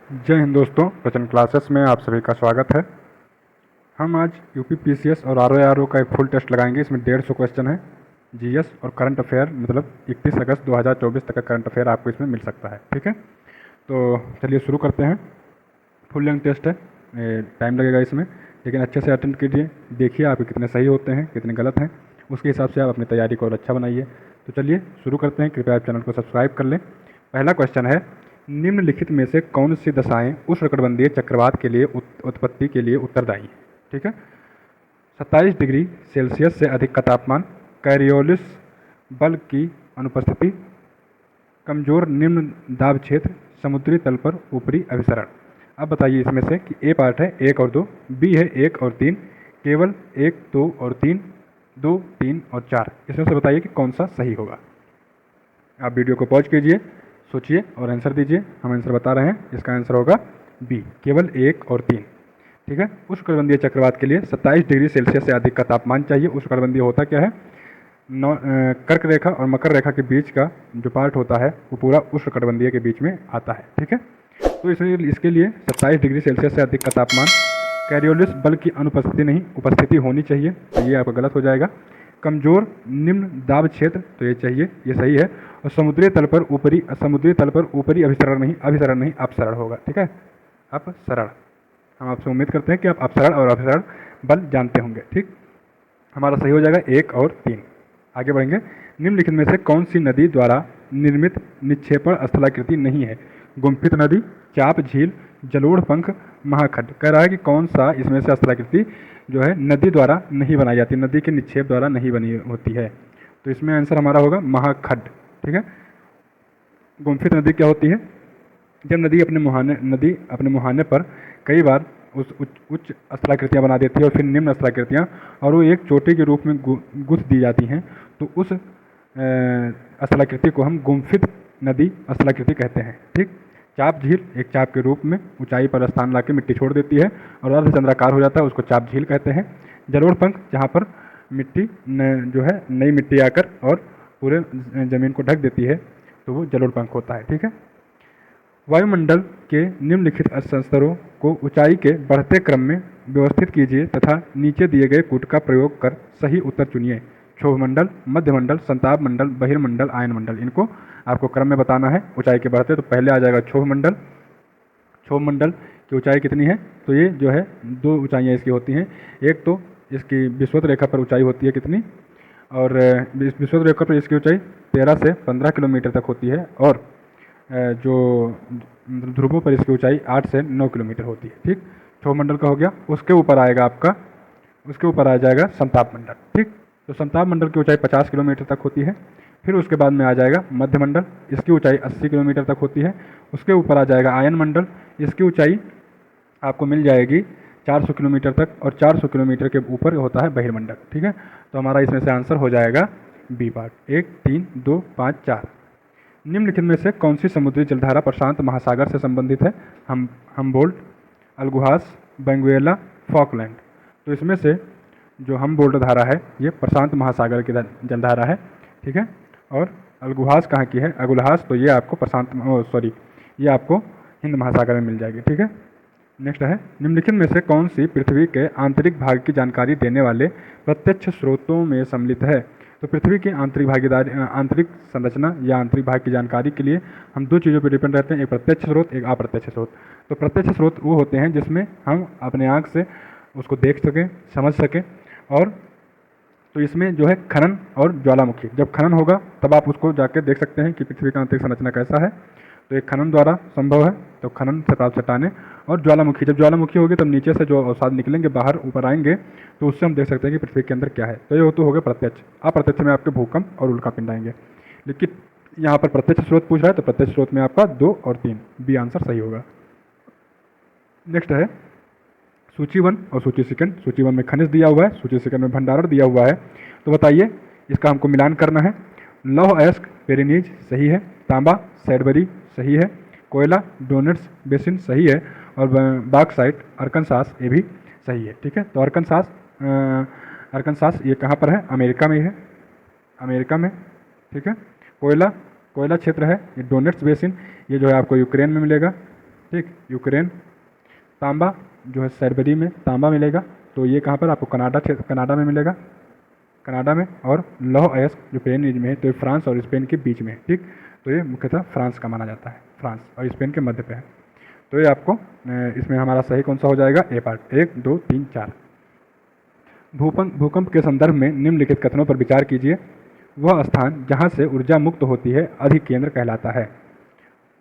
जय हिंद दोस्तों, वचन क्लासेस में आप सभी का स्वागत है। हम आज यूपी पीसीएस और आरओ का एक फुल टेस्ट लगाएंगे। इसमें 150 क्वेश्चन है। जीएस और करंट अफेयर, मतलब 31 अगस्त 2024 तक का करंट अफेयर आपको इसमें मिल सकता है। ठीक है, तो चलिए शुरू करते हैं। फुल लेंथ टेस्ट है, टाइम लगेगा इसमें, लेकिन अच्छे से अटेंड कीजिए। देखिए आप कितने सही होते हैं, कितने गलत हैं, उसके हिसाब से आप अपनी तैयारी को और अच्छा बनाइए। तो चलिए शुरू करते हैं। कृपया आप चैनल को सब्सक्राइब कर लें। पहला क्वेश्चन है, निम्नलिखित में से कौन सी दशाएं उष्णकटिबंधीय चक्रवात के लिए उत्पत्ति के लिए उत्तरदायी हैं? ठीक है, 27 डिग्री सेल्सियस से अधिक का तापमान, कैरियोलिस बल की अनुपस्थिति, कमजोर निम्न दाब क्षेत्र, समुद्री तल पर ऊपरी अभिसरण। अब बताइए इसमें से कि ए पार्ट है 1 और 2, बी है 1 और 3, केवल 1, 2 और 3, 2, 3 और 4। इसमें से बताइए कि कौन सा सही होगा। आप वीडियो को पॉज कीजिए, सोचिए और आंसर दीजिए। हम आंसर बता रहे हैं, इसका आंसर होगा बी, केवल 1 और 3। ठीक है, उष्णकटिबंधीय चक्रवात के लिए 27 डिग्री सेल्सियस से अधिक का तापमान चाहिए। उष्णकटिबंधीय होता क्या है? कर्क रेखा और मकर रेखा के बीच का जो पार्ट होता है वो पूरा उष्णकटिबंधीय के बीच में आता है। ठीक है, तो इसके लिए 27 डिग्री सेल्सियस से अधिक का तापमान, कैरियोलिस बल की अनुपस्थिति नहीं, उपस्थिति होनी चाहिए, तो ये आपका गलत हो जाएगा। कमजोर निम्न दाब क्षेत्र, तो ये चाहिए, ये सही है। और समुद्री तल पर ऊपरी अभिसरण नहीं अपसरण होगा। ठीक है, अपसरण। हम आपसे उम्मीद करते हैं कि आप अपसरण और अभिसरण बल जानते होंगे। ठीक, हमारा सही हो जाएगा 1 और 3। आगे बढ़ेंगे। निम्नलिखित में से कौन सी नदी द्वारा निर्मित निक्षेपण स्थलाकृति नहीं है? गुम्फित नदी, चाप झील, जलोढ़ पंख, महाखड्ड। कह रहा है कि कौन सा इसमें से स्थलाकृति जो है नदी द्वारा नहीं बनाई जाती, नदी के निक्षेप द्वारा नहीं बनी होती है। तो इसमें आंसर हमारा होगा महाखड्ड। ठीक है, गुम्फित नदी क्या होती है? जब नदी अपने मुहाने पर कई बार उस उच्च स्थलाकृतियाँ बना देती है और फिर निम्न स्थलाकृतियाँ, और वो एक चोटी के रूप में गुथ दी जाती हैं, तो उस स्थलाकृति को हम गुम्फित नदी स्थलाकृति कहते हैं। ठीक, चाप झील एक चाप के रूप में ऊंचाई पर स्थान लाके मिट्टी छोड़ देती है और अर्धचंद्राकार हो जाता है, उसको चाप झील कहते हैं। जलोढ़ पंख जहाँ पर मिट्टी जो है नई मिट्टी आकर और पूरे ज़मीन को ढक देती है, तो वो जलोढ़ पंख होता है। ठीक है, वायुमंडल के निम्नलिखित स्तरों को ऊंचाई के बढ़ते क्रम में व्यवस्थित कीजिए तथा नीचे दिए गए कूट का प्रयोग कर सही उत्तर चुनिए। क्षोभमंडल, मध्यमंडल, संताप मंडल, बहिर्मंडल, आयनमंडल। इनको आपको क्रम में बताना है ऊंचाई के बढ़ते। तो पहले आ जाएगा क्षोभमंडल। क्षोभमंडल की ऊंचाई कितनी है? तो ये जो है 2 ऊंचाइयाँ इसकी होती हैं। एक तो इसकी विषुवत रेखा पर ऊंचाई होती है कितनी, और विषुवत रेखा पर इसकी ऊंचाई 13 से 15 किलोमीटर तक होती है, और जो ध्रुवों पर इसकी ऊंचाई 8 से 9 किलोमीटर होती है। ठीक, क्षोभमंडल का हो गया। उसके ऊपर आ जाएगा संताप मंडल। ठीक, तो संताप मंडल की ऊंचाई 50 किलोमीटर तक होती है। फिर उसके बाद में आ जाएगा मध्यमंडल, इसकी ऊंचाई 80 किलोमीटर तक होती है। उसके ऊपर आ जाएगा आयन मंडल, इसकी ऊंचाई आपको मिल जाएगी 400 किलोमीटर तक, और 400 किलोमीटर के ऊपर होता है बहिर्मंडल। ठीक है, तो हमारा इसमें से आंसर हो जाएगा बी पार्ट, 1, 3, 2, 5, 4। निम्नलिखित में से कौन सी समुद्री जलधारा प्रशांत महासागर से संबंधित है? हमबोल्ट, अल्गुहास, बेंगुएला, फॉकलैंड। तो इसमें से जो हमबोल्ट धारा है ये प्रशांत महासागर की जलधारा है। ठीक है, और अल्गुहास कहाँ की है? अगुलहास, तो ये आपको ये आपको हिंद महासागर में मिल जाएगी। ठीक है, नेक्स्ट है, निम्नलिखित में से कौन सी पृथ्वी के आंतरिक भाग की जानकारी देने वाले प्रत्यक्ष स्रोतों में सम्मिलित है? तो पृथ्वी की आंतरिक संरचना या आंतरिक भाग की जानकारी के लिए हम 2 चीज़ों पर डिपेंड रहते हैं, एक प्रत्यक्ष स्रोत, एक अप्रत्यक्ष स्रोत। तो प्रत्यक्ष स्रोत वो होते हैं जिसमें हम अपने आँख से उसको देख सकें, समझ सकें। और तो इसमें जो है खनन और ज्वालामुखी, जब खनन होगा तब आप उसको जाकर देख सकते हैं कि पृथ्वी का आंतरिक संरचना कैसा है। तो एक खनन द्वारा संभव है, तो खनन से प्राप्त चट्टानें। और ज्वालामुखी, जब ज्वालामुखी होगी तब नीचे से जो अवसाद निकलेंगे बाहर ऊपर आएंगे, तो उससे हम देख सकते हैं कि पृथ्वी के अंदर क्या है। तो ये तो हो गया प्रत्यक्ष। अप्रत्यक्ष में आपके भूकंप और उल्कापिंड आएंगे, लेकिन यहाँ पर प्रत्यक्ष स्रोत पूछ रहा है, तो प्रत्यक्ष स्रोत में आपका 2 और 3, बी आंसर सही होगा। नेक्स्ट है सूची 1 और सूची सेकंड। सूची 1 में खनिज दिया हुआ है, सूची सेकंड में भंडारण दिया हुआ है। तो बताइए इसका हमको मिलान करना है। लौह अयस्क पेरिनीज सही है, तांबा सैडबरी सही है, कोयला डोनेट्स बेसिन सही है, और बॉक्साइट अरकानसास ये भी सही है। ठीक है, तो अरकानसास ये कहाँ पर है? अमेरिका में है, अमेरिका में। ठीक है, कोयला क्षेत्र है ये डोनेट्स बेसिन, ये जो है आपको यूक्रेन में मिलेगा। ठीक। यूक्रेन। तांबा जो है साइबेरिया में तांबा मिलेगा, तो ये कहाँ पर आपको कनाडा में मिलेगा, कनाडा में। और लौह अयस्क जो पेन रीज में है, तो ये फ्रांस और स्पेन के बीच में है, ठीक। तो ये मुख्यतः फ्रांस का माना जाता है, फ्रांस और स्पेन के मध्य पे है। तो ये आपको इसमें हमारा सही कौन सा हो जाएगा, ए पार्ट, 1 2 3 4। भूकंप के संदर्भ में निम्नलिखित कथनों पर विचार कीजिए। वह स्थान जहाँ से ऊर्जा मुक्त होती है अधिकेंद्र कहलाता है।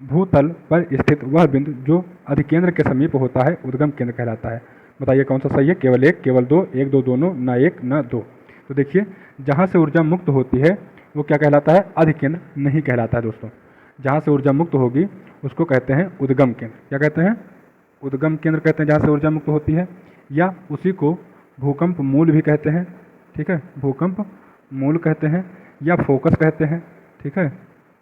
भूतल पर स्थित वह बिंदु जो अधिकेंद्र के समीप होता है उद्गम केंद्र कहलाता है। बताइए कौन सा सही है, केवल 1, केवल 2, 1 2 दोनों, ना 1 ना 2। तो देखिए जहाँ से ऊर्जा मुक्त होती है वो क्या कहलाता है, अधिकेंद्र नहीं कहलाता है दोस्तों। जहाँ से ऊर्जा मुक्त होगी उसको कहते हैं उद्गम केंद्र। क्या कहते हैं, उद्गम केंद्र कहते हैं जहाँ से ऊर्जा मुक्त होती है, या उसी को भूकंप मूल भी कहते हैं, ठीक है, भूकंप मूल कहते हैं, या फोकस कहते हैं, ठीक है,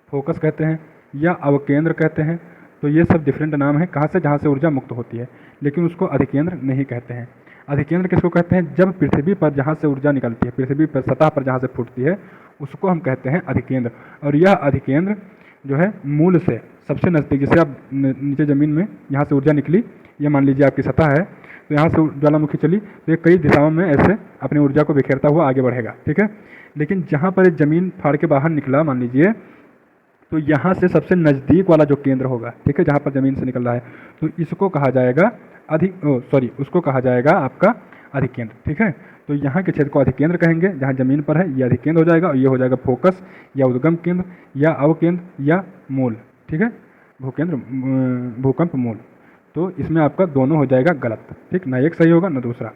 फोकस कहते हैं, या अवकेंद्र कहते हैं। तो ये सब डिफरेंट नाम है कहाँ से, जहाँ से ऊर्जा मुक्त होती है, लेकिन उसको अधिकेंद्र नहीं कहते हैं। अधिकेंद्र किसको कहते हैं, जब पृथ्वी पर जहाँ से ऊर्जा निकलती है, पृथ्वी पर सतह पर जहाँ से फूटती है उसको हम कहते हैं अधिकेंद्र। और यह अधिकेंद्र जो है मूल से सबसे नज़दीक, जैसे आप नीचे ज़मीन में यहाँ से ऊर्जा निकली, ये मान लीजिए आपकी सतह है, तो यहाँ से ज्वालामुखी चली तो ये कई दिशाओं में ऐसे अपनी ऊर्जा को बिखेरता हुआ आगे बढ़ेगा, ठीक है। लेकिन जहाँ पर ज़मीन फाड़ के बाहर निकला मान लीजिए, तो यहाँ से सबसे नज़दीक वाला जो केंद्र होगा, ठीक है, जहाँ पर ज़मीन से निकल रहा है, तो इसको कहा जाएगा उसको कहा जाएगा आपका अधिकेंद्र, ठीक है। तो यहाँ के क्षेत्र को अधिकेंद्र कहेंगे, जहाँ ज़मीन पर है ये अधिकेंद्र हो जाएगा, और ये हो जाएगा फोकस या उद्गम केंद्र या अवकेंद्र या मूल, ठीक है, भूकंप मूल। तो इसमें आपका दोनों हो जाएगा गलत, ठीक, ना एक सही होगा ना दूसरा।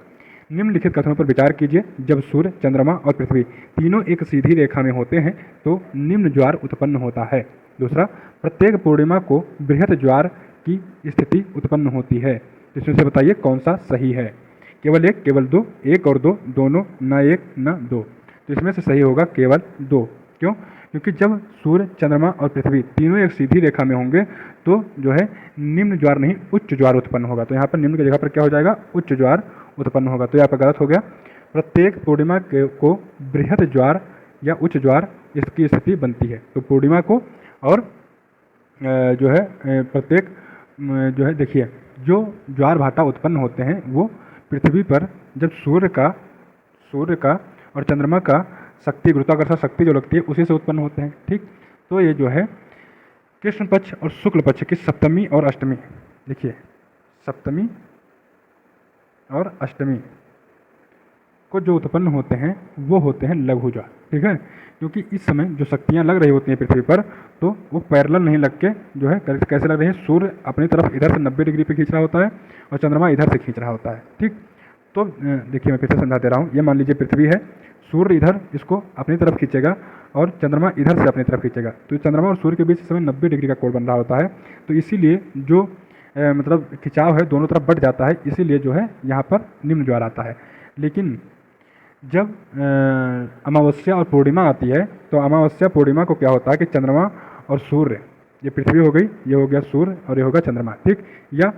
निम्नलिखित कथनों पर विचार कीजिए। जब सूर्य, चंद्रमा और पृथ्वी तीनों एक सीधी रेखा में होते हैं तो निम्न ज्वार उत्पन्न होता है। दूसरा, प्रत्येक पूर्णिमा को बृहत ज्वार की स्थिति उत्पन्न होती है। इसमें से बताइए कौन सा सही है, केवल 1, केवल 2, 1 और 2 दोनों, ना 1 ना 2। तो इसमें से सही होगा केवल 2। क्यों, क्योंकि जब सूर्य, चंद्रमा और पृथ्वी तीनों एक सीधी रेखा में होंगे तो जो है निम्न ज्वार नहीं उच्च ज्वार उत्पन्न होगा। तो यहाँ पर निम्न की जगह पर क्या हो जाएगा, उच्च ज्वार उत्पन्न होगा। तो यहाँ पर गलत हो गया। प्रत्येक पूर्णिमा को बृहत ज्वार या उच्च ज्वार इसकी स्थिति बनती है। तो पूर्णिमा को और जो है प्रत्येक जो है देखिए जो ज्वार भाटा उत्पन्न होते हैं वो पृथ्वी पर जब सूर्य का और चंद्रमा का शक्ति, गुरुत्वाकर्षण शक्ति जो लगती है उसी से उत्पन्न होते हैं, ठीक। तो ये जो है कृष्ण पक्ष और शुक्ल पक्ष की सप्तमी और अष्टमी, देखिए सप्तमी और अष्टमी को जो उत्पन्न होते हैं वो होते हैं लघु ज्वार, ठीक है। क्योंकि इस समय जो शक्तियाँ लग रही होती हैं पृथ्वी पर तो वो पैरेलल नहीं लग के जो है कैसे लग रही है, सूर्य अपनी तरफ इधर से 90 डिग्री पे खींच रहा होता है और चंद्रमा इधर से खींच रहा होता है, ठीक। तो देखिए मैं फिर से समझा दे रहा हूँ। ये मान लीजिए पृथ्वी है, सूर्य इधर इसको अपनी तरफ खींचेगा और चंद्रमा इधर से अपनी तरफ खींचेगा। तो चंद्रमा और सूर्य के बीच इस समय 90 डिग्री का कोण बन रहा होता है। तो इसीलिए जो मतलब खिंचाव है दोनों तरफ बढ़ जाता है, इसीलिए जो है यहाँ पर निम्न ज्वार आता है। लेकिन जब अमावस्या और पूर्णिमा आती है तो अमावस्या पूर्णिमा को क्या होता है कि चंद्रमा और सूर्य, ये पृथ्वी हो गई, ये हो गया सूर्य और ये होगा चंद्रमा, ठीक, या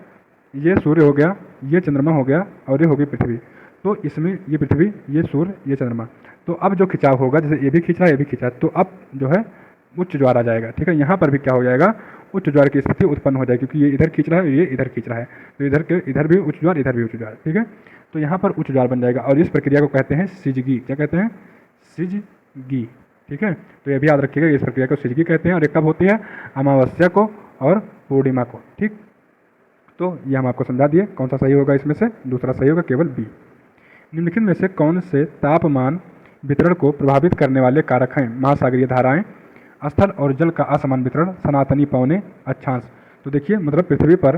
ये सूर्य हो गया, ये चंद्रमा हो गया और ये होगी पृथ्वी। तो इसमें ये पृथ्वी, ये सूर्य, ये चंद्रमा, तो अब जो खिंचाव होगा, जैसे ये भी खींच रहा है ये भी खींचा है, तो अब जो है उच्च ज्वार आ जाएगा, ठीक है। यहाँ पर भी क्या हो जाएगा, उच्च ज्वार की स्थिति उत्पन्न हो जाएगी, क्योंकि ये इधर खींच रहा है ये इधर खींच रहा है, तो इधर भी उच्च ज्वार, इधर भी उच्च ज्वार, ठीक है। तो यहाँ पर उच्च ज्वार बन जाएगा और इस प्रक्रिया को कहते हैं सिजगी। क्या कहते हैं, सिजगी, ठीक है। तो ये भी याद रखिएगा, इस प्रक्रिया को सिजगी कहते हैं और ये कब होती है, अमावस्या को और पूर्णिमा को, ठीक। तो ये हम आपको समझा दिए। कौन सा सही होगा इसमें से, दूसरा सही होगा, केवल बी। निम्नलिखित में से कौन से तापमान वितरण को प्रभावित करने वाले कारक हैं, महासागरीय धाराएं, स्थल और जल का असमान वितरण, सनातनी पवने, अक्षांश। तो देखिए मतलब पृथ्वी पर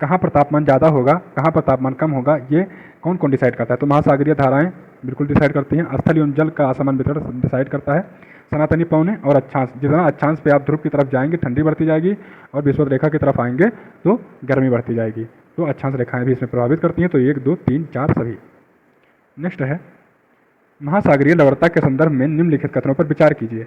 कहाँ पर तापमान ज़्यादा होगा, कहाँ पर तापमान कम होगा, ये कौन कौन डिसाइड करता है। तो महासागरीय धाराएं बिल्कुल डिसाइड करती हैं, स्थल एवं जल का असमान वितरण डिसाइड करता है, सनातनी पवने और अक्षांश। जितना अक्षांश पे आप ध्रुव की तरफ जाएंगे ठंडी बढ़ती जाएगी और विषुवत रेखा की तरफ आएंगे तो गर्मी बढ़ती जाएगी। तो अक्षांश रेखाएं भी इसमें प्रभावित करती हैं। तो 1 2 3 4 सभी। नेक्स्ट है महासागरीय लवणता के संदर्भ में निम्नलिखित कथनों पर विचार कीजिए।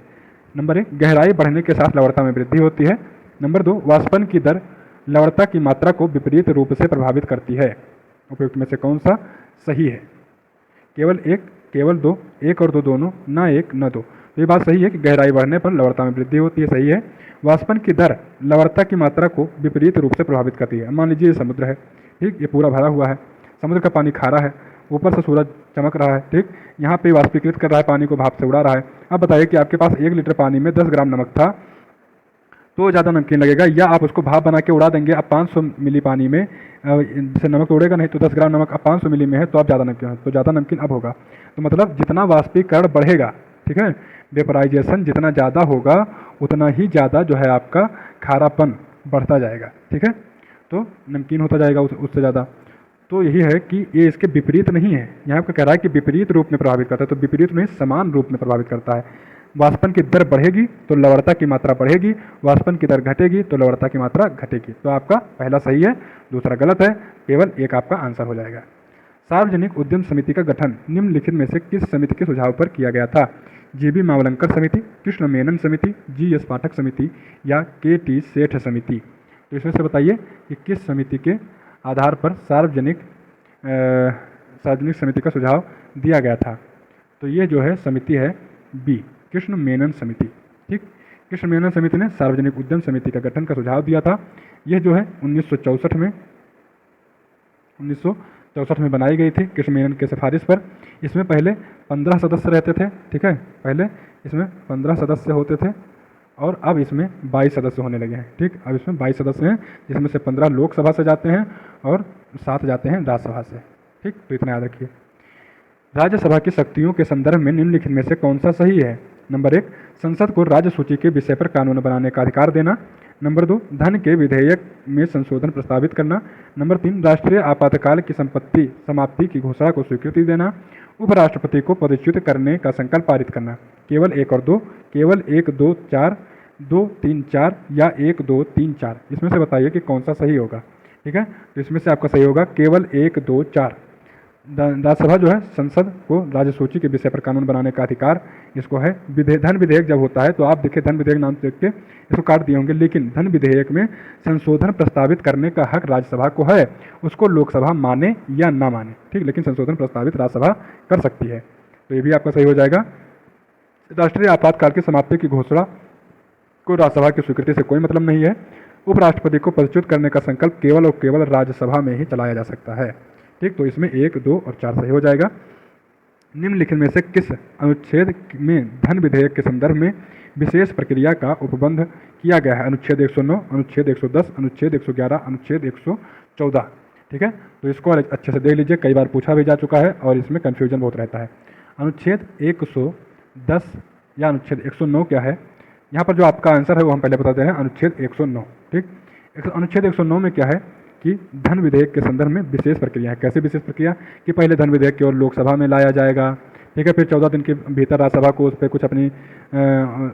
नंबर 1, गहराई बढ़ने के साथ लवणता में वृद्धि होती है। नंबर 2, वाष्पन की दर लवणता की मात्रा को विपरीत रूप से प्रभावित करती है। उपयुक्त में से कौन सा सही है, केवल 1, केवल 2, 1 और 2 दोनों, ना 1 ना 2। तो ये बात सही है कि गहराई बढ़ने पर लवणता में वृद्धि होती है, सही है। वाष्पन की दर लवणता की मात्रा को विपरीत रूप से प्रभावित करती है। मान लीजिए ये समुद्र है, ठीक, ये पूरा भरा हुआ है, समुद्र का पानी खारा है, ऊपर से सूरज चमक रहा है, ठीक, यहाँ पे वाष्पीकृत कर रहा है, पानी को भाप से उड़ा रहा है। अब बताइए कि आपके पास 1 लीटर पानी में 10 ग्राम नमक था तो ज़्यादा नमकीन लगेगा, या आप उसको भाप बना के उड़ा देंगे। अब 500 मिली पानी में जैसे नमक उड़ेगा नहीं, तो 10 ग्राम नमक अब 500 मिली में है तो अब ज़्यादा नमकीन है, तो ज़्यादा नमकीन अब होगा। तो मतलब जितना वाष्पीकरण बढ़ेगा, ठीक है, वेपराइजेशन जितना ज़्यादा होगा उतना ही ज़्यादा जो है आपका खारापन बढ़ता जाएगा, ठीक है, तो नमकीन होता जाएगा उससे ज़्यादा। तो यही है कि ये इसके विपरीत नहीं है, यहाँ पर कह रहा है कि विपरीत रूप में प्रभावित करता है, तो विपरीत नहीं समान रूप में प्रभावित करता है। वाष्पन की दर बढ़ेगी तो लवणता की मात्रा बढ़ेगी, वाष्पन की दर घटेगी तो लवणता की मात्रा घटेगी। तो आपका पहला सही है, दूसरा गलत है, केवल एक आपका आंसर हो जाएगा। सार्वजनिक उद्यम समिति का गठन निम्नलिखित में से किस समिति के सुझाव पर किया गया था? जीबी मावलंकर समिति, कृष्ण मेनन समिति, जीएस पाठक समिति या केटी सेठ समिति? तो इसमें से बताइए कि किस समिति के आधार पर सार्वजनिक समिति का सुझाव दिया गया था? तो ये जो है समिति है बी, कृष्ण मेनन समिति, ठीक। कृष्ण मेनन समिति ने सार्वजनिक उद्यम समिति का गठन का सुझाव दिया था। यह जो है 1964 में बनाई गई थी कृष्ण मेनन के सिफारिश पर। इसमें पहले 15 सदस्य रहते थे, ठीक है, पहले इसमें 15 सदस्य होते थे और अब इसमें 22 सदस्य होने लगे हैं, ठीक। अब इसमें 22 सदस्य हैं, जिसमें से 15 लोकसभा से जाते हैं और 7 जाते हैं राज्यसभा से, ठीक। तो इतना याद रखिए। राज्यसभा की शक्तियों के संदर्भ में निम्नलिखित में से कौन सा सही है? नंबर 1, संसद को राज्य सूची के विषय पर कानून बनाने का अधिकार देना। नंबर 2, धन के विधेयक में संशोधन प्रस्तावित करना। नंबर 3, राष्ट्रीय आपातकाल की समाप्ति की घोषणा को स्वीकृति देना। उपराष्ट्रपति को पदच्युत करने का संकल्प पारित करना। केवल 1 और 2, केवल 1, 2, 4, 2, 3, 4 या 1, 2, 3, 4? इसमें से बताइए कि कौन सा सही होगा, ठीक है। तो इसमें से आपका सही होगा केवल 1, 2, 4। राज्यसभा जो है संसद को राज्य सूची के विषय पर कानून बनाने का अधिकार इसको है। धन विधेयक जब होता है तो आप देखिए धन विधेयक नाम देख के इसको काट दिए होंगे, लेकिन धन विधेयक में संशोधन प्रस्तावित करने का हक राज्यसभा को है, उसको लोकसभा माने या ना माने, ठीक, लेकिन संशोधन प्रस्तावित राज्यसभा कर सकती है। तो ये भी आपका सही हो जाएगा। राष्ट्रीय आपातकाल की समाप्ति की घोषणा को राज्यसभा की स्वीकृति से कोई मतलब नहीं है। उपराष्ट्रपति को पदच्युत करने का संकल्प केवल और केवल राज्यसभा में ही चलाया जा सकता है, ठीक। तो इसमें 1, 2 और 4 सही हो जाएगा। निम्नलिखित में से किस अनुच्छेद में धन विधेयक के संदर्भ में विशेष प्रक्रिया का उपबंध किया गया है? अनुच्छेद 109, अनुच्छेद 110, अनुच्छेद 111, अनुच्छेद 114, ठीक है। तो इसको अच्छे से देख लीजिए, कई बार पूछा भी जा चुका है और इसमें कन्फ्यूजन बहुत रहता है। अनुच्छेद 110 या अनुच्छेद 109 क्या है? यहाँ पर जो आपका आंसर है वो हम पहले बताते हैं, अनुच्छेद 109, ठीक। अनुच्छेद 109 में क्या है कि धन विधेयक के संदर्भ में विशेष प्रक्रिया है। कैसे विशेष प्रक्रिया? कि पहले धन विधेयक केवल लोकसभा में लाया जाएगा, ठीक है, फिर 14 दिन के भीतर राज्यसभा को उस पर कुछ अपनी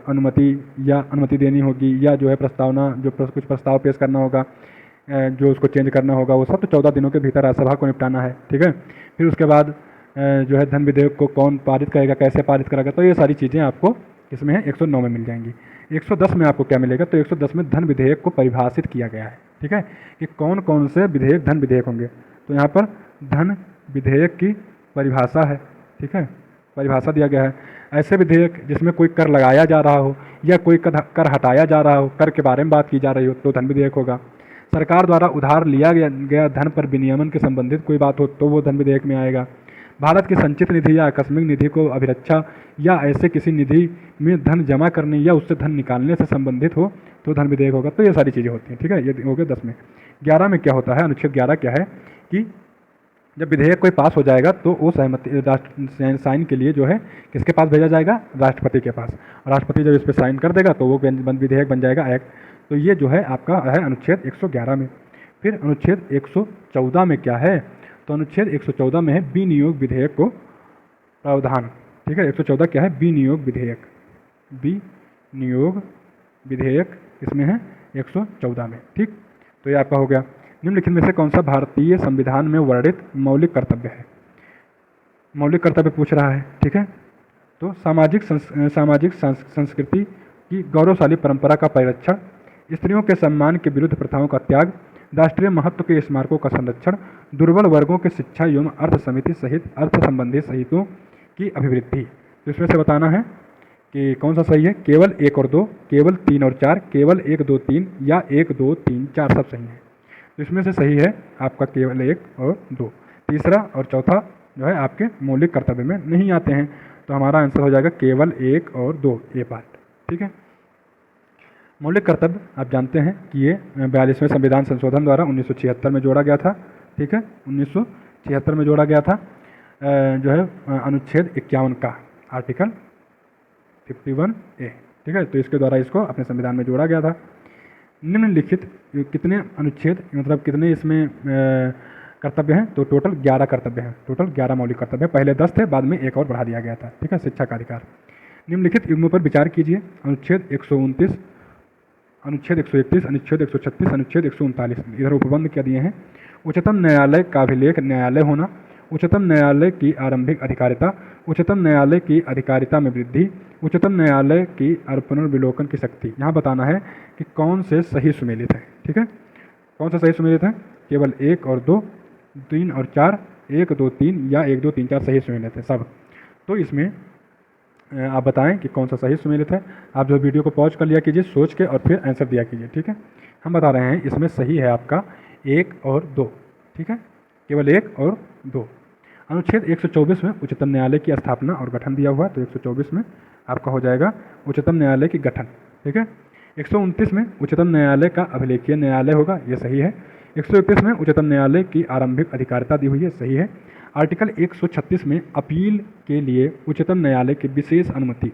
अनुमति देनी होगी, या जो है प्रस्तावना कुछ प्रस्ताव पेश करना होगा, जो उसको चेंज करना होगा, वो सब तो 14 दिनों के भीतर राज्यसभा को निपटाना है, ठीक है। फिर उसके बाद जो है धन विधेयक को कौन पारित करेगा, कैसे पारित करेगा, तो ये सारी चीज़ें आपको इसमें है 109 में मिल जाएंगी। 110 में आपको क्या मिलेगा? तो 110 में धन विधेयक को परिभाषित किया गया है, ठीक है, कि कौन कौन से विधेयक धन विधेयक होंगे। तो यहाँ पर धन विधेयक की परिभाषा है, ठीक है, परिभाषा दिया गया है। ऐसे विधेयक जिसमें कोई कर लगाया जा रहा हो या कोई कर हटाया जा रहा हो, कर के बारे में बात की जा रही हो, तो धन विधेयक होगा। सरकार द्वारा उधार लिया गया धन पर विनियमन के संबंधित कोई बात हो तो वो धन विधेयक में आएगा। भारत की संचित निधि या आकस्मिक निधि को अभिरक्षा या ऐसे किसी निधि में धन जमा करने या उससे धन निकालने से संबंधित हो तो धन विधेयक होगा। तो ये सारी चीज़ें होती हैं, ठीक है, ये हो गया 10 में। 11 में क्या होता है? अनुच्छेद 11 क्या है कि जब विधेयक कोई पास हो जाएगा तो वो सहमति साइन के लिए जो है किसके पास भेजा जाएगा? राष्ट्रपति के पास। राष्ट्रपति जब इस पर साइन कर देगा तो वो विधेयक बन जाएगा एक्ट। तो ये जो है आपका है अनुच्छेद 111 में। फिर अनुच्छेद 114 में क्या है? तो अनुच्छेद 114 में है विनियोग विधेयक को प्रावधान, ठीक है। 114 क्या है? विनियोग विधेयक, विनियोग विधेयक इसमें है 114 में, ठीक। तो ये आपका हो गया। निम्नलिखित में से कौन सा भारतीय संविधान में वर्णित मौलिक कर्तव्य है? मौलिक कर्तव्य पूछ रहा है, ठीक है। तो सामाजिक संस्कृति की गौरवशाली परंपरा का परिरक्षण, स्त्रियों के सम्मान के विरुद्ध प्रथाओं का त्याग, राष्ट्रीय महत्व के स्मारकों का संरक्षण, दुर्बल वर्गों के शिक्षा एवं अर्थ समिति सहित अर्थ संबंधी सहितों की अभिवृद्धि। तो इसमें से बताना है कि कौन सा सही है, केवल 1 और 2, केवल 3 और 4, केवल 1 2 3 या 1 2 3 4 सब सही है। तो इसमें से सही है आपका केवल 1 और 2। तीसरा और चौथा जो है आपके मौलिक कर्तव्य में नहीं आते हैं, तो हमारा आंसर हो जाएगा केवल 1 और 2 ए पार्ट। ठीक है। मौलिक कर्तव्य आप जानते हैं कि ये 42वें संविधान संशोधन द्वारा 1976 में जोड़ा गया था। ठीक है, 1976 में जोड़ा गया था जो है अनुच्छेद 51 का आर्टिकल 51A। ठीक है, तो इसके द्वारा इसको अपने संविधान में जोड़ा गया था। निम्नलिखित कितने अनुच्छेद मतलब कितने इसमें कर्तव्य हैं, तो टोटल 11 कर्तव्य हैं, टोटल 11 मौलिक कर्तव्य हैं। पहले 10 थे, बाद में एक और बढ़ा दिया गया था। ठीक है, शिक्षा का अधिकार। निम्नलिखित युग्मों पर विचार कीजिए। अनुच्छेद 129, अनुच्छेद 131, अनुच्छेद 136, अनुच्छेद 139। इधर उपबंध क्या दिए हैं, उच्चतम न्यायालय का अभिलेख न्यायालय होना, उच्चतम न्यायालय की आरंभिक अधिकारिता, उच्चतम न्यायालय की अधिकारिता में वृद्धि, उच्चतम न्यायालय की पुनर्विलोकन की शक्ति। यहाँ बताना है कि कौन से सही सुमेलित है। ठीक है, कौन सा सही सुमेलित है, केवल 1 और 2, 3 और 4, 1 2 3 या 1 2 3 4 सही सुमेलित है सब। तो इसमें आप बताएं कि कौन सा सही सुमेलित है। आप जो वीडियो को पॉज कर लिया कीजिए, सोच के और फिर आंसर दिया कीजिए। ठीक है, हम बता रहे हैं इसमें सही है आपका 1 और 2। ठीक है, केवल 1 और 2। अनुच्छेद 124 में उच्चतम न्यायालय की स्थापना और गठन दिया हुआ है, तो 124 में आपका हो जाएगा उच्चतम न्यायालय की गठन। ठीक है, 129 में उच्चतम न्यायालय का अभिलेखीय न्यायालय होगा, ये सही है। 131 में उच्चतम न्यायालय की आरंभिक अधिकारिता दी हुई है, सही है। आर्टिकल 136 में अपील के लिए उच्चतम न्यायालय की विशेष अनुमति,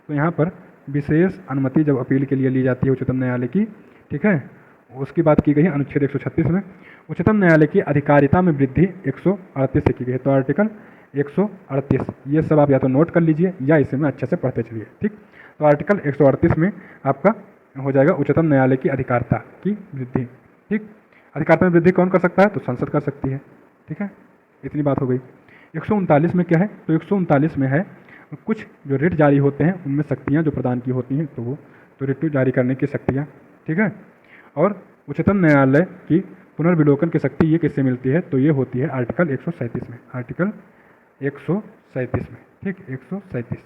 तो यहाँ पर विशेष अनुमति जब अपील के लिए ली जाती है उच्चतम न्यायालय की, ठीक है, उसकी बात की गई है अनुच्छेद 136 में। उच्चतम न्यायालय की अधिकारिता में वृद्धि 138 से की गई है, तो आर्टिकल 138 ये सब आप या तो नोट कर लीजिए या इसे में अच्छे से पढ़ते चलिए। ठीक, तो आर्टिकल 138 में आपका हो जाएगा उच्चतम न्यायालय की अधिकारिता की वृद्धि। ठीक, अधिकारिता में वृद्धि कौन कर सकता है, तो संसद कर सकती है। ठीक है, इतनी बात हो गई। 139 में क्या है, तो 139 में है कुछ जो रिट जारी होते हैं उनमें शक्तियाँ जो प्रदान की होती हैं, तो वो तो रिट जारी करने की शक्तियाँ। ठीक है, और उच्चतम न्यायालय की पुनर्विलोकन की शक्ति ये किससे मिलती है, तो ये होती है आर्टिकल 137 में, आर्टिकल 137 में। ठीक, 137,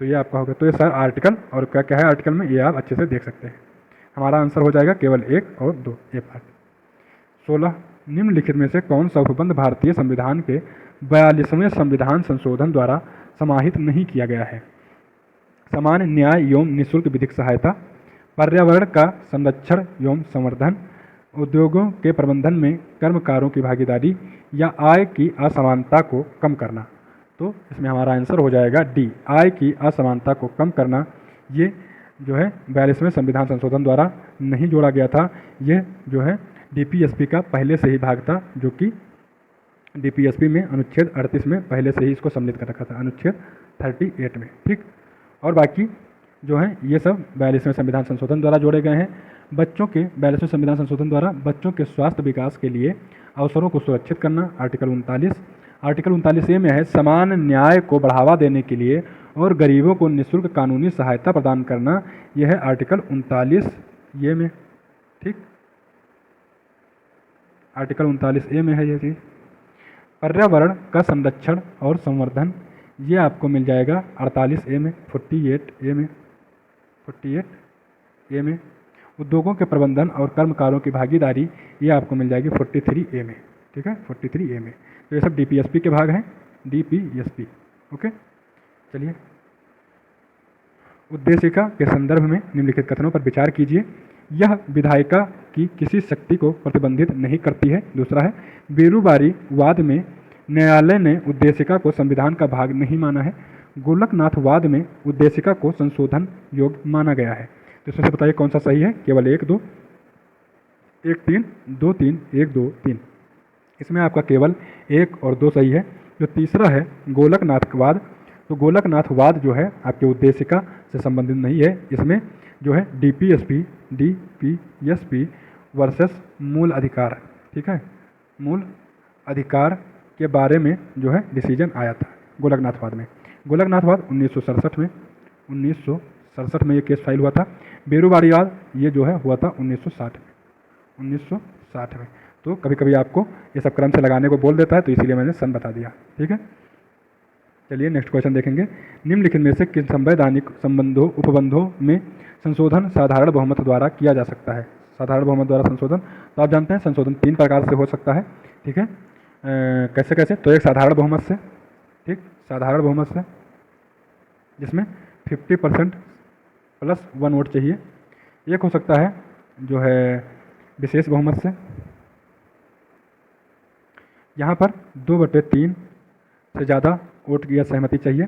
तो ये आपका होगा। तो ये सारे आर्टिकल और क्या क्या है आर्टिकल में, ये आप अच्छे से देख सकते हैं। हमारा आंसर हो जाएगा केवल 1 और 2 ए पार्ट। 16, निम्नलिखित में से कौन सा उपबंध भारतीय संविधान के 42वें संविधान संशोधन द्वारा समाहित नहीं किया गया है। समान न्याय एवं निःशुल्क विधिक सहायता, पर्यावरण का संरक्षण एवं संवर्धन, उद्योगों के प्रबंधन में कर्मकारों की भागीदारी या आय की असमानता को कम करना। तो इसमें हमारा आंसर हो जाएगा डी, आय की असमानता को कम करना। ये जो है 42वें संविधान संशोधन द्वारा नहीं जोड़ा गया था, ये जो है डीपीएसपी का पहले से ही भाग था, जो कि डीपीएसपी में अनुच्छेद 38 में पहले से ही इसको सम्मिलित कर रखा था, अनुच्छेद 38 में। ठीक, और बाकी जो है ये सब 42वें संविधान संशोधन द्वारा जोड़े गए हैं। बच्चों के 42वें संविधान संशोधन द्वारा बच्चों के स्वास्थ्य विकास के लिए अवसरों को सुरक्षित करना, आर्टिकल 39। आर्टिकल 39A में है समान न्याय को बढ़ावा देने के लिए और गरीबों को निःशुल्क कानूनी सहायता प्रदान करना, यह है आर्टिकल 39A में। ठीक, आर्टिकल 39A में है ये चीज़। पर्यावरण का संरक्षण और संवर्धन, ये आपको मिल जाएगा 48A में, 48A में, 48A में। उद्योगों के प्रबंधन और कर्मकारों की भागीदारी, ये आपको मिल जाएगी 43A में। ठीक है, 43A में। तो ये सब डीपीएसपी के भाग हैं, डीपीएसपी। ओके, चलिए। उद्देशिका के संदर्भ में निम्नलिखित कथनों पर विचार कीजिए। यह विधायिका की किसी शक्ति को प्रतिबंधित नहीं करती है। दूसरा है, बेरुबारी वाद में न्यायालय ने उद्देशिका को संविधान का भाग नहीं माना है। गोलकनाथ वाद में उद्देशिका को संशोधन योग्य माना गया है। तो इसमें से बताइए कौन सा सही है, केवल 1 2 1 3 2 3 1 2 3। इसमें आपका केवल 1 और 2 सही है। जो तीसरा है गोलकनाथवाद, तो गोलकनाथवाद जो है आपके उद्देशिका से संबंधित नहीं है। इसमें जो है डीपीएसपी वर्सेस मूल अधिकार, ठीक है, मूल अधिकार के बारे में जो है डिसीजन आया था गोलकनाथवाद में। गोलकनाथवाद 1967 में ये केस फाइल हुआ था। बेरुबारीवाद ये जो है हुआ था 1960 में। तो कभी कभी आपको ये सब क्रम से लगाने को बोल देता है, तो इसीलिए मैंने सन बता दिया। ठीक है, चलिए नेक्स्ट क्वेश्चन देखेंगे। निम्नलिखित में से किन संवैधानिक संबंधों उपबंधों में संशोधन साधारण बहुमत द्वारा किया जा सकता है? साधारण बहुमत द्वारा संशोधन, तो आप जानते हैं संशोधन 3 प्रकार से हो सकता है, ठीक है। कैसे कैसे? तो एक साधारण बहुमत से, ठीक, साधारण बहुमत से जिसमें 50% प्लस 1 वोट चाहिए। एक हो सकता है जो है विशेष बहुमत से, यहाँ पर 2/3 से ज़्यादा वोट या सहमति चाहिए।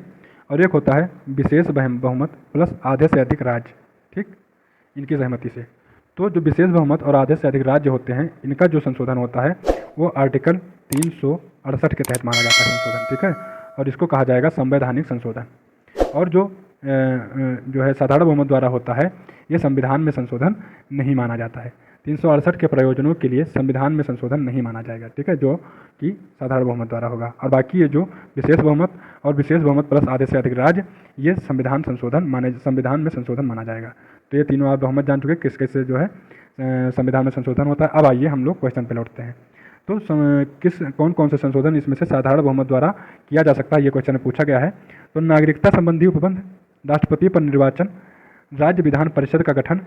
और एक होता है विशेष बहुमत प्लस आधे से अधिक राज्य, ठीक, इनकी सहमति से। तो जो विशेष बहुमत और आधे से अधिक राज्य होते हैं, इनका जो संशोधन होता है वो आर्टिकल 368 के तहत माना जाता है संशोधन, ठीक है। और इसको कहा जाएगा संवैधानिक संशोधन। और जो है साधारण बहुमत द्वारा होता है, ये संविधान में संशोधन नहीं माना जाता है। 368 के प्रयोजनों के लिए संविधान में संशोधन नहीं माना जाएगा, ठीक है, जो कि साधारण बहुमत द्वारा होगा। और बाकी ये जो विशेष बहुमत और विशेष बहुमत प्लस आधे से अधिक राज्य, ये संविधान में संशोधन माना जाएगा। तो ये तीनों आप बहुमत जान चुके किस किस से जो है संविधान में संशोधन होता है। अब आइए हम लोग क्वेश्चन पे लौटते हैं। तो कौन कौन से संशोधन इसमें से साधारण बहुमत द्वारा किया जा सकता है, ये क्वेश्चन में पूछा गया है। तो नागरिकता संबंधी उपबंध, राष्ट्रपति पर निर्वाचन, राज्य विधान परिषद का गठन,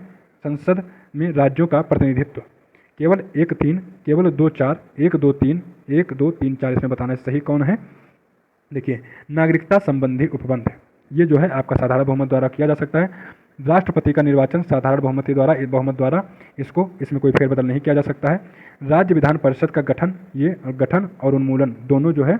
संसद में राज्यों का प्रतिनिधित्व, केवल 1-3, केवल 2-4, 1-2-3, 1-2-3-4, इसमें बताना सही कौन है। देखिए, नागरिकता संबंधी उपबंध ये जो है आपका साधारण बहुमत द्वारा किया जा सकता है। राष्ट्रपति का निर्वाचन साधारण बहुमत द्वारा इसमें कोई फेरबदल नहीं किया जा सकता है। राज्य विधान परिषद का गठन और उन्मूलन दोनों जो है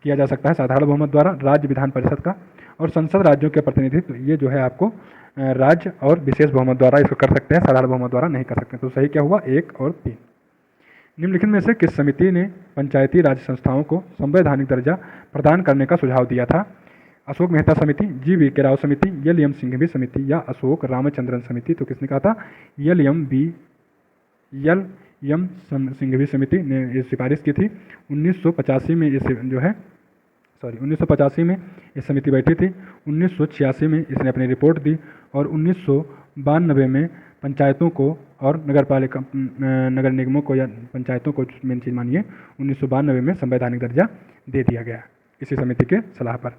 किया जा सकता है साधारण बहुमत द्वारा, राज्य विधान परिषद का। और संसद राज्यों के प्रतिनिधित्व ये जो है आपको राज्य और विशेष बहुमत द्वारा इसको कर सकते हैं, साधारण बहुमत द्वारा नहीं कर सकते। तो सही क्या हुआ? 1 और 3। निम्नलिखित में से किस समिति ने पंचायती राज संस्थाओं को संवैधानिक दर्जा प्रदान करने का सुझाव दिया था? अशोक मेहता समिति, GV राव समिति, LM सिंघवी समिति या अशोक रामचंद्रन समिति? तो किसने कहा था? LM सिंघवी समिति ने सिफारिश की थी। 1985 में इस जो है 1985 में इस समिति बैठी थी। 1986 में इसने अपनी रिपोर्ट दी और 1992 में पंचायतों को और नगर निगमों को या पंचायतों को, मेन चीज़ मानिए, 1992 में संवैधानिक दर्जा दे दिया गया इसी समिति के सलाह पर।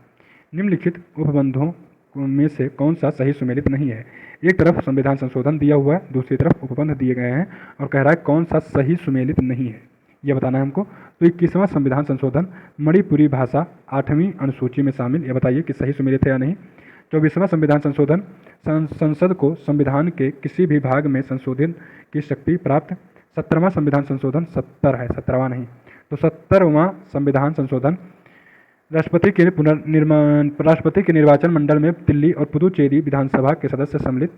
निम्नलिखित उपबंधों में से कौन सा सही सुमेलित नहीं है? एक तरफ संविधान संशोधन दिया हुआ है, दूसरी तरफ उपबंध दिए गए हैं और कह रहा है कौन सा सही सुमेलित नहीं है, ये बताना है हमको। तो 21वां संविधान संशोधन मणिपुरी भाषा 8वीं अनुसूची में शामिल, ये बताइए कि सही सुमेलित है या नहीं। 24वां संविधान संशोधन संसद को संविधान के किसी भी भाग में संशोधन की शक्ति प्राप्त। 17वां संविधान संशोधन 70 है, 17वां नहीं। तो 70वां संविधान संशोधन राष्ट्रपति के निर्वाचन मंडल में दिल्ली और पुदुचेरी विधानसभा के सदस्य सम्मिलित।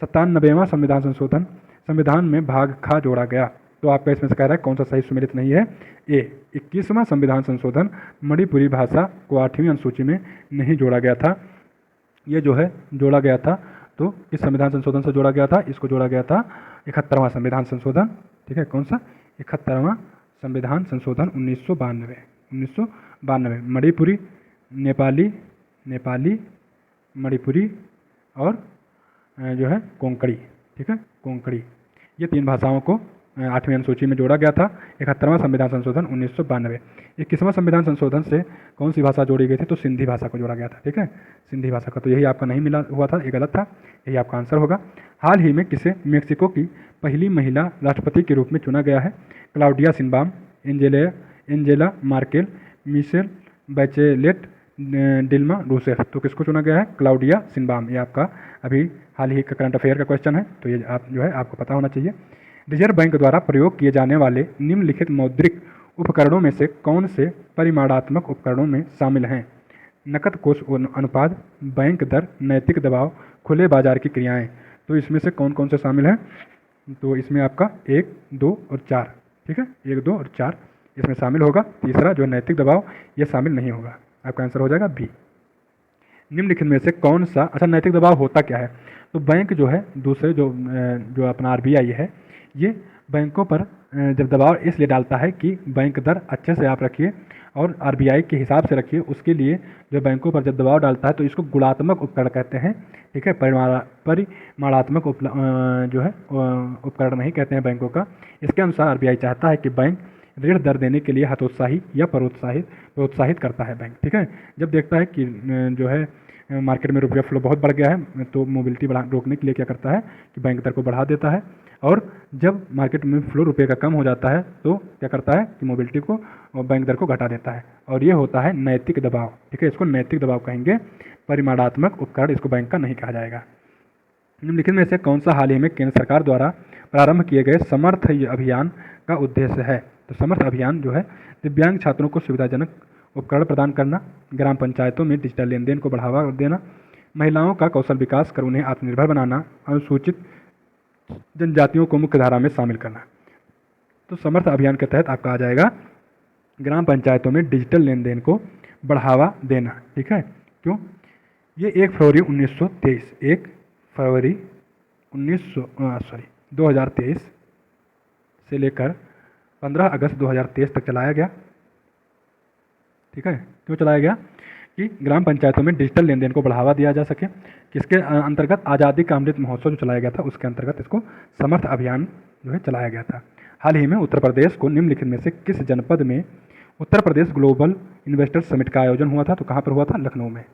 97वां संविधान संशोधन संविधान में भाग खा जोड़ा गया। तो आपका इसमें से कह रहा है कौन सा सही सुमेलित नहीं है? ए। 21वां संविधान संशोधन मणिपुरी भाषा को 8वीं अनुसूची में नहीं जोड़ा गया था। ये जो है जोड़ा गया था, तो इस संविधान संशोधन से जोड़ा गया था, इसको जोड़ा गया था 71वां संविधान संशोधन, ठीक है। कौन सा? 71वां संविधान संशोधन 1992 मणिपुरी, नेपाली, मणिपुरी और जो है कोंकणी, ठीक है, कोंकणी, ये 3 भाषाओं को 8वीं अनुसूची में जोड़ा गया था। 71वां संविधान संशोधन 1992। 21वां संविधान संशोधन से कौन सी भाषा जोड़ी गई थी? तो सिंधी भाषा को जोड़ा गया था, ठीक है, सिंधी भाषा का। तो यही आपका नहीं मिला हुआ था, ये गलत था, यही आपका आंसर होगा। हाल ही में किसे मेक्सिको की पहली महिला राष्ट्रपति के रूप में चुना गया है? Claudia Sheinbaum, Angela Merkel, Michelle Bachelet, Dilma Rousseff. तो किसको चुना गया है? Claudia Sheinbaum. ये आपका अभी हाल ही का करंट अफेयर का क्वेश्चन है, तो ये आप जो है आपको पता होना चाहिए। रिजर्व बैंक द्वारा प्रयोग किए जाने वाले निम्नलिखित मौद्रिक उपकरणों में से कौन से परिमाणात्मक उपकरणों में शामिल हैं? नकद कोष अनुपात, बैंक दर, नैतिक दबाव, खुले बाजार की क्रियाएं। तो इसमें से कौन कौन से शामिल हैं? तो इसमें आपका 1, 2 और 4, ठीक है, 1, 2 और 4 इसमें शामिल होगा। तीसरा जो नैतिक दबाव, ये शामिल नहीं होगा। आपका आंसर हो जाएगा बी। निम्नलिखित में से कौन सा, अच्छा नैतिक दबाव होता क्या है? तो बैंक जो है दूसरे जो अपना RBI है, ये बैंकों पर जब दबाव इसलिए डालता है कि बैंक दर अच्छे से आप रखिए और RBI के हिसाब से रखिए, उसके लिए जो बैंकों पर जब दबाव डालता है तो इसको गुणात्मक उपकरण कहते हैं, ठीक है, परिमाणात्मक जो है उपकरण नहीं कहते हैं बैंकों का। इसके अनुसार RBI चाहता है कि बैंक ऋण दर देने के लिए हतोत्साही या प्रोत्साहित करता है बैंक। ठीक है, जब देखता है कि जो है मार्केट में रुपया फ्लो बहुत बढ़ गया है तो मोबिलिटी बढ़ा रोकने के लिए क्या करता है कि बैंक दर को बढ़ा देता है, और जब मार्केट में फ्लो रुपये का कम हो जाता है तो क्या करता है कि मोबिलिटी को और बैंक दर को घटा देता है, और ये होता है नैतिक दबाव। ठीक है, इसको नैतिक दबाव कहेंगे, परिमाणात्मक उपकरण इसको बैंक का नहीं कहा जाएगा। निम्नलिखित में से कौन सा हाल ही में केंद्र सरकार द्वारा प्रारंभ किए गए समर्थ अभियान का उद्देश्य है? तो समर्थ अभियान जो है दिव्यांग छात्रों को सुविधाजनक उपकरण प्रदान करना, ग्राम पंचायतों में डिजिटल लेन देन को बढ़ावा देना, महिलाओं का कौशल विकास कर उन्हें आत्मनिर्भर बनाना, अनुसूचित जनजातियों को मुख्य धारा में शामिल करना। तो समर्थ अभियान के तहत आपका आ जाएगा ग्राम पंचायतों में डिजिटल लेन देन को बढ़ावा देना। ठीक है, क्यों? ये 1 फरवरी 2023 से लेकर 15 अगस्त 2023 तक चलाया गया। ठीक है, क्यों चलाया गया? कि ग्राम पंचायतों में डिजिटल लेन देन को बढ़ावा दिया जा सके। किसके अंतर्गत? आज़ादी का अमृत महोत्सव जो चलाया गया था उसके अंतर्गत इसको समर्थ अभियान जो है चलाया गया था। हाल ही में उत्तर प्रदेश को निम्नलिखित में से किस जनपद में Uttar Pradesh global investors summit का आयोजन हुआ था? तो कहाँ पर हुआ था? लखनऊ में।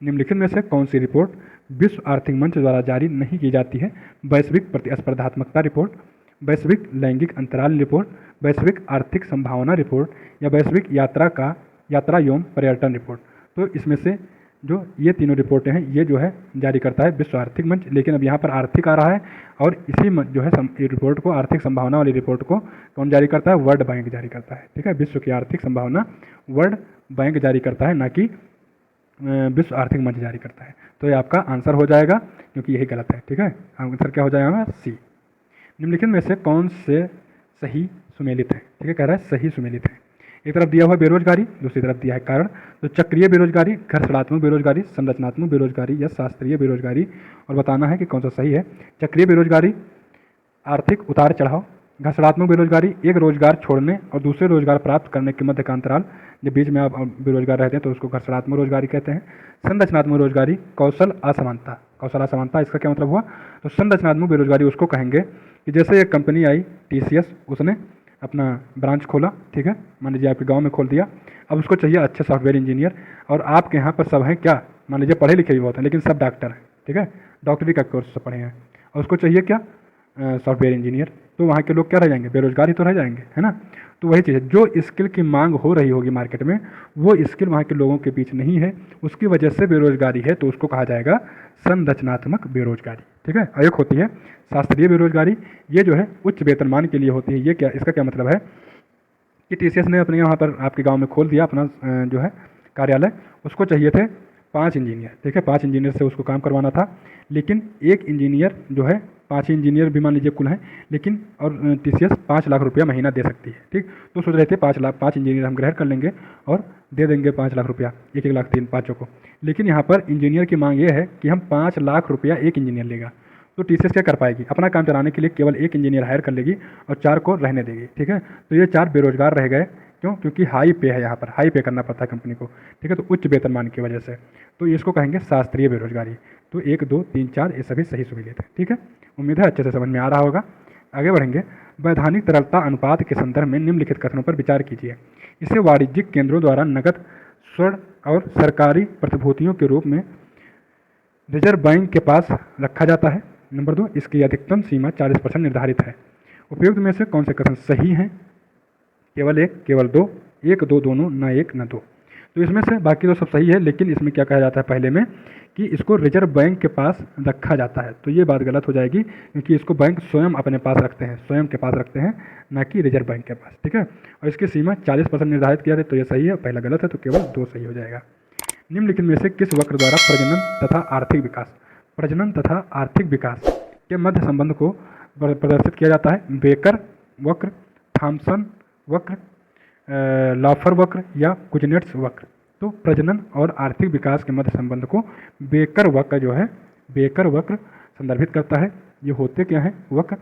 निम्नलिखित में से कौन सी रिपोर्ट विश्व आर्थिक मंच द्वारा जारी नहीं की जाती है? वैश्विक प्रतिस्पर्धात्मकता रिपोर्ट, वैश्विक लैंगिक अंतराल रिपोर्ट, वैश्विक आर्थिक संभावना रिपोर्ट, या वैश्विक यात्रा एवं पर्यटन रिपोर्ट। तो इसमें से जो ये तीनों रिपोर्टें हैं ये जो है जारी करता है विश्व आर्थिक मंच, लेकिन अब यहाँ पर आर्थिक आ रहा है, और इसी जो है रिपोर्ट को, आर्थिक संभावना वाली रिपोर्ट को कौन जारी करता है? वर्ल्ड बैंक जारी करता है। ठीक है, विश्व की आर्थिक संभावना वर्ल्ड बैंक जारी करता है, ना कि विश्व आर्थिक मंच जारी करता है। तो ये आपका आंसर हो जाएगा, क्योंकि यही गलत है। ठीक है, आंसर क्या हो जाएगा? सी। निम्नलिखित में से कौन से सही सुमेलित है? ठीक है, कह रहा है सही सुमेलित है। एक तरफ दिया हुआ बेरोजगारी, दूसरी तरफ दिया है कारण। तो चक्रीय बेरोजगारी, घर्षणात्मक बेरोजगारी, संरचनात्मक बेरोजगारी या शास्त्रीय बेरोजगारी, और बताना है कि कौन सा सही है। चक्रीय बेरोजगारी आर्थिक उतार चढ़ाव, घर्षणात्मक बेरोजगारी एक रोजगार छोड़ने और दूसरे रोजगार प्राप्त करने के मध्य का अंतराल, जब बीच में आप बेरोजगार रहते हैं तो उसको घर्षणात्मक रोजगारी कहते हैं। संरचनात्मक बेरोजगारी कौशल असमानता, इसका क्या मतलब हुआ? तो संरचनात्मक बेरोजगारी उसको कहेंगे कि जैसे एक कंपनी आई TCS, उसने अपना ब्रांच खोला। ठीक है, मान लीजिए आपके गांव में खोल दिया, अब उसको चाहिए अच्छे सॉफ्टवेयर इंजीनियर, और आपके यहाँ पर सब हैं क्या? मान लीजिए पढ़े लिखे भी बहुत हैं लेकिन सब डॉक्टर हैं। ठीक है, डॉक्टरी का कोर्स से पढ़े हैं, और उसको चाहिए क्या? Software engineer. तो वहाँ के लोग क्या रह जाएंगे? बेरोजगार ही तो रह जाएंगे, है ना। तो वही चीज़ है, जो स्किल की मांग हो रही होगी मार्केट में, वो स्किल वहाँ के लोगों के बीच नहीं है, उसकी वजह से बेरोजगारी है, तो उसको कहा जाएगा संरचनात्मक बेरोजगारी। ठीक है, और एक होती है शास्त्रीय बेरोजगारी, ये जो है उच्च वेतनमान के लिए होती है। ये क्या, इसका क्या मतलब है कि TCS ने अपने यहाँ पर आपके गाँव में खोल दिया अपना जो है कार्यालय, उसको चाहिए थे 5 इंजीनियर। ठीक है, 5 इंजीनियर से उसको काम करवाना था, लेकिन एक इंजीनियर जो है, 5 इंजीनियर भी मान लीजिए कुल हैं, लेकिन और TCS 5 लाख रुपया महीना दे सकती है। ठीक, तो सोच रहे थे 5 इंजीनियर हम ग्रहण कर लेंगे और दे देंगे 5 लाख रुपया, 1 लाख 3 पाँचों को। लेकिन यहाँ पर इंजीनियर की मांग ये है कि हम 5 लाख रुपया एक इंजीनियर लेगा, तो TCS क्या कर पाएगी? अपना काम चलाने के लिए केवल एक इंजीनियर हायर कर लेगी और 4 को रहने देगी। ठीक है, तो ये 4 बेरोजगार रह गए। क्यों? क्योंकि हाई पे है, यहाँ पर हाई पे करना पड़ता है कंपनी को। ठीक है, तो उच्च वेतनमान की वजह से, तो इसको कहेंगे शास्त्रीय बेरोजगारी। तो 1, 2, 3, 4 ये सभी सही सुमेलित है। ठीक है, उम्मीद है अच्छे से समझ में आ रहा होगा। आगे बढ़ेंगे। वैधानिक तरलता अनुपात के संदर्भ में निम्नलिखित कथनों पर विचार कीजिए। इसे वाणिज्यिक केंद्रों द्वारा नकद, स्वर्ण और सरकारी प्रतिभूतियों के रूप में रिजर्व बैंक के पास रखा जाता है। नंबर 2, इसकी अधिकतम सीमा 40% निर्धारित है। उपयुक्त में से कौन से कथन सही हैं? केवल 1, केवल 2, 1, 2 दोनों, न 1 न 2। तो इसमें से बाकी तो सब सही है, लेकिन इसमें क्या कहा जाता है पहले में कि इसको रिजर्व बैंक के पास रखा जाता है, तो ये बात गलत हो जाएगी, क्योंकि इसको बैंक स्वयं अपने पास रखते हैं, स्वयं के पास रखते हैं, ना कि रिजर्व बैंक के पास। ठीक है, और इसकी सीमा 40% निर्धारित किया है, तो ये सही है, पहला गलत है, तो केवल 2 सही हो जाएगा। निम्नलिखित में से किस वक्र द्वारा प्रजनन तथा आर्थिक विकास के मध्य संबंध को प्रदर्शित किया जाता है? बेकर वक्र, थॉम्सन वक्र, लॉफर वक्र या कुजनेट्स वक्र। तो प्रजनन और आर्थिक विकास के मध्य संबंध को बेकर वक्र जो है, बेकर वक्र संदर्भित करता है। ये होते क्या हैं वक्र?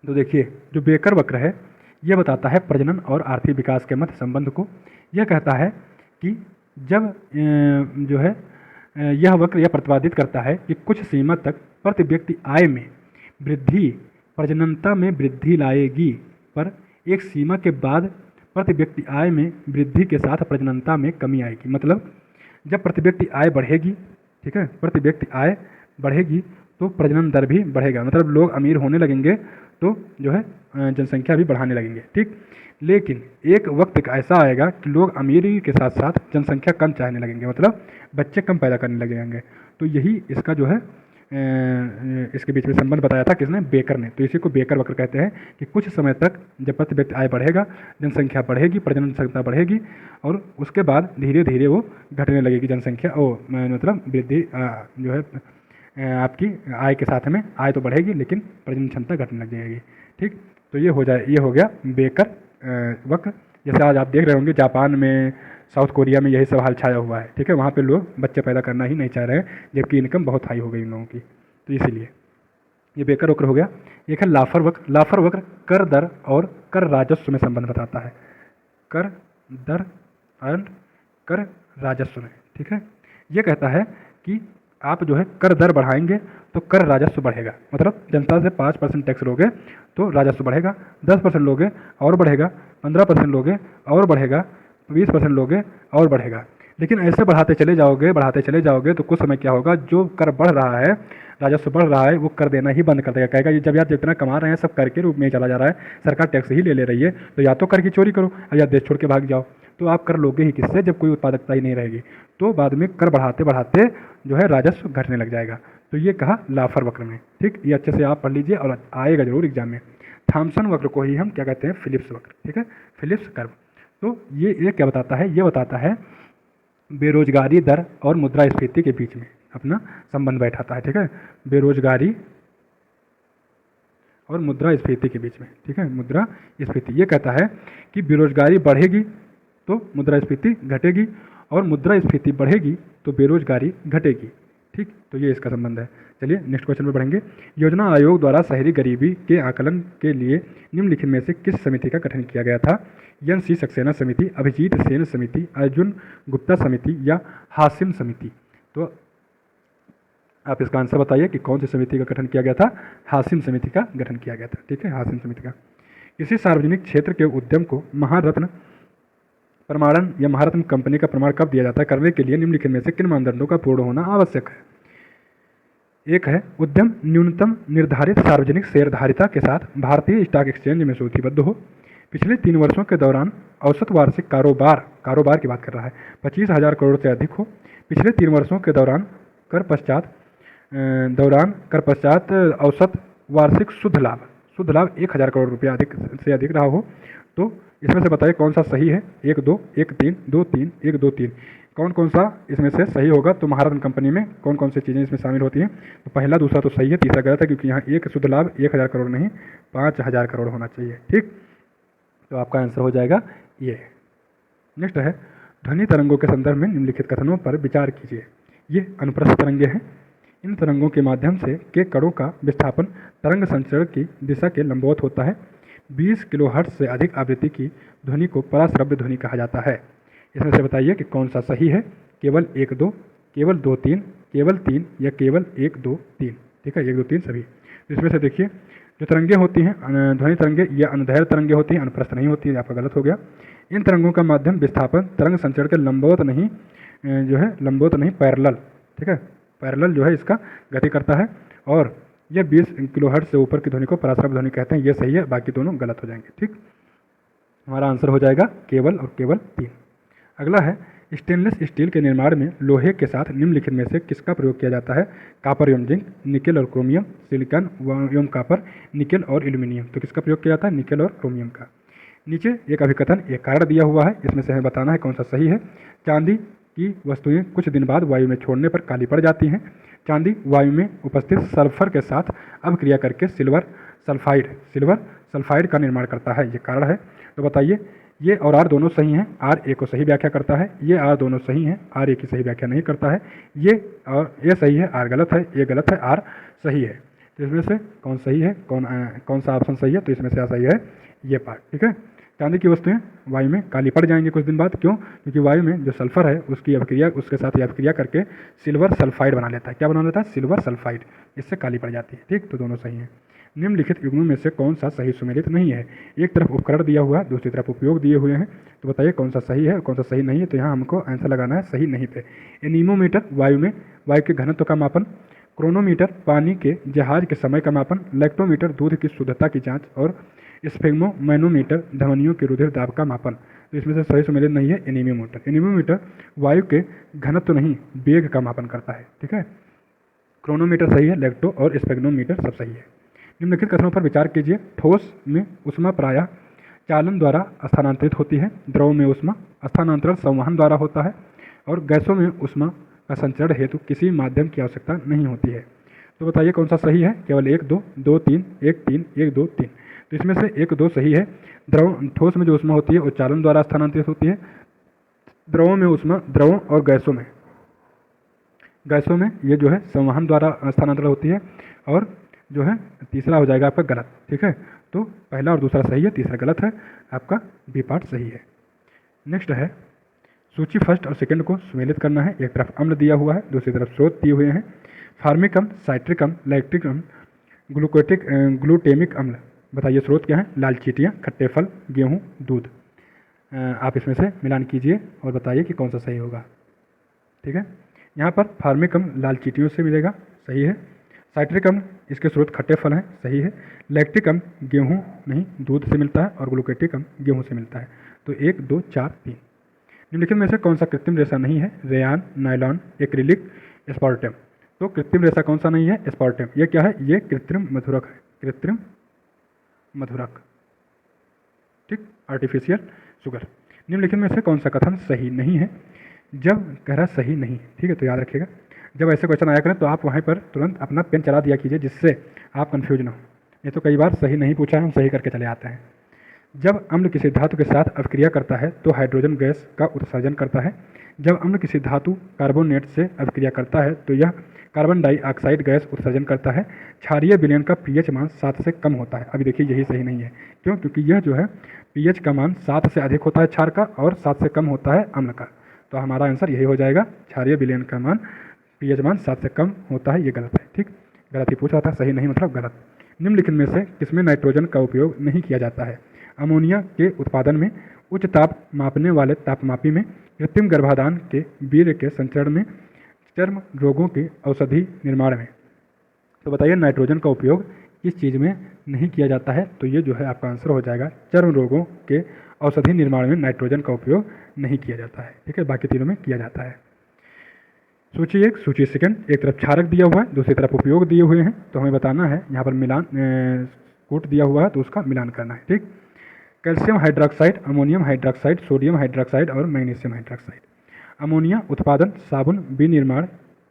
तो देखिए, जो बेकर वक्र है ये बताता है प्रजनन और आर्थिक विकास के मध्य संबंध को। यह कहता है कि जब जो है यह वक्र यह प्रतिपादित करता है कि कुछ सीमा तक प्रति व्यक्ति आय में वृद्धि प्रजननता में वृद्धि लाएगी, पर एक सीमा के बाद प्रति व्यक्ति आय में वृद्धि के साथ प्रजननता में कमी आएगी। मतलब जब प्रति व्यक्ति आय बढ़ेगी, ठीक है, प्रति व्यक्ति आय बढ़ेगी तो प्रजनन दर भी बढ़ेगा। मतलब लोग अमीर होने लगेंगे तो जो है जनसंख्या भी बढ़ाने लगेंगे, ठीक। लेकिन एक वक्त ऐसा आएगा कि लोग अमीरी के साथ साथ जनसंख्या कम चाहने लगेंगे, मतलब बच्चे कम पैदा करने लगेंगे। तो यही इसका जो है इसके बीच में संबंध बताया था किसने, बेकर ने। तो इसी को बेकर वक्र कहते हैं कि कुछ समय तक जब प्रति व्यक्ति आय बढ़ेगा, जनसंख्या बढ़ेगी, प्रजनन क्षमता बढ़ेगी और उसके बाद धीरे धीरे वो घटने लगेगी जनसंख्या, मतलब वृद्धि जो है आपकी आय के साथ में आय तो बढ़ेगी लेकिन प्रजनन क्षमता घटने लग जाएगी, ठीक। तो ये हो गया बेकर वक्र। जैसे आज आप देख रहे होंगे जापान में, साउथ कोरिया में यही सब हाल छाया हुआ है, ठीक है। वहाँ पे लोग बच्चे पैदा करना ही नहीं चाह रहे हैं जबकि इनकम बहुत हाई हो गई उन लोगों की। तो इसीलिए ये बेकर वक्र हो गया। एक है लाफर वक्र। लाफर वक्र कर दर और कर राजस्व में संबंध बताता है। कर दर एंड कर राजस्व में, ठीक है। ये कहता है कि आप जो है कर दर बढ़ाएंगे तो कर राजस्व बढ़ेगा। मतलब जनता से 5% टैक्स लोगे तो राजस्व बढ़ेगा, 10% लोगे और बढ़ेगा, 15% लोगे और बढ़ेगा, 20% लोगे और बढ़ेगा। लेकिन ऐसे बढ़ाते चले जाओगे तो कुछ समय क्या होगा, जो कर बढ़ रहा है, राजस्व बढ़ रहा है, वो कर देना ही बंद कर देगा। कहेगा ये जब यार जितना कमा रहे हैं सब कर के रूप में ही चला जा रहा है, सरकार टैक्स ही ले रही है, तो या तो कर की चोरी करो या देश छोड़ के भाग जाओ। तो आप कर लोगे ही किससे जब कोई उत्पादकता ही नहीं रहेगी। तो बाद में कर बढ़ाते बढ़ाते जो है राजस्व घटने लग जाएगा। तो ये कहा लाफर वक्र में, ठीक। ये अच्छे से आप पढ़ लीजिए और आएगा जरूर एग्जाम में। थॉमसन वक्र को ही हम क्या कहते हैं, फिलिप्स वक्र, ठीक है, फिलिप्स कर्व। तो ये क्या बताता है, ये बताता है बेरोजगारी दर और मुद्रास्फीति के बीच में अपना संबंध बैठाता है, ठीक है। बेरोजगारी और मुद्रास्फीति के बीच में, ठीक है, मुद्रास्फीति। ये कहता है कि बेरोजगारी बढ़ेगी तो मुद्रास्फीति घटेगी और मुद्रास्फीति बढ़ेगी तो बेरोजगारी घटेगी, ठीक। तो ये इसका संबंध है। चलिए नेक्स्ट क्वेश्चन में बढ़ेंगे। योजना आयोग द्वारा शहरी गरीबी के आकलन के लिए निम्नलिखित में से किस समिति का गठन किया गया था? NC सक्सेना समिति, अभिजीत सेन समिति, अर्जुन गुप्ता समिति या हासिम समिति? तो आप इसका आंसर बताइए कि कौन सी समिति का गठन किया गया था? हासिम समिति का गठन किया गया था, ठीक है, हासिम समिति का। किसी सार्वजनिक क्षेत्र के उद्यम को महारत्न प्रमाणन या महारत्न कंपनी का प्रमाण कब दिया जाता है? करने के लिए निम्नलिखित में से किन मानदंडों का पूर्ण होना आवश्यक है? एक है उद्यम न्यूनतम निर्धारित सार्वजनिक शेयरधारिता के साथ भारतीय स्टॉक एक्सचेंज में सूचीबद्ध हो, पिछले 3 वर्षों के दौरान औसत वार्षिक कारोबार की बात कर रहा है 25,000 करोड़ से अधिक हो, पिछले 3 वर्षों के दौरान कर पश्चात औसत वार्षिक शुद्ध लाभ 1,000 करोड़ रुपया अधिक रहा हो। तो इसमें से बताइए कौन सा सही है? 1 2 1 3 2 3 1 2 3 कौन सा इसमें से सही होगा? तो महारत्न कंपनी में कौन सी चीज़ें इसमें शामिल होती हैं? तो पहला दूसरा तो सही है, तीसरा गलत है, क्योंकि यहाँ एक शुद्ध लाभ 1,000 करोड़ नहीं 5,000 करोड़ होना चाहिए, ठीक। तो आपका आंसर हो जाएगा ये। नेक्स्ट है ध्वनि तरंगों के संदर्भ में निम्नलिखित कथनों पर विचार कीजिए। ये अनुप्रस्थ तरंगे हैं। इन तरंगों के माध्यम से के कणों का विस्थापन तरंग संचरण की दिशा के लंबवत होता है। 20 किलोहर्ट्ज से अधिक आवृत्ति की ध्वनि को पराश्रव्य ध्वनि कहा जाता है। इसमें से बताइए कि कौन सा सही है? केवल 1 2, केवल 2 3, केवल 3 या केवल 1 2 3, ठीक है, 1 2 3 सभी। तो इसमें से देखिए जो तरंगे होती हैं ध्वनि तरंगे या अनुदैर्घ्य तरंगे होती हैं, अनुप्रस्थ नहीं होती है, आपका गलत हो गया। इन तरंगों का माध्यम विस्थापन तरंग संचरण के लंबवत नहीं पैरेलल, ठीक है, पैरेलल जो है इसका गति करता है और यह 20 किलोहर्ट्ज से ऊपर की ध्वनि को पराश्रव्य ध्वनि कहते हैं। ये सही है, बाकी दोनों गलत हो जाएंगे, ठीक। हमारा आंसर हो जाएगा केवल और केवल 3। अगला है स्टेनलेस स्टील के निर्माण में लोहे के साथ निम्नलिखित में से किसका प्रयोग किया जाता है? कॉपर एवं जिंक, निकेल और क्रोमियम, सिलिकॉन एवं कॉपर, निकेल और एल्यूमिनियम। तो किसका प्रयोग किया जाता है? निकेल और क्रोमियम का। नीचे एक अभिकथन एक कारण दिया हुआ है, इसमें से हमें बताना है कौन सा सही है। चांदी की वस्तुएं कुछ दिन बाद वायु में छोड़ने पर काली पड़ जाती हैं। चांदी वायु में उपस्थित सल्फर के साथ अभिक्रिया करके सिल्वर सल्फाइड का निर्माण करता है, ये कारण है। तो बताइए ये और आर दोनों सही हैं, आर ए को सही व्याख्या करता है, ये आर दोनों सही हैं, आर ए की सही व्याख्या नहीं करता है। ये और ये सही है, आर गलत है, ये गलत है, आर सही है। तो इसमें से कौन सही है, कौन सा ऑप्शन सही है? तो इसमें से सही है ये पार्ट, ठीक है। चांदी की वस्तुएं वायु में काली पड़ जाएंगी कुछ दिन बाद, क्यों? क्योंकि वायु में जो सल्फर है उसकी अभिक्रिया उसके साथ अभिक्रिया करके सिल्वर सल्फाइड बना लेता है। क्या बना लेता है? सिल्वर सल्फाइड, इससे काली पड़ जाती है, ठीक। तो दोनों सही हैं। निम्नलिखित युग्मों में से कौन सा सही सुमेलित नहीं है। एक तरफ उपकरण दिया हुआ है, दूसरी तरफ उपयोग दिए हुए हैं, तो बताइए कौन सा सही है और कौन सा सही नहीं है। तो यहाँ हमको आंसर लगाना है सही नहीं पे। एनीमोमीटर वायु के घनत्व का मापन, क्रोनोमीटर पानी के जहाज के समय का मापन, लैक्टोमीटर दूध की शुद्धता की जाँच और स्फिग्मोमैनोमीटर धमनियों के रुधिर दाब का मापन। तो इसमें से सही सुमेलित नहीं है एनीमोमीटर। एनीमोमीटर वायु के घनत्व नहीं वेग का मापन करता है, ठीक है। क्रोनोमीटर सही है, लैक्टो और स्फिग्मोमीटर सब सही है। निम्नलिखित कथनों पर विचार कीजिए। ठोस में ऊष्मा प्रायः चालन द्वारा स्थानांतरित होती है, द्रव में ऊष्मा स्थानांतरण संवहन द्वारा होता है और गैसों में ऊष्मा का संचरण हेतु किसी माध्यम की आवश्यकता नहीं होती है। तो बताइए कौन सा सही है। केवल 1 2 2 3 1 3 1 2 3। तो इसमें से 1 2 सही है। ठोस में जो ऊष्मा होती है वो चालन द्वारा स्थानांतरित होती है, द्रवों में ऊष्मा द्रवों और गैसों में ये जो है संवहन द्वारा स्थानांतरण होती है। और जो है तीसरा हो जाएगा आपका गलत, ठीक है। तो पहला और दूसरा सही है, तीसरा गलत है, आपका बी पार्ट सही है। नेक्स्ट है सूची फर्स्ट और सेकंड को सुमेलित करना है। एक तरफ अम्ल दिया हुआ है, दूसरी तरफ स्रोत दिए हुए हैं। फार्मिक अम्ल, साइट्रिक अम्ल, लैक्टिक अम्ल, ग्लूटेमिक अम्ल। बताइए स्रोत क्या है। लाल चींटियाँ, खट्टे फल, गेहूँ, दूध। आप इसमें से मिलान कीजिए और बताइए कि कौन सा सही होगा, ठीक है। यहाँ पर फार्मिक अम्ल लाल चींटियों से मिलेगा, सही है। साइट्रिक अम्ल इसके स्रोत खट्टे फल हैं, सही है। लैक्टिक अम्ल गेहूँ नहीं दूध से मिलता है और ग्लूकेटिक अम्ल गेहूँ से मिलता है। तो 1 2 4 3। निम्नलिखित में से कौन सा कृत्रिम रेशा नहीं है। Rayon, nylon, acrylic, aspartame. तो कृत्रिम रेशा कौन सा नहीं है। एस्पार्टम। ये क्या है, ये कृत्रिम मधुरक है, कृत्रिम मधुरक, ठीक, आर्टिफिशियल शुगर। निम्नलिखित में से कौन सा कथन सही नहीं है। जब कह रहा सही नहीं, ठीक है, तो याद रखिएगा जब ऐसे क्वेश्चन आया करें तो आप वहीं पर तुरंत अपना पेन चला दिया कीजिए, जिससे आप कंफ्यूज ना हो। ये तो कई बार सही नहीं पूछा है, हम सही करके चले आते हैं। जब अम्ल किसी धातु के साथ अभिक्रिया करता है तो हाइड्रोजन गैस का उत्सर्जन करता है। जब अम्ल किसी धातु कार्बोनेट से अभिक्रिया करता है तो यह कार्बन डाइऑक्साइड गैस उत्सर्जन करता है। क्षारीय विलयन का पीएच मान 7 से कम होता है। अभी देखिए यही सही नहीं है, क्यों, क्योंकि यह जो है पीएच का मान 7 से अधिक होता है क्षार का और 7 से कम होता है अम्ल का। तो हमारा आंसर यही हो जाएगा, क्षारीय विलयन का मान पीएच मान 7 से कम होता है। ये गलत है, ठीक, गलत ही पूछ रहा था, सही नहीं मतलब गलत। निम्नलिखित में से किसमें नाइट्रोजन का उपयोग नहीं किया जाता है। अमोनिया के उत्पादन में, उच्च ताप मापने वाले तापमापी में, कृत्रिम गर्भाधान के वीर्य के संचरण में, चर्म रोगों के औषधि निर्माण में। तो बताइए नाइट्रोजन का उपयोग किस चीज़ में नहीं किया जाता है। तो ये जो है आपका आंसर हो जाएगा, चर्म रोगों के औषधि निर्माण में नाइट्रोजन का उपयोग नहीं किया जाता है, ठीक है, बाकी तीनों में किया जाता है। सूची 1 सूची सेकंड, एक तरफ क्षारक दिया हुआ है, दूसरी तरफ उपयोग दिए हुए हैं। तो हमें बताना है यहाँ पर मिलान, कूट दिया हुआ है तो उसका मिलान करना है, ठीक। Calcium hydroxide, ammonium hydroxide, sodium hydroxide और मैग्नीशियम हाइड्रोक्साइड। अमोनिया उत्पादन, साबुन, विनिर्माण,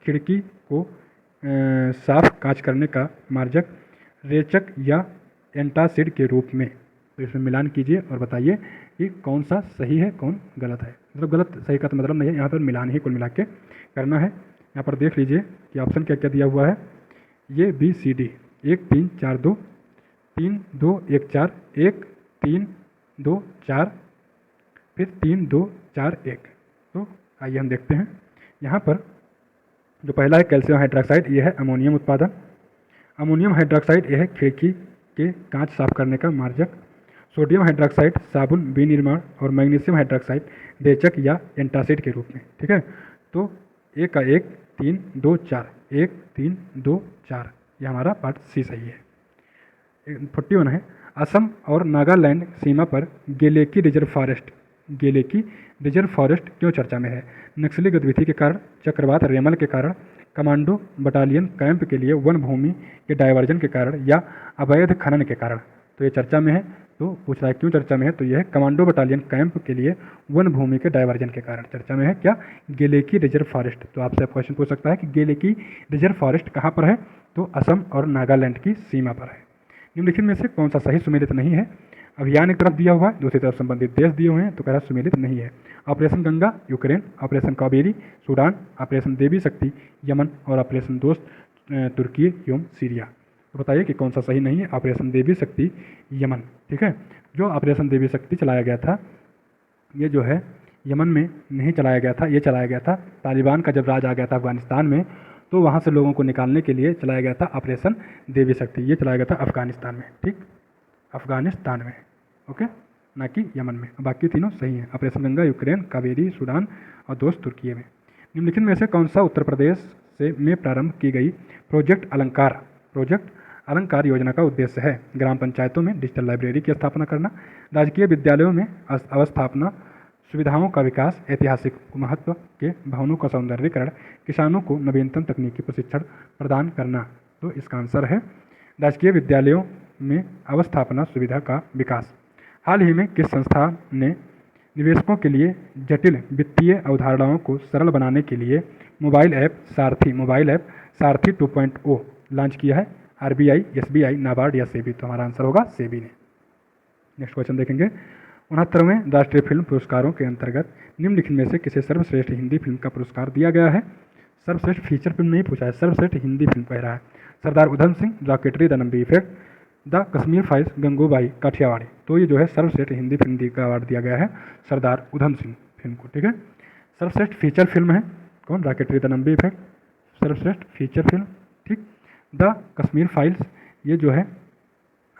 खिड़की को साफ कांच करने का मार्जक, रेचक या एंटासिड के रूप में। तो इसमें मिलान कीजिए और बताइए कि कौन सा सही है कौन गलत है। मतलब गलत सही का तो मतलब नहीं है, यहाँ पर मिलान ही कुल मिला के करना है। यहाँ पर देख लीजिए कि ऑप्शन क्या क्या दिया हुआ है। ये BCD 1 3 4 2, 3 2 1 4, 1 3 2 4, फिर 3 2 4 1। तो आइए हम देखते हैं। यहाँ पर जो पहला है कैल्शियम हाइड्रोक्साइड, ये है अमोनियम उत्पादन। अमोनियम हाइड्रोक्साइड यह है खिड़की के कांच साफ करने का मार्जक। सोडियम हाइड्रोक्साइड साबुन, विनिर्माण और मैग्नीशियम हाइड्रोक्साइड रेचक या एंटासिड के रूप में, ठीक है। तो 1 का 1 3 2 4, 1 3 2 4, ये हमारा पार्ट सी सही है। 41 है असम और नागालैंड सीमा पर गेलेकी रिजर्व फॉरेस्ट क्यों चर्चा में है। नक्सली गतिविधि के कारण, चक्रवात रेमल के कारण, कमांडो बटालियन कैंप के लिए वन भूमि के डायवर्जन के कारण या अवैध खनन के कारण। तो ये चर्चा में है, तो पूछ रहा है क्यों चर्चा में है। तो यह है कमांडो बटालियन कैंप के लिए वन भूमि के डायवर्जन के कारण चर्चा में है। क्या, गेलेकी रिजर्व फॉरेस्ट। तो आपसे क्वेश्चन पूछ सकता है कि गेलेकी रिजर्व फॉरेस्ट कहाँ पर है। तो असम और नागालैंड की सीमा पर है। निम्नलिखित में से कौन सा सही सुमेलित नहीं है। अभियान एक तरफ दिया हुआ है, दूसरी तरफ संबंधित देश दिए हुए हैं, तो कह रहा सुमेलित नहीं है। Operation Ganga Ukraine, Operation Kaveri Sudan, Operation Devi Shakti Yemen और ऑपरेशन दोस्त तुर्की एवं सीरिया। तो बताइए कि कौन सा सही नहीं है। ऑपरेशन देवी शक्ति यमन, ठीक है। जो ऑपरेशन देवी शक्ति चलाया गया था, ये जो है यमन में नहीं चलाया गया था, ये चलाया गया था तालिबान का जब राज आ गया था अफगानिस्तान में, तो वहाँ से लोगों को निकालने के लिए चलाया गया था ऑपरेशन देवी शक्ति। ये चलाया गया था अफगानिस्तान में, ठीक, अफगानिस्तान में, ओके, ना कि यमन में। बाकी तीनों सही हैं। Operation Ganga Ukraine, Kaveri Sudan और दोस्त तुर्की में। निम्नलिखित में से कौन सा उत्तर प्रदेश से में प्रारंभ की गई प्रोजेक्ट अलंकार योजना का उद्देश्य है? ग्राम पंचायतों में डिजिटल लाइब्रेरी की स्थापना करना, राजकीय विद्यालयों में अवस्थापना सुविधाओं का विकास, ऐतिहासिक महत्व के भवनों का सौंदर्यीकरण, किसानों को नवीनतम तकनीकी प्रशिक्षण प्रदान करना। तो इसका आंसर है राजकीय विद्यालयों में अवस्थापना सुविधा का विकास। हाल ही में किस संस्था ने निवेशकों के लिए जटिल वित्तीय अवधारणाओं को सरल बनाने के लिए मोबाइल ऐप सारथी 2.0 लॉन्च किया है? आरबीआई, एसबीआई, नाबार्ड या सेबी? तो हमारा आंसर होगा सेबी ने। नेक्स्ट क्वेश्चन देखेंगे। 69वें राष्ट्रीय फिल्म पुरस्कारों के अंतर्गत निम्नलिखित में से किसे सर्वश्रेष्ठ हिंदी फिल्म का पुरस्कार दिया गया है? सर्वश्रेष्ठ फीचर फिल्म नहीं पूछा है, सर्वश्रेष्ठ हिंदी फिल्म कह रहा है। Sardar Udham Singh, Rocketry, the Nambi Effect, the Kashmir Files, Gangubai Kathiawadi. तो ये जो है सर्वश्रेष्ठ हिंदी फिल्म का अवार्ड दिया गया है सरदार उधम सिंह फिल्म को, ठीक है। सर्वश्रेष्ठ फीचर फिल्म है कौन? रॉकेटरी, द नंबी इफेक्ट सर्वश्रेष्ठ फीचर फिल्म, ठीक। द कश्मीर फाइल्स ये जो है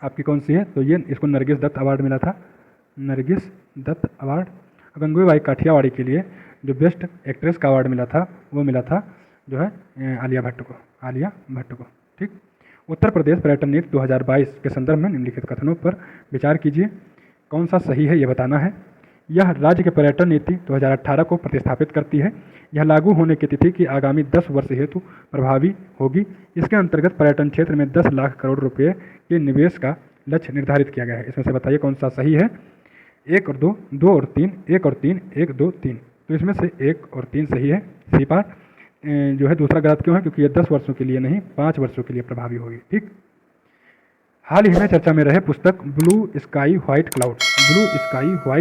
आपकी कौन सी है? तो ये इसको नरगिस दत्त अवार्ड मिला था, नरगिस दत्त अवार्ड। गंगूबाई काठियावाड़ी के लिए जो बेस्ट एक्ट्रेस का अवार्ड मिला था वो मिला था जो है आलिया भट्ट को, ठीक। उत्तर प्रदेश पर्यटन नीति 2022 के संदर्भ में निम्नलिखित कथनों पर विचार कीजिए। कौन सा सही है ये बताना है। यह राज्य के पर्यटन नीति 2018 को प्रतिस्थापित करती है। यह लागू होने की तिथि की आगामी 10 वर्ष हेतु प्रभावी होगी। इसके अंतर्गत पर्यटन क्षेत्र में 10 लाख करोड़ रुपये के निवेश का लक्ष्य निर्धारित किया गया है। इसमें से बताइए कौन सा सही है। 1 और 2, 2 और 3, 1 और 3, 1, 2, 3। तो इसमें से 1 और 3 सही है, सी पार्ट। जो है दूसरा गलत क्यों है? क्योंकि ये 10 वर्षों के लिए नहीं 5 वर्षों के लिए प्रभावी होगी, ठीक। हाल ही में चर्चा में रहे पुस्तक ब्लू स्काई व्हाइट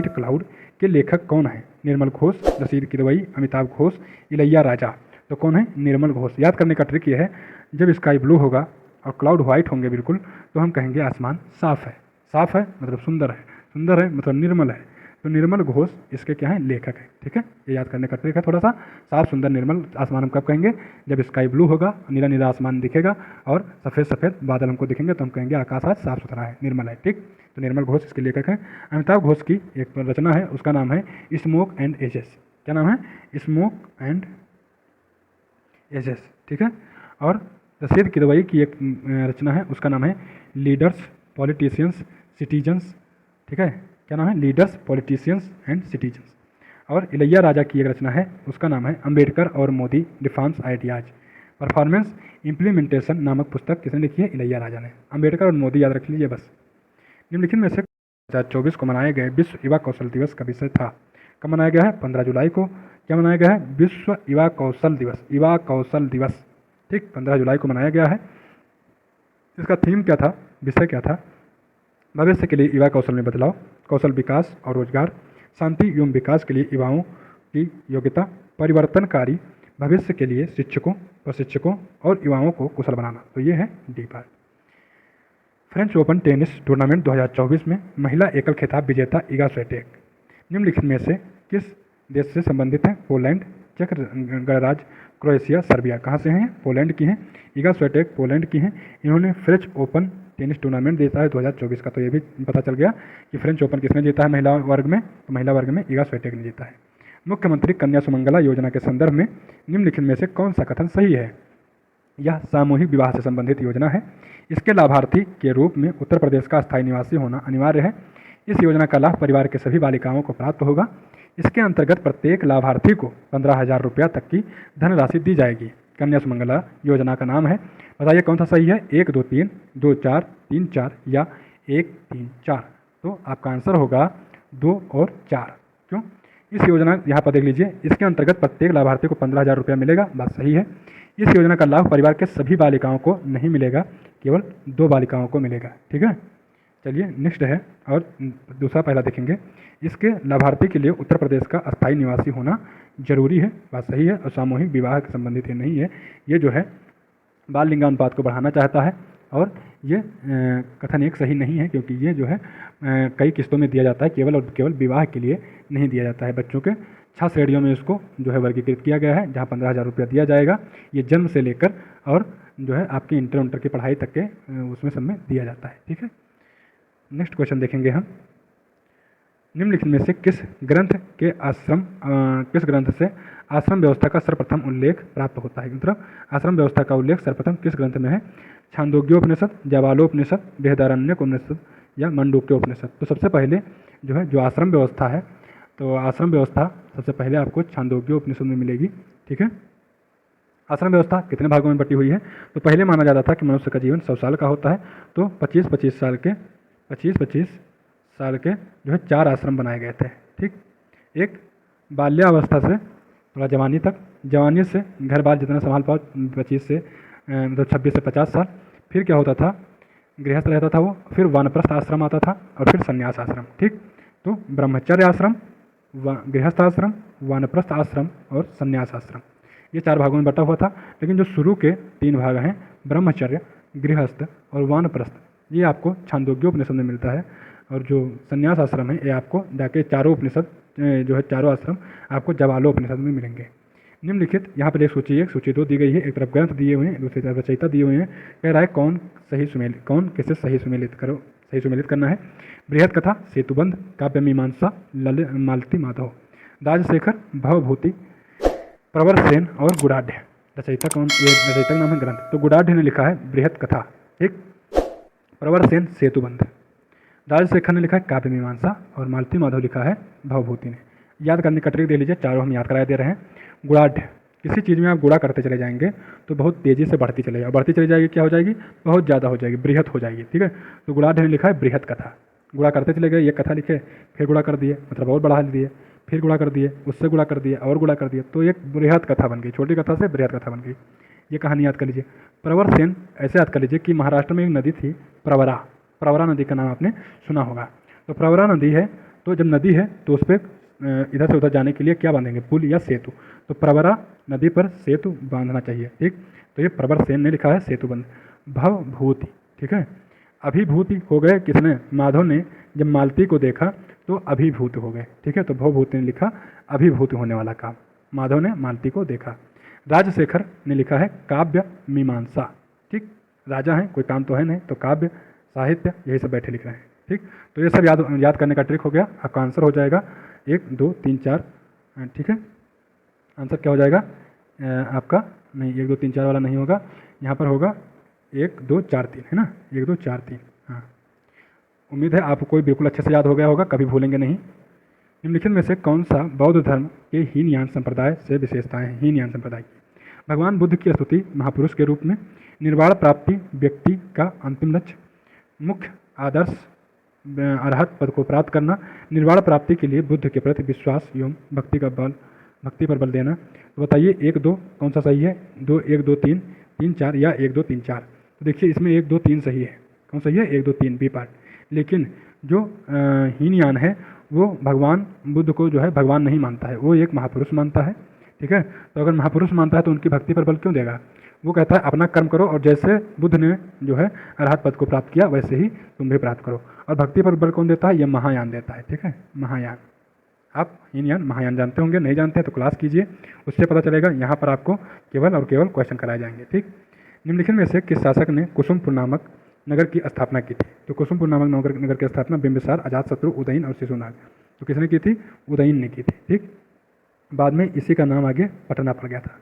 क्लाउड के लेखक कौन है? निर्मल घोष, रशीद किदवई, अमिताभ घोष, इलैया राजा। तो कौन है? निर्मल घोष। याद करने का ट्रिक ये है, जब स्काई ब्लू होगा और क्लाउड व्हाइट होंगे बिल्कुल, तो हम कहेंगे आसमान साफ है। साफ है मतलब सुंदर है, सुंदर है मतलब निर्मल है। तो निर्मल घोष इसके क्या है? लेखक है, ठीक है। ये याद करने का ट्रिक है थोड़ा सा। साफ सुंदर निर्मल आसमान हम कब कहेंगे? जब स्काई ब्लू होगा, नीला नीला आसमान दिखेगा और सफ़ेद सफ़ेद बादल हमको दिखेंगे, तो हम कहेंगे आकाश आज साफ सुथरा है, निर्मल है, ठीक। तो निर्मल घोष इसके लेखक हैं। अमिताभ घोष की एक रचना है, उसका नाम है स्मोक एंड एजेस। क्या नाम है? स्मोक एंड एजेस, ठीक है। और रशीद किदवई की एक रचना है, उसका नाम है लीडर्स, पॉलिटिशियंस, सिटीजन्स, ठीक है। क्या नाम है? Leaders, politicians and citizens. और इलैया राजा की एक रचना है, उसका नाम है अंबेडकर और Modi reforms ideas performance implementation नामक पुस्तक किसने लिखी है? इलैया राजा ने। अंबेडकर और मोदी याद रख लीजिए बस। निम्नलिखित में से 2024 को मनाए गए विश्व युवा कौशल दिवस का विषय था? कब मनाया गया है? 15 जुलाई को। क्या मनाया गया है? विश्व युवा कौशल दिवस, ठीक, 15 जुलाई को मनाया गया है। इसका थीम क्या था? विषय क्या था? भविष्य के लिए युवा कौशल में बदलाव, कौशल विकास और रोजगार, शांति एवं विकास के लिए युवाओं की योग्यता, परिवर्तनकारी भविष्य के लिए शिक्षकों, प्रशिक्षकों और युवाओं को कुशल बनाना। तो ये है D part. French open tennis tournament 2024 में महिला एकल खिताब विजेता इगा स्विएटेक निम्नलिखित में से किस देश से संबंधित है? पोलैंड, चेक गणराज्य, क्रोएशिया, सर्बिया। कहाँ से हैं? पोलैंड की हैं। इगा स्विएटेक पोलैंड की हैं। इन्होंने फ्रेंच ओपन टेनिस टूर्नामेंट जीता है 2024 का। तो ये भी पता चल गया कि फ्रेंच ओपन किसने जीता है महिला वर्ग में? तो महिला वर्ग में इगा स्विएटेक ने जीता है। मुख्यमंत्री कन्या सुमंगला योजना के संदर्भ में निम्नलिखित में से कौन सा कथन सही है? यह सामूहिक विवाह से संबंधित योजना है। इसके लाभार्थी के रूप में उत्तर प्रदेश का स्थायी निवासी होना अनिवार्य है। इस योजना का लाभ परिवार के सभी बालिकाओं को प्राप्त होगा। इसके अंतर्गत प्रत्येक लाभार्थी को 15,000 रुपया तक की धनराशि दी जाएगी। कन्या सुमंगला योजना का नाम है। बताइए कौन सा सही है? 1, 2, 3, 2, 4, 3, 4 या 1, 3, 4। तो आपका आंसर होगा 2 और 4। क्यों? इस योजना यहाँ पर देख लीजिए, इसके अंतर्गत प्रत्येक लाभार्थी को 15,000 रुपया मिलेगा, बात सही है। इस योजना का लाभ परिवार के सभी बालिकाओं को नहीं मिलेगा, केवल 2 बालिकाओं को मिलेगा, ठीक है। चलिए नेक्स्ट है और दूसरा पहला देखेंगे। इसके लाभार्थी के लिए उत्तर प्रदेश का अस्थायी निवासी होना जरूरी है, बात सही है। और सामूहिक विवाह से संबंधित ये नहीं है। ये जो है बाल लिंगानुपात को बढ़ाना चाहता है और ये कथन एक सही नहीं है, क्योंकि ये जो है कई किस्तों में दिया जाता है, केवल और केवल विवाह के लिए नहीं दिया जाता है बच्चों के। 6 श्रेणियों में इसको जो है वर्गीकृत किया गया है, जहाँ 15,000 रुपया दिया जाएगा। ये जन्म से लेकर और जो है आपकी इंटर की पढ़ाई तक के उसमें सब में दिया जाता है। ठीक है, नेक्स्ट क्वेश्चन देखेंगे हम। निम्नलिखित में से किस ग्रंथ से आश्रम व्यवस्था का सर्वप्रथम उल्लेख प्राप्त होता है? मतलब आश्रम व्यवस्था का उल्लेख सर्वप्रथम किस ग्रंथ में है? छांदोग्योपनिषद, जाबालोपनिषद, बृहदारण्यकोपनिषद या मांडूक्योपनिषद। तो सबसे पहले जो है जो आश्रम व्यवस्था है, तो आश्रम व्यवस्था सबसे पहले आपको छांदोग्योपनिषद में मिलेगी। ठीक है, आश्रम व्यवस्था कितने भागों में बटी हुई है? तो पहले माना जाता था कि मनुष्य का जीवन 100 साल का होता है, तो 25-25 साल के जो है 4 आश्रम बनाए गए थे। ठीक, एक बाल्यावस्था से थोड़ा जवानी तक, जवानी से घर बार जितना संभाल पाओ 25 से मतलब 26 से 50 साल। फिर क्या होता था, गृहस्थ रहता था वो, फिर वानप्रस्थ आश्रम आता था और फिर संन्यास आश्रम। ठीक, तो ब्रह्मचर्य आश्रम, गृहस्थ आश्रम, वानप्रस्थ आश्रम और संन्यास आश्रम, ये 4 भागों में बटा हुआ था। लेकिन जो शुरू के 3 भाग हैं, ब्रह्मचर्य, गृहस्थ और वानप्रस्थ, ये आपको छांदोग्योपनिषद में मिलता है। और जो संन्यास आश्रम है, ये आपको जाके चारों उपनिषद जो है चारों आश्रम आपको जाबालोपनिषद में मिलेंगे। निम्नलिखित यहाँ पर एक सूची 2 दी गई है। एक तरफ ग्रंथ दिए हुए हैं, दूसरी तरफ रचयिता दिए हुए हैं। कह रहा है कौन किसे सही सुमेलित करना है? बृहद कथा, सेतुबंध, काव्य मीमांसा, मालती माधव, राजशेखर, भवभूति, प्रवर सेन और गुडाढ़। रचयिता कौन? ये रचयिता का नाम है ग्रंथ, तो गुडाढ़ ने लिखा है बृहद कथा। ठीक, प्रवर सेन सेतुबंध, राजशेखर ने लिखा है काव्य मीमांसा और मालती माधव लिखा है भवभूति ने। याद करने का ट्रिक दे लीजिए, चारों हम याद करा दे रहे हैं। गुणाढ़, किसी चीज़ में आप गुणा करते चले जाएंगे तो बहुत तेज़ी से बढ़ती चले जाएगी, बढ़ती चली जाएगी, क्या हो जाएगी? बहुत ज़्यादा हो जाएगी, बृहद हो जाएगी। ठीक है, तो गुणाढ़ ने लिखा है बृहद कथा। गुणा करते चले गए, ये कथा लिखे, फिर गुणा कर दिए, मतलब और बढ़ा दिए, फिर गुणा कर दिए, उससे गुणा कर दिए और गुणा कर दिए, तो एक बृहद कथा बन गई, छोटी कथा से बृहद कथा बन गई। ये कहानी याद कर लीजिए। प्रवर सेन ऐसे याद कर लीजिए कि महाराष्ट्र में एक नदी थी प्रवरा नदी का नाम आपने सुना होगा। तो प्रवरा नदी है, तो जब नदी है तो उस पर इधर से उधर जाने के लिए क्या बांधेंगे? पुल या सेतु। तो प्रवरा नदी पर सेतु बांधना चाहिए। ठीक, तो ये प्रवर सेन ने लिखा है सेतुबंध। भवभूति, ठीक है, अभिभूति हो गए किसने? माधव ने जब मालती को देखा तो अभिभूत हो गए। ठीक है, तो भवभूति ने लिखा अभिभूत होने वाला काम, माधव ने मालती को देखा। राजशेखर ने लिखा है काव्य मीमांसा। ठीक, राजा हैं, कोई काम तो है नहीं, तो काव्य साहित्य यही सब बैठे लिख रहे हैं। ठीक, तो ये सब याद करने का ट्रिक हो गया। आपका आंसर हो जाएगा 1 2 3 4। ठीक है, आंसर क्या हो जाएगा आपका? नहीं, 1 2 3 4 वाला नहीं होगा, यहाँ पर होगा 1 2 4 3, है ना? 1 2 4 3। हाँ, उम्मीद है आपको बिल्कुल अच्छे से याद हो गया होगा, कभी भूलेंगे नहीं। निम्नलिखित में से कौन सा बौद्ध धर्म के हीनयान संप्रदाय से विशेषताएं हैं? हीनयान संप्रदाय की भगवान बुद्ध की स्तुति महापुरुष के रूप में, निर्वाण प्राप्ति व्यक्ति का अंतिम लक्ष्य, मुख्य आदर्श अरहत पद को प्राप्त करना, निर्वाण प्राप्ति के लिए बुद्ध के प्रति विश्वास एवं भक्ति पर बल देना। तो बताइए 1 2 कौन सा सही है? 1 2 3 3 4 या 1 2 3 4? तो देखिए इसमें 1 2 3 सही है। कौन सही है? 1 2 3 बी पार्ट। लेकिन जो हीनयान है वो भगवान बुद्ध को जो है भगवान नहीं मानता है, वो एक महापुरुष मानता है। ठीक है, तो अगर महापुरुष मानता है तो उनकी भक्ति पर बल क्यों देगा? वो कहता है अपना कर्म करो और जैसे बुद्ध ने जो है अरहत पद को प्राप्त किया वैसे ही तुम भी प्राप्त करो। और भक्ति पर बल कौन देता है? ये महायान देता है। ठीक है, महायान। आप हीनयान महायान जानते होंगे, नहीं जानते हैं तो क्लास कीजिए, उससे पता चलेगा। यहाँ पर आपको केवल और केवल क्वेश्चन कराए जाएंगे। ठीक, निम्नलिखित में से किस शासक ने कुसुमपुर नामक नगर की स्थापना की थी? तो कुसुमपुर नामक नगर की स्थापना बिंबिसार, अजातशत्रु, उदयन और शिशुनाग। तो किसने की थी? उदयन ने की थी। ठीक, बाद में इसी का नाम आगे पटना पड़ गया था।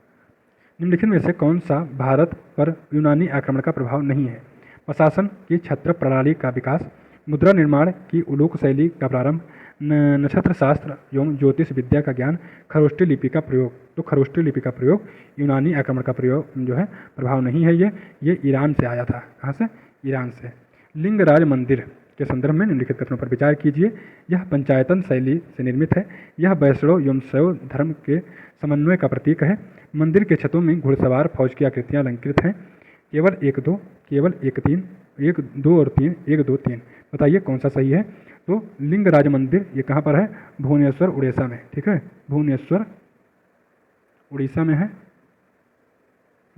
निम्नलिखित में से कौन सा भारत पर यूनानी आक्रमण का प्रभाव नहीं है? प्रशासन की छत्र प्रणाली का विकास, मुद्रा निर्माण की उलूक शैली का प्रारंभ, नक्षत्र शास्त्र एवं ज्योतिष विद्या का ज्ञान, खरोष्टी लिपि का प्रयोग। तो खरोष्टी लिपि का प्रयोग यूनानी आक्रमण का प्रयोग जो है प्रभाव नहीं है। ये ईरान से आया था। कहाँ से? ईरान से। लिंगराज मंदिर के संदर्भ में निम्नलिखित कथनों पर विचार कीजिए। यह पंचायतन शैली से निर्मित है। यह वैष्णव एवं शैव धर्म के समन्वय का प्रतीक है। मंदिर के छतों में घुड़सवार फौज की आकृतियाँ अलंकृत हैं। केवल 1 2, केवल 1 3, 1 2 और 3, 1 2 3। बताइए कौन सा सही है? तो लिंगराज मंदिर ये कहाँ पर है? भुवनेश्वर उड़ीसा में। ठीक है, भुवनेश्वर उड़ीसा में है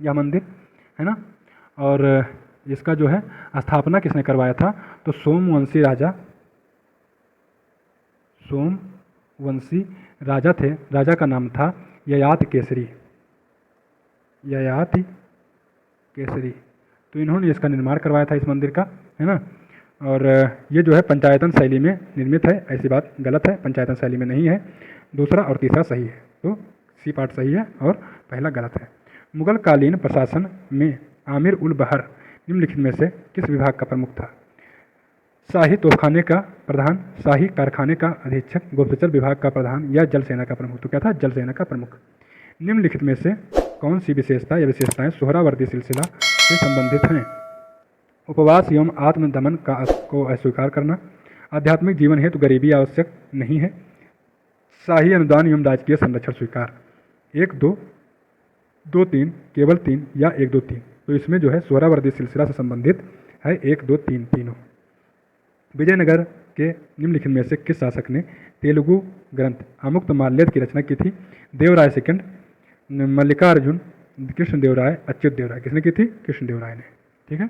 यह मंदिर, है ना? और इसका जो है स्थापना किसने करवाया था? तो सोमवंशी राजा थे, राजा का नाम था ययाति केसरी, ययाति केसरी। तो इन्होंने इसका निर्माण करवाया था इस मंदिर का, है ना। और ये जो है पंचायतन शैली में निर्मित है, ऐसी बात गलत है, पंचायतन शैली में नहीं है। दूसरा और तीसरा सही है, तो सी पार्ट सही है और पहला गलत है। मुगल कालीन प्रशासन में आमिर उल बहर निम्नलिखित में से किस विभाग का प्रमुख था? शाही तोपखाने का प्रधान, शाही कारखाने का अधीक्षक, गुप्तचर विभाग का प्रधान या जल सेना का प्रमुख? तो क्या था? जल सेना का प्रमुख। निम्नलिखित में से कौन सी विशेषता या विशेषताएं सोहरावर्दी सिलसिला से संबंधित हैं? उपवास एवं आत्मदमन को अस्वीकार करना, आध्यात्मिक जीवन हेतु गरीबी आवश्यक नहीं है, शाही अनुदान एवं राजकीय संरक्षण स्वीकार। 1, 2, 2, 3, केवल 3 या 1, 2, 3। तो इसमें जो है सोहरावर्दी सिलसिला से संबंधित है 1, 2, 3 तीनों। विजयनगर के निम्नलिखित में से किस शासक ने तेलुगु ग्रंथ अमुक्तमाल्यद की रचना की थी? देवराय सेकंड, मल्लिकार्जुन, कृष्णदेवराय, अच्युतदेवराय। किसने की थी? कृष्णदेवराय ने। ठीक है।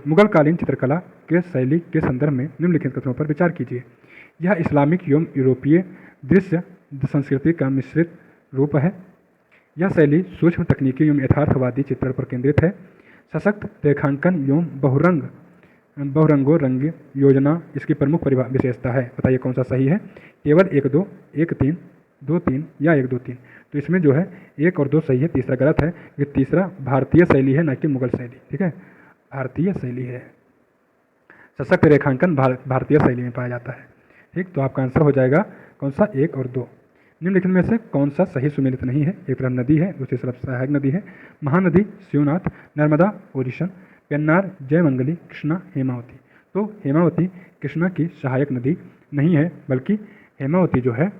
मुगलकालीन चित्रकला के शैली के संदर्भ में निम्नलिखित कथनों पर विचार कीजिए। यह इस्लामिक एवं यूरोपीय दृश्य संस्कृति का मिश्रित रूप है। यह शैली सूक्ष्म तकनीकी एवं यथार्थवादी चित्रण पर केंद्रित है। सशक्त रेखांकन एवं बहुरंगो रंग योजना इसकी प्रमुख विशेषता है। बताइए कौन सा सही है? केवल 1, 2, 1, 3, 2, 3 या 1, 2, 3। तो इसमें जो है 1 और 2 सही है, तीसरा गलत है। ये तीसरा भारतीय शैली है, न कि मुगल शैली। ठीक है, भारतीय शैली है। सशक्त रेखांकन भारतीय शैली में पाया जाता है। ठीक, तो आपका आंसर हो जाएगा कौन सा? 1 और 2। निम्नलिखित में से कौन सा सही सुमेलित नहीं है? एक तरफ नदी है, दूसरी तरफ सहायक नदी है। महानदी शिवनाथ, नर्मदा ओरिशन, पेन्नार जयमंगली, कृष्णा हेमावती। तो हेमावती कृष्णा की सहायक नदी नहीं है, बल्कि हेमावती जो है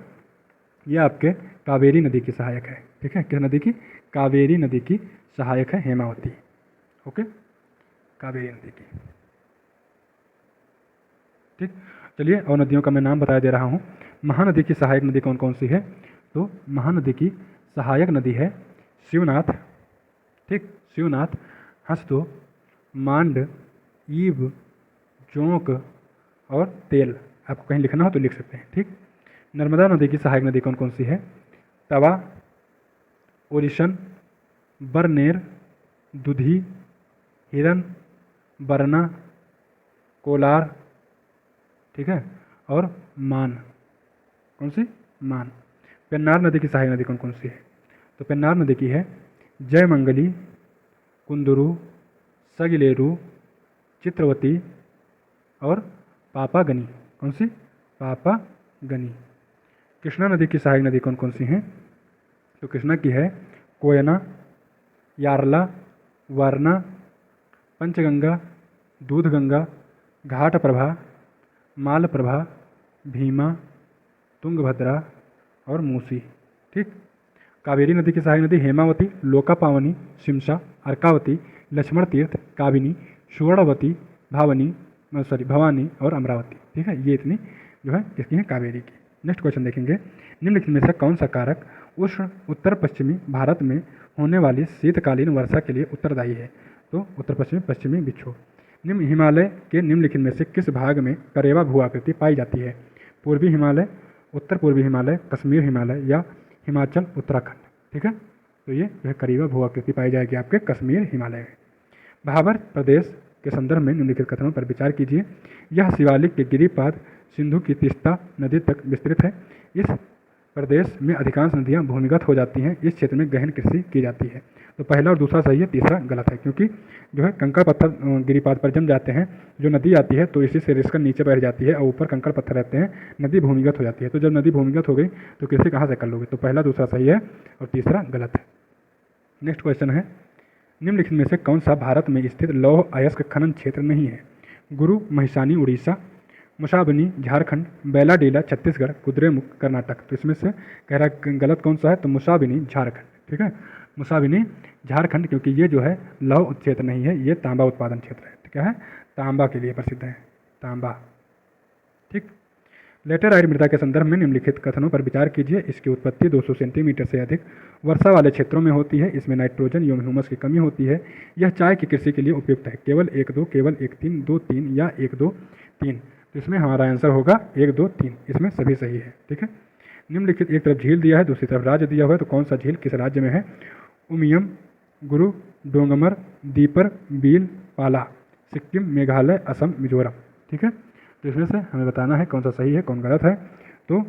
ये आपके कावेरी नदी की सहायक है। ठीक है, किस नदी की? कावेरी नदी की सहायक है हेमावती। ओके, कावेरी नदी की। ठीक, चलिए और नदियों का मैं नाम बता दे रहा हूँ। महानदी की सहायक नदी कौन कौन सी है? तो महानदी की सहायक नदी है शिवनाथ, ठीक, शिवनाथ, हसदो, मांड, ईब, जोंक और तेल। आपको कहीं लिखना हो तो लिख सकते हैं। ठीक, नर्मदा नदी की सहायक नदी कौन कौन सी है? तवा, ओरिशन, बरनेर, दुधी, हिरन, बरना, कोलार, ठीक है, और मान। कौन सी? मान। पेन्नार नदी की सहायक नदी कौन कौन सी है? तो पेन्नार नदी की है जयमंगली, कुंदुरु, सगिलेरु, चित्रवती और पापागनी। कौन सी? पापागनी। कृष्णा नदी की सहायक नदी कौन कौन सी हैं? तो कृष्णा की है कोयना, यारला, वारना, पंचगंगा, दूधगंगा, घाटप्रभा, मालप्रभा, भीमा, तुंगभद्रा और मूसी। ठीक, कावेरी नदी की सहायक नदी हेमावती, लोकापावनी, शिमशा, अर्कावती, लक्ष्मण तीर्थ, काबिनी, सुवर्णवती, भवानी और अमरावती। ठीक है, ये इतनी जो है किसकी है? कावेरी की। नेक्स्ट क्वेश्चन देखेंगे। निम्नलिखित में से कौन सा कारक उष्ण उत्तर पश्चिमी भारत में होने वाली शीतकालीन वर्षा के लिए उत्तरदायी है? तो उत्तर पश्चिमी विक्षोभ। निम्न हिमालय के निम्नलिखित में से किस भाग में करेवा भू आकृति पाई जाती है? पूर्वी हिमालय, उत्तर पूर्वी हिमालय, कश्मीर हिमालय या हिमाचल उत्तराखंड। ठीक है, तो ये जो है करेवा भू आकृति पाई जाएगी आपके कश्मीर हिमालय में। भाबर प्रदेश के संदर्भ में निम्नलिखित कथनों पर विचार कीजिए। यह शिवालिक के गिरिपाद सिंधु की तीस्ता नदी तक विस्तृत है। इस प्रदेश में अधिकांश नदियां भूमिगत हो जाती हैं। इस क्षेत्र में गहन कृषि की जाती है। तो पहला और दूसरा सही है, तीसरा गलत है, क्योंकि जो है कंकड़ पत्थर गिरिपाद पर जम जाते हैं। जो नदी आती है तो इसी से रिसकर नीचे बैठ जाती है और ऊपर कंकड़ पत्थर रहते हैं, नदी भूमिगत हो जाती है। तो जब नदी भूमिगत हो गई तो कृषि कहाँ से कर लोगे? तो पहला दूसरा सही है और तीसरा गलत है। नेक्स्ट क्वेश्चन है, निम्नलिखित में से कौन सा भारत में स्थित लौह अयस्क खनन क्षेत्र नहीं है? गुरु महिसानी उड़ीसा, मुसाबनी झारखंड, बैलाडीला छत्तीसगढ़, कुद्रेमुख कर्नाटक। तो इसमें से कह रहा गलत कौन सा है? तो मुसाबनी झारखंड। ठीक है, मुसाबनी झारखंड, क्योंकि ये जो है लौह क्षेत्र नहीं है, ये तांबा उत्पादन क्षेत्र है। क्या है? तांबा के लिए प्रसिद्ध है, तांबा। ठीक, लेटेराइट मृदा के संदर्भ में निम्नलिखित कथनों पर विचार कीजिए। इसकी उत्पत्ति 200 सेंटीमीटर से अधिक वर्षा वाले क्षेत्रों में होती है। इसमें नाइट्रोजन एवं ह्यूमस की कमी होती है। यह चाय की कृषि के लिए उपयुक्त है। केवल 1, 2, केवल 1, 3, 2, 3 या 1, 2, 3। तो तो इसमें हमारा आंसर होगा 1, 2, 3, इसमें सभी सही है। ठीक है। निम्नलिखित एक तरफ झील दिया है, दूसरी तरफ राज्य दिया हुआ है, तो कौन सा झील किस राज्य में है? उमियम, गुरु, डोंगमर, दीपर, बील, पाला, सिक्किम, मेघालय, असम, मिजोरम। ठीक है। तो इसमें से हमें बताना है कौन सा सही है कौन गलत है। तो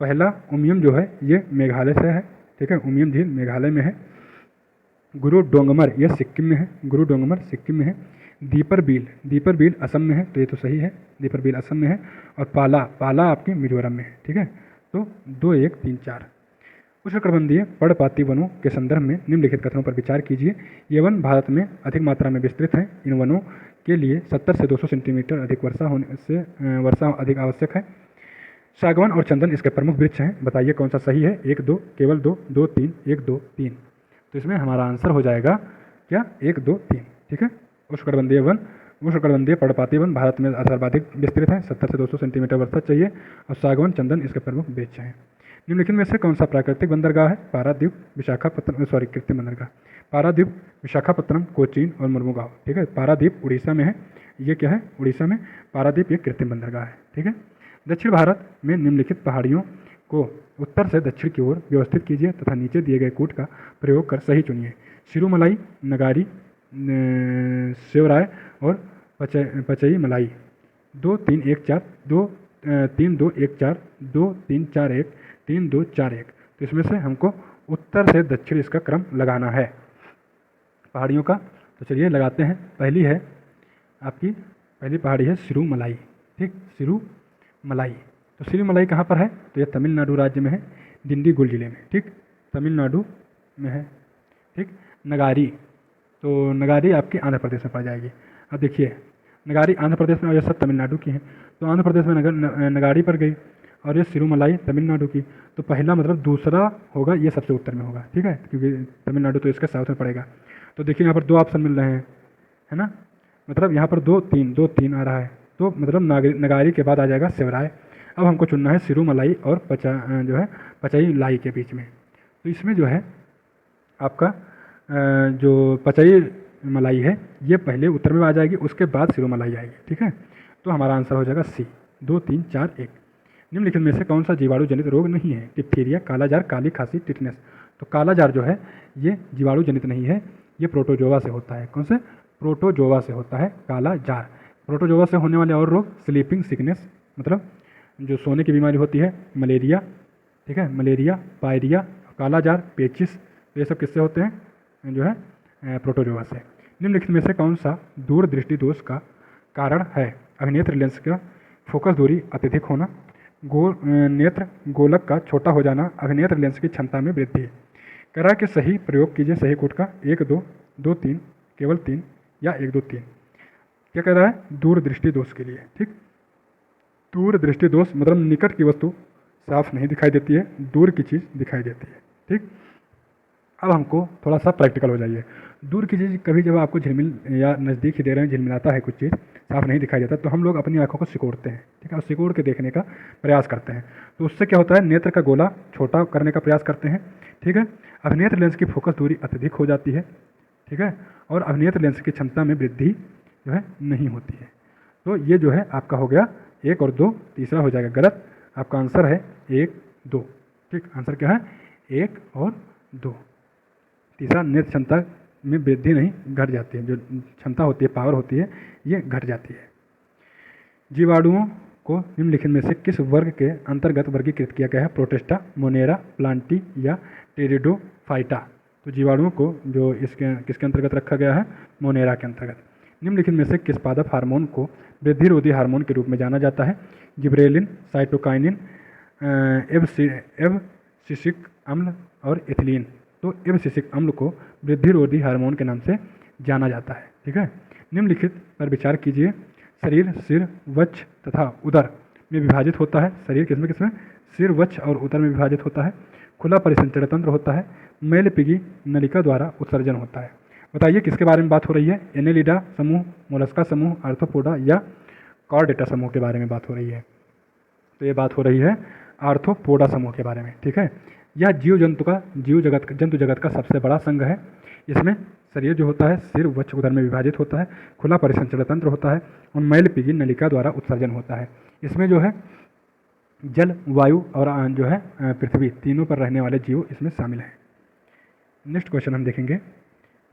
पहला उमियम जो है ये मेघालय से है। ठीक है, उमियम झील मेघालय में है। गुरु डोंगमर ये सिक्किम में है, गुरु डोंगमर सिक्किम में है। दीपर बील असम में है, तो ये तो सही है, दीपर बील असम में है। और पाला आपकी मिजोरम में है। ठीक है। तो 2, 1, 3, 4। उष्णकटिबंधीय पर्णपाती वनों के संदर्भ में निम्नलिखित कथनों पर विचार कीजिए। ये वन भारत में अधिक मात्रा में विस्तृत हैं। इन वनों के लिए 70 से 200 सेंटीमीटर अधिक वर्षा अधिक आवश्यक है। सागवान और चंदन इसके प्रमुख वृक्ष हैं। बताइए कौन सा सही है? 1, 2, केवल 2, 2, 3, 1, 2, 3। तो इसमें हमारा आंसर हो जाएगा क्या? 1, 2, 3। ठीक है। उष्णकटिबंधीय पर्णपाती वन भारत में सर्वाधिक विस्तृत है। 70 से 200 सेंटीमीटर वर्षा चाहिए। और सागवान चंदन इसके प्रमुख वृक्ष हैं। निम्नलिखित में से कौन सा प्राकृतिक बंदरगाह है? पारादीप, विशाखापत्तनम, कृत्रिम बंदरगाह। पारादीप, विशाखापत्तनम, कोचीन और मुर्मुगांव। ठीक है। पारादीप उड़ीसा में है। ये क्या है? उड़ीसा में पारादीप ये कृत्रिम बंदरगाह है। ठीक है। दक्षिण भारत में निम्नलिखित पहाड़ियों को उत्तर से दक्षिण की ओर व्यवस्थित कीजिए तथा नीचे दिए गए कूट का प्रयोग कर सही चुनिए। सिरुमलाई, नगारी, सेवराय और पचई मलाई। 2, 3, 1, 4, 2, 3, 2, 1, 4, 2, 3, 4, 1, 3, 2, 4, 1। तो इसमें से हमको उत्तर से दक्षिण इसका क्रम लगाना है पहाड़ियों का। तो चलिए लगाते हैं। पहली पहाड़ी है सिरुमलाई। ठीक, सिरुमलाई। तो सिरुमलाई कहाँ पर है? तो यह तमिलनाडु राज्य में है, डिंडीगुल जिले में। ठीक, तमिलनाडु में है। ठीक। नगारी, तो नगारी आपकी आंध्र प्रदेश में पड़ जाएगी। अब देखिए नगारी आंध्र प्रदेश में और ये सब तमिलनाडु की हैं। तो आंध्र प्रदेश में नगारी पर गई और ये सिरुमलाई तमिलनाडु की। तो पहला मतलब दूसरा होगा, ये सबसे उत्तर में होगा। ठीक है, क्योंकि तमिलनाडु तो इसके साउथ में पड़ेगा। तो देखिए यहाँ पर 2 ऑप्शन मिल रहे हैं, है ना। मतलब यहाँ पर 2, 3 आ रहा है। तो मतलब नगारी के बाद आ जाएगा सेवराय। अब हमको चुनना है सिरुमलाई और पचई लाई के बीच में। तो इसमें जो है आपका जो पचई मलाई है ये पहले उत्तर में आ जाएगी, उसके बाद सिरुमलाई आएगी। ठीक है। तो हमारा आंसर हो जाएगा सी। 2, 3, 4, 1। निम्नलिखित में से कौन सा जीवाणु जनित रोग नहीं है? डिप्थीरिया, कालाजार, काली खांसी, टिटनेस। तो कालाजार जो है ये जीवाणु जनित नहीं है, ये प्रोटोजोआ से होता है। कौन से? प्रोटोजोआ से होता है कालाजार। प्रोटोजोआ से होने वाले और रोग स्लीपिंग सिकनेस, मतलब जो सोने की बीमारी होती है, मलेरिया। ठीक है, मलेरिया, पायरिया, कालाजार, पेचिस, ये सब किससे होते हैं? जो है प्रोटोजोआ से। निम्नलिखित में से कौन सा दूर दृष्टि दोष का कारण है? अभिनेत्र लेंस का फोकस दूरी अत्यधिक होना, नेत्र गोलक का छोटा हो जाना, अभिनेत्र लेंस की क्षमता में वृद्धि। करा के सही प्रयोग कीजिए सही कूट का। 1, 2, 2, 3, केवल 3 या 1, 2, 3। क्या कह रहा है? दूर दृष्टि दोष के लिए। ठीक, दूर दृष्टि दोष मतलब निकट की वस्तु साफ नहीं दिखाई देती है, दूर की चीज़ दिखाई देती है। ठीक। अब हमको थोड़ा सा प्रैक्टिकल हो जाइए। दूर की चीज़ कभी जब आपको झिलमिल या नज़दीक ही दे रहे हैं, झिलमिलाता है कुछ चीज़, साफ नहीं दिखाई देता, तो हम लोग अपनी आंखों को सिकोड़ते हैं। ठीक है, और सिकोड़ के देखने का प्रयास करते हैं। तो उससे क्या होता है? नेत्र का गोला छोटा करने का प्रयास करते हैं। ठीक है। अभिनेत्र लेंस की फोकस दूरी अत्यधिक हो जाती है। ठीक है। और अभिनेत्र लेंस की क्षमता में वृद्धि जो है नहीं होती है। तो ये जो है आपका हो गया 1 और 2, तीसरा हो जाएगा गलत। आपका आंसर है 1, 2। ठीक, आंसर क्या है? 1 और 2। तीसरा नेत्र क्षमता में वृद्धि नहीं, घट जाती है। जो क्षमता होती है, पावर होती है, ये घट जाती है। जीवाणुओं को निम्नलिखित में से किस वर्ग के अंतर्गत वर्गीकृत किया गया है? प्रोटिस्टा, मोनेरा, प्लांटी या टेरिडोफाइटा। तो जीवाणुओं को जो किसके अंतर्गत रखा गया है? मोनेरा के अंतर्गत। निम्नलिखित में से किस पादप हार्मोन को वृद्धिरोधी हार्मोन के रूप में जाना जाता है? जिब्रेलिन, साइटोकाइनिन, एब्सिसिक अम्ल और एथिलीन। तो एब्सिसिक अम्ल को वृद्धिरोधी हार्मोन के नाम से जाना जाता है। ठीक है। निम्नलिखित पर विचार कीजिए। शरीर सिर, वक्ष तथा उदर में विभाजित होता है। शरीर किसमें किसमें? सिर, वक्ष और उदर में विभाजित होता है। खुला परिसंचरण तंत्र होता है। मैलपिगी नलिका द्वारा उत्सर्जन होता है। बताइए किसके बारे में बात हो रही है? एनेलिडा समूह, मोलस्का समूह, आर्थ्रोपोडा या कॉर्डेटा समूह के बारे में बात हो रही है? तो ये बात हो रही है आर्थ्रोपोडा समूह के बारे में। ठीक है। यह जंतु जगत का सबसे बड़ा संघ है। इसमें शरीर जो होता है सिर वक्षोदर में विभाजित होता है, खुला परिसंचरण तंत्र होता है और मैल पीगी नलिका द्वारा उत्सर्जन होता है। इसमें जो है जल, वायु और जो है पृथ्वी तीनों पर रहने वाले जीव इसमें शामिल हैं। नेक्स्ट क्वेश्चन हम देखेंगे,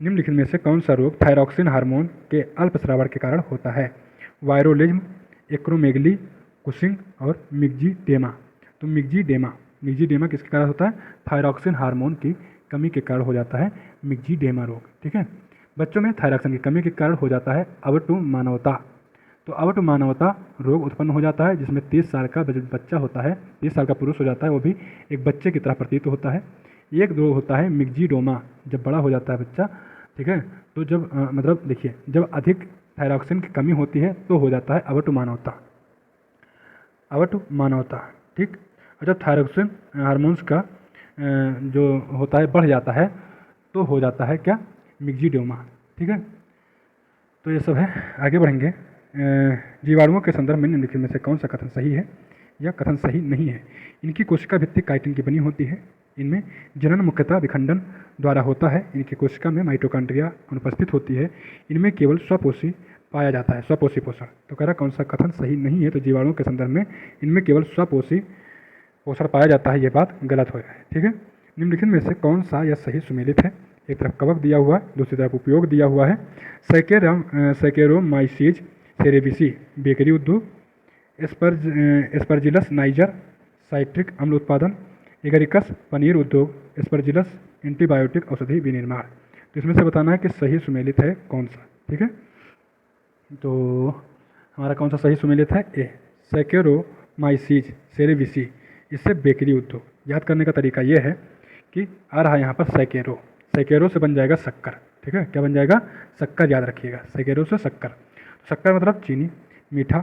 निम्नलिखित में से कौन सा रोग थायरॉक्सिन हार्मोन के अल्पस्रावन के कारण होता है? वायरोलिज्म, एक्रोमेगली, कुशिंग और मिग्जीडेमा। तो मिग्जीडेमा किसके कारण होता है? थायरॉक्सिन हार्मोन की कमी के कारण हो जाता है मिग्जीडेमा रोग। ठीक है, बच्चों में थायरॉक्सिन की कमी के कारण हो जाता है अवटुमानवता। तो अवटुमानवता रोग उत्पन्न हो जाता है जिसमें 30 साल का बच्चा होता है, 30 साल का पुरुष हो जाता है, वो भी एक बच्चे की तरह प्रतीत होता है। एक रोग होता है मिग्जीडोमा, जब बड़ा हो जाता है बच्चा। ठीक है, तो जब मतलब देखिए, जब अधिक थायरॉक्सिन की कमी होती है तो हो जाता है अवटुमानवता। ठीक, और जब थायरॉक्सिन हार्मोन्स का जो होता है बढ़ जाता है तो हो जाता है क्या? मिग्जीडोमा। ठीक है, तो ये सब है। आगे बढ़ेंगे। जीवाणुओं के संदर्भ में निम्नलिखित में से कौन सा कथन सही है या कथन सही नहीं है? इनकी कोशिका भित्ति काइटिन की बनी होती है। इनमें जनन मुख्यतः विखंडन द्वारा होता है। इनकी कोशिका में माइटोकॉन्ड्रिया अनुपस्थित होती है। इनमें केवल स्वपोषी पाया जाता है, स्वपोषी पोषण। तो कह रहा कौन सा कथन सही नहीं है? तो जीवाणुओं के संदर्भ में इनमें केवल स्वपोषी पोषण पाया जाता है, ये बात गलत हो है। ठीक है, निम्नलिखित में से कौन सा यह सही सुमेलित है? एक तरफ कवक दिया हुआ है, दूसरी तरफ उपयोग दिया हुआ है। सैकेरोमाइसीज सेरेविसी बेकरी उद्योग, एस्परजिलस नाइजर साइट्रिक अम्ल उत्पादन, एगरिकस पनीर उद्योग, एस्परजिलस एंटीबायोटिक औषधि विनिर्माण। तो इसमें से बताना है कि सही सुमेलित है कौन सा। ठीक है, तो हमारा कौन सा सही सुमेलित है? ए, सैकेरोमाइसीज सेरेविसी, इससे बेकरी उद्योग। याद करने का तरीका ये है कि आ रहा है यहाँ पर सैकेरो से बन जाएगा शक्कर। ठीक है, क्या बन जाएगा? शक्कर, याद रखिएगा, सैकेरो से शक्कर। शक्कर मतलब चीनी, मीठा।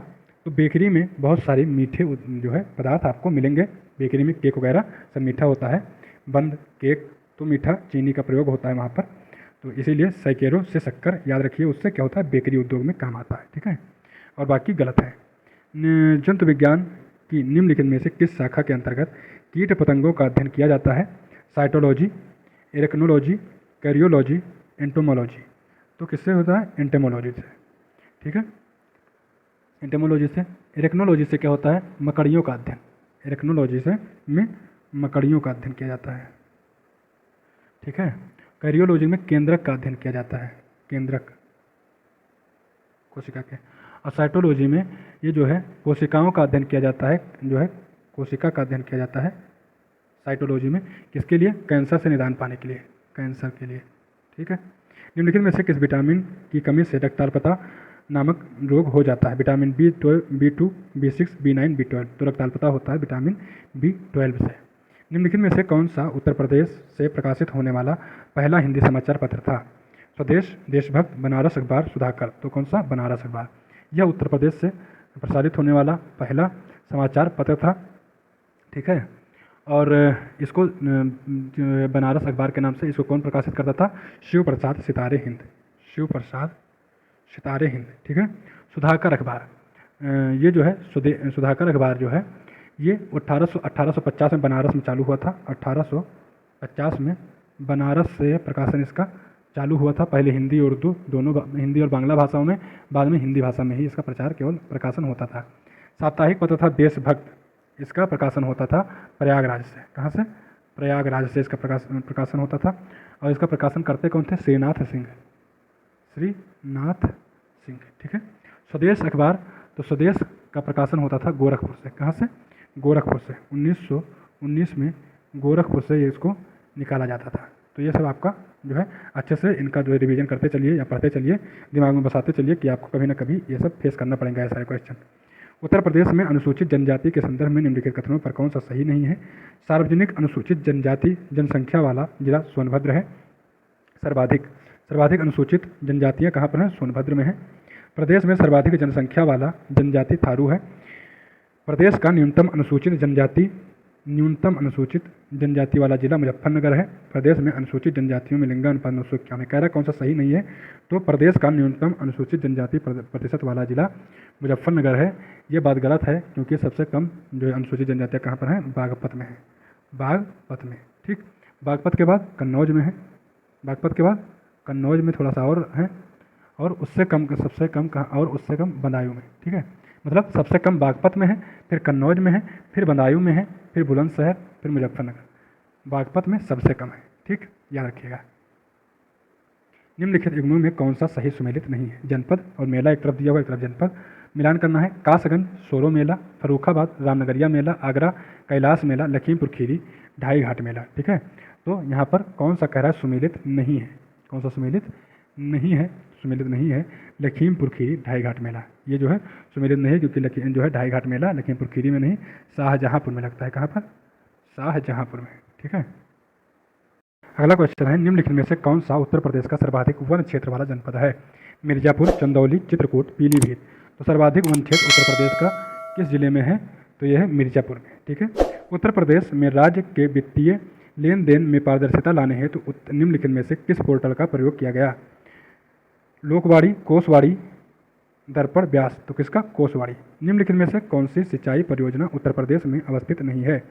तो बेकरी में बहुत सारे मीठे जो है पदार्थ आपको मिलेंगे। बेकरी में केक वगैरह सब मीठा होता है, बंद केक तो मीठा चीनी का प्रयोग होता है वहाँ पर। तो इसीलिए सैकेरो से शक्कर याद रखिए, उससे क्या होता है? बेकरी उद्योग में काम आता है। ठीक है, और बाकी गलत है। जंतु विज्ञान की निम्नलिखित में से किस शाखा के अंतर्गत कीट पतंगों का अध्ययन किया जाता है? Cytology, arachnology, karyology, entomology. तो किससे होता है? एंटेमोलॉजी से। ठीक है, एंटेमोलॉजी से। एरेक्नोलॉजी से क्या होता है? मकड़ियों का अध्ययन। एरेक्नोलॉजी से में मकड़ियों का अध्ययन किया जाता है। ठीक है, कैरियोलॉजी में केंद्रक का अध्ययन किया जाता है, केंद्रक कोशिका के। और साइटोलॉजी में ये जो है कोशिकाओं का अध्ययन किया जाता है, जो है कोशिका का अध्ययन किया जाता है साइटोलॉजी में। किसके लिए? कैंसर से निदान पाने के लिए, कैंसर के लिए। ठीक है, निम्नलिखित में से किस विटामिन की कमी से रक्ताल्पता नामक रोग हो जाता है? Vitamin B12, B2, B6, B9, B12। तो रक्ताल्पता होता है विटामिन B12 से। निम्नलिखित में से कौन सा उत्तर प्रदेश से प्रकाशित होने वाला पहला हिंदी समाचार पत्र था? स्वदेश, देशभक्त, बनारस अखबार, सुधाकर। तो कौन सा? बनारस अखबार। यह उत्तर प्रदेश से प्रसारित होने वाला पहला समाचार पत्र था। ठीक है, और इसको बनारस अखबार के नाम से इसको कौन प्रकाशित करता था? शिव प्रसाद सितारे हिंद, शिव प्रसाद सितारे हिंद। ठीक है, सुधाकर अखबार, ये जो है सुधाकर अखबार जो है ये 1850 में बनारस में चालू हुआ था। 1850 में बनारस से प्रकाशन इसका चालू हुआ था। पहले हिंदी और उर्दू दोनों, हिंदी और बांग्ला भाषाओं में, बाद में हिंदी भाषा में ही इसका प्रचार केवल प्रकाशन होता था। साप्ताहिक पत्र था देशभक्त, इसका प्रकाशन होता था प्रयागराज से। कहाँ से? प्रयागराज से इसका प्रकाशन होता था। और इसका प्रकाशन करते कौन थे? श्रीनाथ सिंह, श्रीनाथ सिंह। ठीक है, स्वदेश अखबार, तो स्वदेश का प्रकाशन होता था गोरखपुर से। कहाँ से? गोरखपुर से। 1919 में गोरखपुर से ये इसको निकाला जाता था। तो ये सब आपका जो है अच्छे से इनका जो है रिवीजन करते चलिए या पढ़ते चलिए, दिमाग में बसाते चलिए कि आपको कभी ना कभी ये सब फेस करना पड़ेगा, ऐसा क्वेश्चन। उत्तर प्रदेश में अनुसूचित जनजाति के संदर्भ में निम्नलिखित कथनों पर कौन सा सही नहीं है? सार्वजनिक अनुसूचित जनजाति जनसंख्या वाला जिला सोनभद्र है। सर्वाधिक अनुसूचित जनजातियाँ कहाँ पर हैं? सोनभद्र में है। प्रदेश में सर्वाधिक जनसंख्या वाला जनजाति थारू है। प्रदेश का न्यूनतम अनुसूचित जनजाति वाला जिला मुजफ्फरनगर है। प्रदेश में अनुसूचित जनजातियों में लिंगानुपात 951 है। कह रहा कौन सा सही नहीं है? तो प्रदेश का न्यूनतम अनुसूचित जनजाति प्रतिशत वाला जिला मुजफ्फरनगर है। ये बात गलत है, क्योंकि सबसे कम जो अनुसूचित जनजातियाँ कहाँ पर हैं? बागपत में है, बागपत में। ठीक, बागपत के बाद कन्नौज में है, बागपत के बाद कन्नौज में थोड़ा सा और है, और उससे कम, सबसे कम कहाँ, और उससे कम बदायूं में, ठीक है। मतलब सबसे कम बागपत में है, फिर कन्नौज में है, फिर बदायूं में है, फिर बुलंदशहर, फिर मुजफ्फरनगर। बागपत में सबसे कम है, ठीक, याद रखिएगा। निम्नलिखित युग्मों में कौन सा सही सुमेलित नहीं है? जनपद और मेला एक तरफ दिया हुआ, एक तरफ जनपद, मिलान करना है। कासगंज, सोरो मेला, फर्रुखाबाद, रामनगरिया मेला, आगरा, कैलाश मेला, लखीमपुर खीरी, ढाई घाट मेला, ठीक है। तो यहाँ पर कौन सा कह रहा है सुमेलित नहीं है? कौन सा सुमेलित नहीं है? सुमेलित नहीं है लखीमपुर खीरी, ढाई घाट मेला। ये जो है सुमेलित नहीं है, क्योंकि जो है ढाई घाट मेला लखीमपुर खीरी में नहीं, शाहजहाँपुर में लगता है। कहाँ पर? शाहजहाँपुर में, ठीक है। अगला क्वेश्चन है, निम्नलिखित में से कौन सा उत्तर प्रदेश का सर्वाधिक वन क्षेत्र वाला जनपद है? मिर्जापुर, चंदौली, चित्रकूट, पीलीभीत। तो सर्वाधिक वन क्षेत्र उत्तर प्रदेश का किस जिले में है? तो यह है मिर्जापुर में, ठीक है। उत्तर प्रदेश में राज्य के वित्तीय लेन देन में पारदर्शिता लाने हेतु निम्नलिखित में से किस पोर्टल का प्रयोग किया गया? लोकवाणी, कोसवाणी, दर्पण, व्यास। तो किसका? कोसवाणी। निम्नलिखित में से कौन सी सिंचाई परियोजना उत्तर प्रदेश में अवस्थित नहीं है?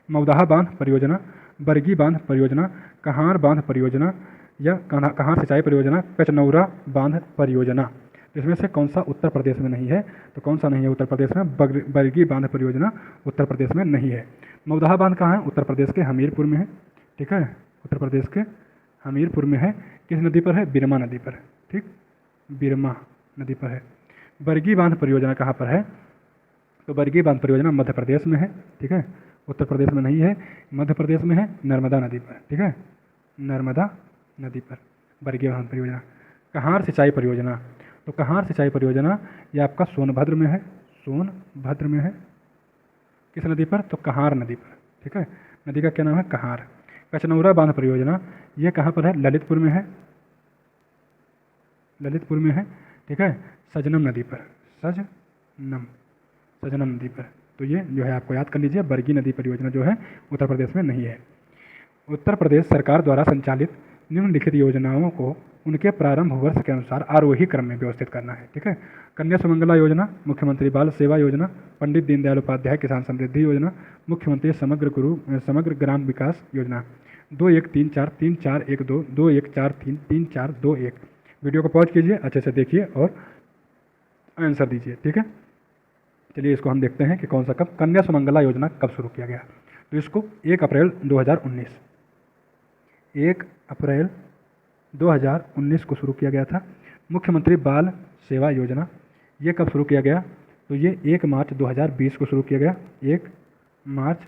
मवदाहा बांध परियोजना, बरगी बांध परियोजना, कहार बांध परियोजना, या कहार सिंचाई परियोजना, कचनौरा बांध परियोजना। इसमें से कौन सा उत्तर प्रदेश में नहीं है? तो कौन सा नहीं है उत्तर प्रदेश में? बरगी बांध परियोजना उत्तर प्रदेश में नहीं है। मवदाहा बांध कहाँ है? उत्तर प्रदेश के हमीरपुर में है, ठीक है। उत्तर प्रदेश के हमीरपुर में है। किस नदी पर है? बिरमा नदी पर, ठीक, बिरमा नदी पर है। बरगी बांध परियोजना कहाँ पर है? तो बरगी बांध परियोजना मध्य प्रदेश में है, ठीक है। उत्तर प्रदेश में नहीं है, मध्य प्रदेश में है, नर्मदा नदी पर, ठीक है, नर्मदा नदी पर बरगी बांध परियोजना। कहार सिंचाई परियोजना, तो कहार सिंचाई परियोजना ये आपका सोनभद्र में है, सोनभद्र में है। किस नदी पर? तो कहार नदी पर, ठीक है। नदी का क्या नाम है? कहार। कचनौरा बांध परियोजना ये कहाँ पर है? ललितपुर में है, ललितपुर में है, ठीक है, सजनम नदी पर, सजनम नदी पर। तो ये जो है आपको याद कर लीजिए, बरगी नदी परियोजना जो है उत्तर प्रदेश में नहीं है। उत्तर प्रदेश सरकार द्वारा संचालित निम्नलिखित योजनाओं को उनके प्रारंभ वर्ष के अनुसार आरोही क्रम में व्यवस्थित करना है, ठीक है। कन्या सुमंगला योजना, मुख्यमंत्री बाल सेवा योजना, पंडित दीनदयाल उपाध्याय किसान समृद्धि योजना, मुख्यमंत्री समग्र ग्राम विकास योजना। 21343412 21433421। वीडियो को पॉज कीजिए, अच्छे से देखिए और आंसर दीजिए, ठीक है। चलिए इसको हम देखते हैं कि कौन सा कब कन्या सुमंगला योजना कब शुरू किया गया। तो इसको 1 अप्रैल 2019, 1 अप्रैल 2019 को शुरू किया गया था। मुख्यमंत्री बाल सेवा योजना ये कब शुरू किया गया? तो ये 1 मार्च 2020 को शुरू किया गया, 1 मार्च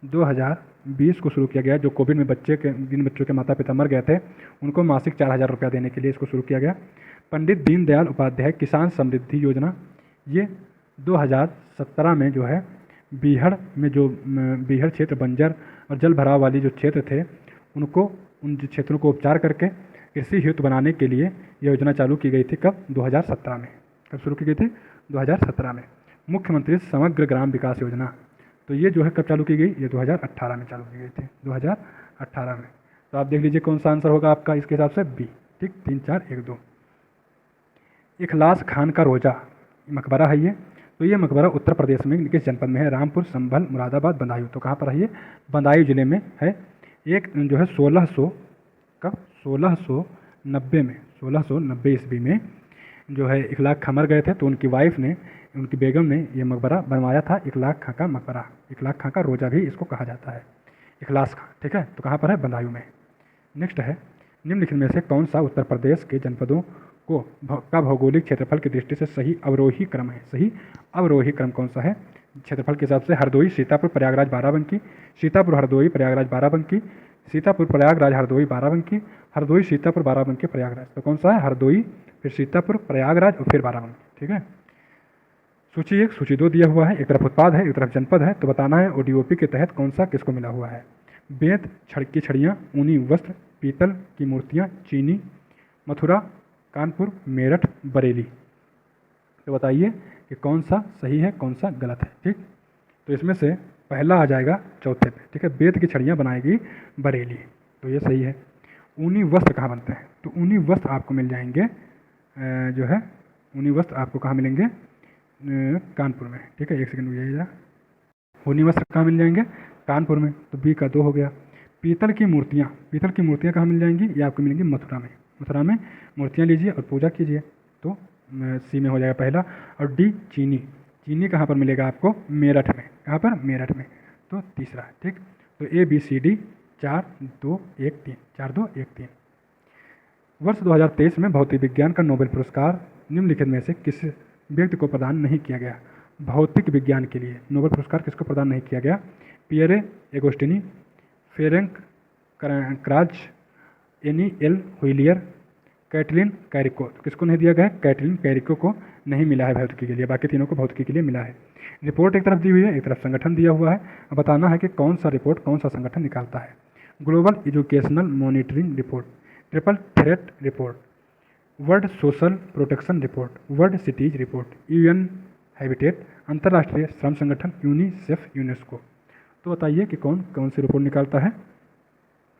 2020 को शुरू किया गया। जो कोविड में जिन बच्चों के माता पिता मर गए थे उनको मासिक 4,000 रुपया देने के लिए इसको शुरू किया गया। पंडित दीनदयाल उपाध्याय किसान समृद्धि योजना ये 2017 में जो है बीहड़ में, जो बीहड़ क्षेत्र बंजर और जल भराव वाली जो क्षेत्र थे उन क्षेत्रों को उपचार करके कृषि हेतु बनाने के लिए यह योजना चालू की गई थी। कब? 2017 में। कब शुरू की गई थी? 2017 में। मुख्यमंत्री समग्र ग्राम विकास योजना तो ये जो है कब चालू की गई? ये 2018 में चालू की गई थी, 2018 में। तो आप देख लीजिए कौन सा आंसर होगा आपका इसके हिसाब से? बी, ठीक, 3 4 1 2। इखलास खान का रोजा मकबरा है ये। तो ये मकबरा उत्तर प्रदेश में किस जनपद में है? रामपुर, संभल, मुरादाबाद, बदायूं। तो कहाँ पर है ये? बदायूं जिले में है। एक जो है 1690 में, 1690 ईस्वी में जो है इखलाक खां मर गए थे, तो उनकी वाइफ ने, उनकी बेगम ने ये मकबरा बनवाया था, इखलाक खां का मकबरा। इखलाक खां का रोजा भी इसको कहा जाता है, इखलास खां, ठीक है। तो कहाँ पर है? बदायूं में। नेक्स्ट है, निम्नलिखित में से कौन सा उत्तर प्रदेश के जनपदों का भौगोलिक क्षेत्रफल की दृष्टि से सही अवरोही क्रम है? सही अवरोही क्रम कौन सा है क्षेत्रफल के हिसाब से? हरदोई, सीतापुर, प्रयागराज, बाराबंकी, सीतापुर, हरदोई, प्रयागराज, बाराबंकी, सीतापुर, प्रयागराज, हरदोई, बाराबंकी, हरदोई, सीतापुर, बाराबंकी, प्रयागराज। तो कौन सा है? हरदोई, फिर सीतापुर, प्रयागराज और फिर बाराबंकी, ठीक है। सूची 1, सूची 2 दिया हुआ है, एक तरफ उत्पाद है, एक तरफ जनपद है। तो बताना है ODOP के तहत कौन सा किसको मिला हुआ है? बेंत की छड़ियाँ, ऊनी वस्त्र, पीतल की मूर्तियाँ, चीनी, मथुरा, कानपुर, मेरठ, बरेली। तो बताइए कि कौन सा सही है, कौन सा गलत है, ठीक। तो इसमें से पहला आ जाएगा चौथे पे, ठीक है। बेंत की छड़ियाँ बनाएगी बरेली, तो ये सही है। ऊनी वस्त्र कहाँ बनते हैं? तो ऊनी वस्त्र आपको मिल जाएंगे जो है ऊनी वस्त्र आपको कहाँ मिलेंगे? कानपुर में, ठीक है। 1 सेकंड रुकिएगा। ऊनी वस्त्र कहाँ मिल जाएंगे? कानपुर में। तो बी का 2 हो गया। पीतल की मूर्तियाँ कहाँ मिल जाएंगी? ये आपको मिलेंगी मथुरा में, मथुरा में मूर्तियाँ लीजिए और पूजा कीजिए। तो सी में हो जाएगा पहला। और डी चीनी, चीनी कहाँ पर मिलेगा आपको? मेरठ में। कहाँ पर? मेरठ में। तो तीसरा, ठीक। तो ए बी सी डी 4 2 1 3, 4 2 1 3। वर्ष 2023 में भौतिक विज्ञान का नोबेल पुरस्कार निम्नलिखित में से किस व्यक्ति को प्रदान नहीं किया गया? भौतिक विज्ञान के लिए नोबेल पुरस्कार किसको प्रदान नहीं किया गया? Pierre Agostini, Ferenc Krausz, Anne L'Huillier, Katalin Kariko. तो किसको नहीं दिया गया है? कैटलिन कैरिको को नहीं मिला है भौतिकी के लिए, बाकी तीनों को भौतिकी के लिए मिला है। रिपोर्ट एक तरफ दी हुई है, एक तरफ संगठन दिया हुआ है। अब बताना है कि कौन सा रिपोर्ट कौन सा संगठन निकालता है। Global educational monitoring report, triple threat report, world social protection report, world cities report, UN habitat, अंतर्राष्ट्रीय श्रम संगठन, यूनिसेफ, यूनेस्को। तो बताइए कि कौन कौन सी रिपोर्ट निकालता है?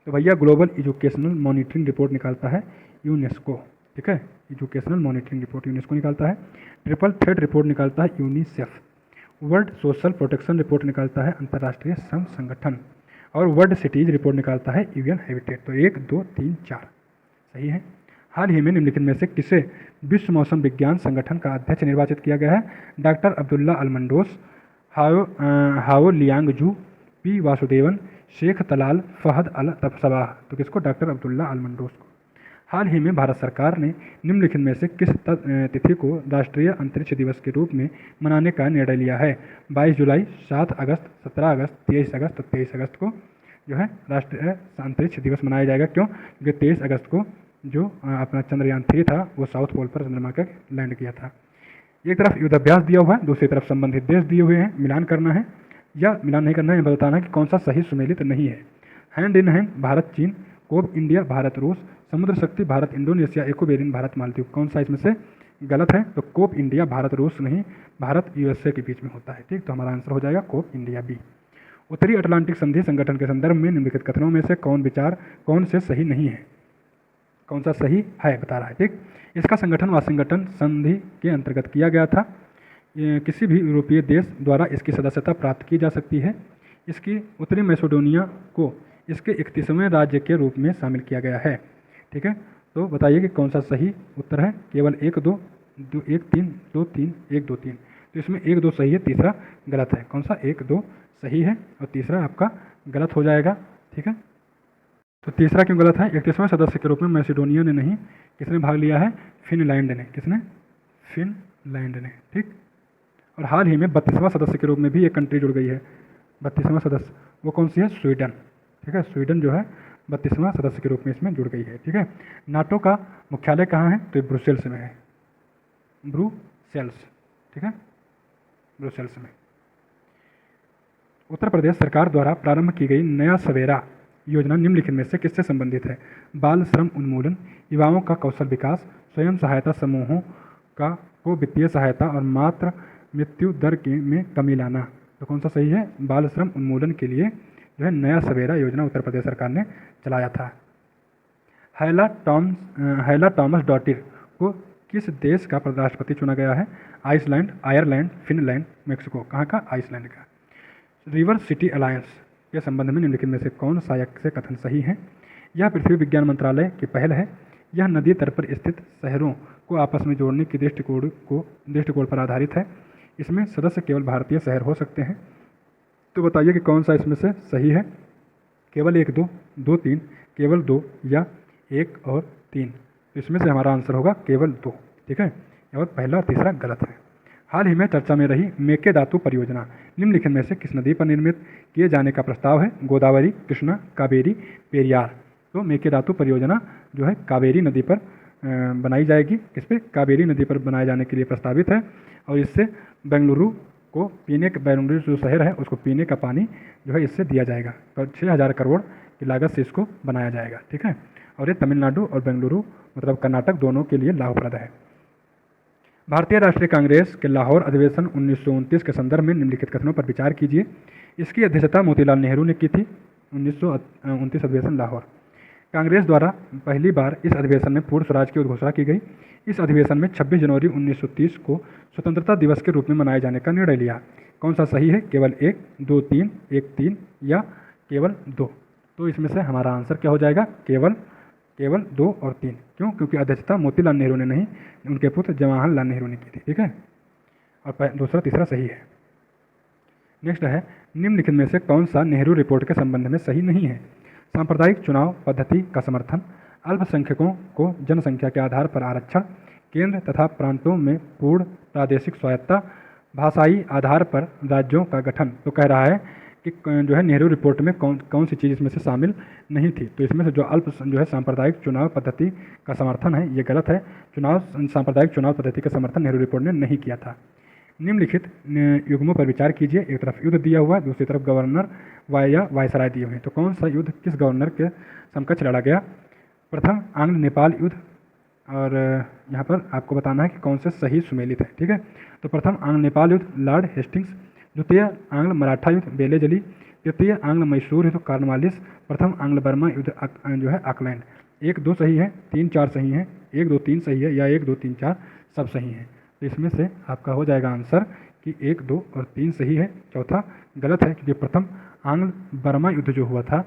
तो भैया ग्लोबल एजुकेशनल मॉनिटरिंग रिपोर्ट निकालता है यूनेस्को, ठीक है। एजुकेशनल मॉनिटरिंग रिपोर्ट यूनेस्को निकालता है। ट्रिपल थ्रेट रिपोर्ट निकालता है UNICEF. World social protection report निकालता है अंतर्राष्ट्रीय श्रम संगठन। और वर्ल्ड सिटीज रिपोर्ट निकालता है यूएन हैबिटेट। तो 1 2 3 4 सही है। हाल ही में निम्नलिखित में से किसे विश्व मौसम विज्ञान संगठन का अध्यक्ष निर्वाचित किया गया है? डॉक्टर अब्दुल्ला अलमंडोस, हाओ लियांगजू, पी वासुदेवन, शेख तलाल, फहद अल सबा। तो किसको? डॉक्टर अब्दुल्ला अलमंडोस को। हाल ही में भारत सरकार ने निम्नलिखित में से किस तिथि को राष्ट्रीय अंतरिक्ष दिवस के रूप में मनाने का निर्णय लिया है? 22 जुलाई, 7 अगस्त, 17 अगस्त, 23 अगस्त। तो 23 अगस्त को जो है राष्ट्रीय अंतरिक्ष दिवस मनाया जाएगा। क्यों? क्योंकि 23 अगस्त को जो अपना चंद्रयान 3 था वो साउथ पोल पर चंद्रमा का लैंड किया था। एक तरफ युद्धाभ्यास दिया हुआ है, दूसरी तरफ संबंधित देश दिए हुए हैं। मिलान करना है या मिलान नहीं करना है, बताना है कि कौन सा सही सुमेलित नहीं है। हैंड इन हैंड भारत चीन, कोब इंडिया भारत रूस, समुद्र शक्ति भारत इंडोनेशिया, इकोबेरिन भारत मालदीव। कौन सा इसमें से गलत है? तो कोप इंडिया भारत रूस नहीं, भारत यूएसए के बीच में होता है, ठीक। तो हमारा आंसर हो जाएगा कोप इंडिया बी। उत्तरी अटलांटिक संधि संगठन के संदर्भ में निम्नलिखित कथनों में से कौन विचार कौन से सही नहीं है? कौन सा सही है बता रहा है, ठीक। इसका संगठन वाशिंगटन संधि के अंतर्गत किया गया था। किसी भी यूरोपीय देश द्वारा इसकी सदस्यता प्राप्त की जा सकती है। इसकी उत्तरी मैसेडोनिया को इसके 31वें राज्य के रूप में शामिल किया गया है, ठीक है। तो बताइए कि कौन सा सही उत्तर है? केवल 1 2 1 3 2 3 1 2 3। तो इसमें 1 2 सही है, तीसरा गलत है। कौन सा? 1 2 सही है और तीसरा आपका गलत हो जाएगा, ठीक है। तो तीसरा क्यों गलत है? 31वें सदस्य के रूप में मैसेडोनिया ने नहीं, किसने भाग लिया है? फिनलैंड ने। किसने? फिनलैंड ने, ठीक। और हाल ही में 32वां सदस्य के रूप में भी एक कंट्री जुड़ गई है। 32वां सदस्य वो कौन सी है? स्वीडन, ठीक है। स्वीडन जो है 32वां सदस्य के रूप में इसमें जुड़ गई है, ठीक है। नाटो का मुख्यालय कहाँ है? तो ब्रुसेल्स में है, ब्रुसेल्स, ठीक है, ब्रुसेल्स में। उत्तर प्रदेश सरकार द्वारा प्रारंभ की गई नया सवेरा योजना निम्नलिखित में से किससे संबंधित है? बाल श्रम उन्मूलन, युवाओं का कौशल विकास, स्वयं सहायता समूहों को वित्तीय सहायता और मातृ मृत्यु दर में कमी लाना। तो कौन सा सही है? बाल श्रम उन्मूलन के लिए जो है नया सवेरा योजना उत्तर प्रदेश सरकार ने चलाया था। हैला टॉमस डॉटिर को किस देश का राष्ट्रपति चुना गया है? Iceland, Ireland, Finland, Mexico. कहाँ का? आइसलैंड का। रिवर सिटी अलायंस के संबंध में निम्नलिखित में से कौन सा से कथन सही है? यह पृथ्वी विज्ञान मंत्रालय की पहल है। यह नदी तट पर स्थित शहरों को आपस में जोड़ने के दृष्टिकोण पर आधारित है। इसमें सदस्य केवल भारतीय शहर हो सकते हैं। तो बताइए कि कौन सा इसमें से सही है? केवल 1 2 2 3, केवल 2 या 1 और 3। तो इसमें से हमारा आंसर होगा केवल 2, ठीक है। और पहला और तीसरा गलत है। हाल ही में चर्चा में रही मेकेदातु परियोजना निम्नलिखित में से किस नदी पर निर्मित किए जाने का प्रस्ताव है? गोदावरी, कृष्णा, कावेरी, पेरियार। तो मेकेदातु परियोजना जो है कावेरी नदी पर बनाई जाएगी। किस पे? कावेरी नदी पर बनाए जाने के लिए प्रस्तावित है। और इससे बेंगलुरु को बेंगलुरु जो शहर है उसको पीने का पानी जो है इससे दिया जाएगा। तो 6000 करोड़ की लागत से इसको बनाया जाएगा, ठीक है। और ये तमिलनाडु और बेंगलुरु मतलब कर्नाटक दोनों के लिए लाभप्रद है। भारतीय राष्ट्रीय कांग्रेस के लाहौर अधिवेशन 1929 के संदर्भ में निम्नलिखित कथनों पर विचार कीजिए। इसकी अध्यक्षता मोतीलाल नेहरू ने की थी। 1929 अधिवेशन लाहौर। कांग्रेस द्वारा पहली बार इस अधिवेशन में पूर्ण स्वराज की घोषणा की गई। इस अधिवेशन में 26 जनवरी 1930 को स्वतंत्रता दिवस के रूप में मनाए जाने का निर्णय लिया। कौन सा सही है? केवल 1 2 3 1 3 या केवल 2। तो इसमें से हमारा आंसर क्या हो जाएगा? केवल केवल 2 और 3। क्यों? क्योंकि अध्यक्षता मोतीलाल नेहरू ने नहीं, उनके पुत्र जवाहरलाल नेहरू ने की थी। ठीक है, और दूसरा तीसरा सही है। नेक्स्ट है, निम्नलिखित में से कौन सा नेहरू रिपोर्ट के संबंध में सही नहीं है? सांप्रदायिक चुनाव पद्धति का समर्थन, अल्पसंख्यकों को जनसंख्या के आधार पर आरक्षण, केंद्र तथा प्रांतों में पूर्ण प्रादेशिक स्वायत्ता, भाषाई आधार पर राज्यों का गठन। तो कह रहा है कि जो है नेहरू रिपोर्ट में कौन सी चीज़ इसमें से शामिल नहीं थी। तो इसमें से जो है सांप्रदायिक चुनाव पद्धति का समर्थन है, ये गलत है। सांप्रदायिक चुनाव पद्धति का समर्थन नेहरू रिपोर्ट ने नहीं किया था। निम्नलिखित युग्मों पर विचार कीजिए। एक तरफ युद्ध दिया हुआ है, दूसरी तरफ गवर्नर या वायसराय दिए हुए हैं। तो कौन सा युद्ध किस गवर्नर के समकक्ष लड़ा गया? प्रथम आंग्ल नेपाल युद्ध, और यहाँ पर आपको बताना है कि कौन से सही सुमेलित है। ठीक है, तो प्रथम आंग्ल नेपाल युद्ध लॉर्ड हेस्टिंग्स, द्वितीय आंग्ल मराठा युद्ध बेलेजली, तृतीय आंग्ल मैसूर युद्ध कॉर्नवालिस, प्रथम आंग्ल बर्मा युद्ध जो है ऑकलैंड। 1, 2 सही है, 3, 4 सही है, 1, 2, 3 सही है, या 1, 2, 3, 4 सब सही है। तो इसमें से आपका हो जाएगा आंसर कि 1, 2 और 3 सही है, चौथा गलत है, क्योंकि प्रथम आंग्ल बर्मा युद्ध जो हुआ था,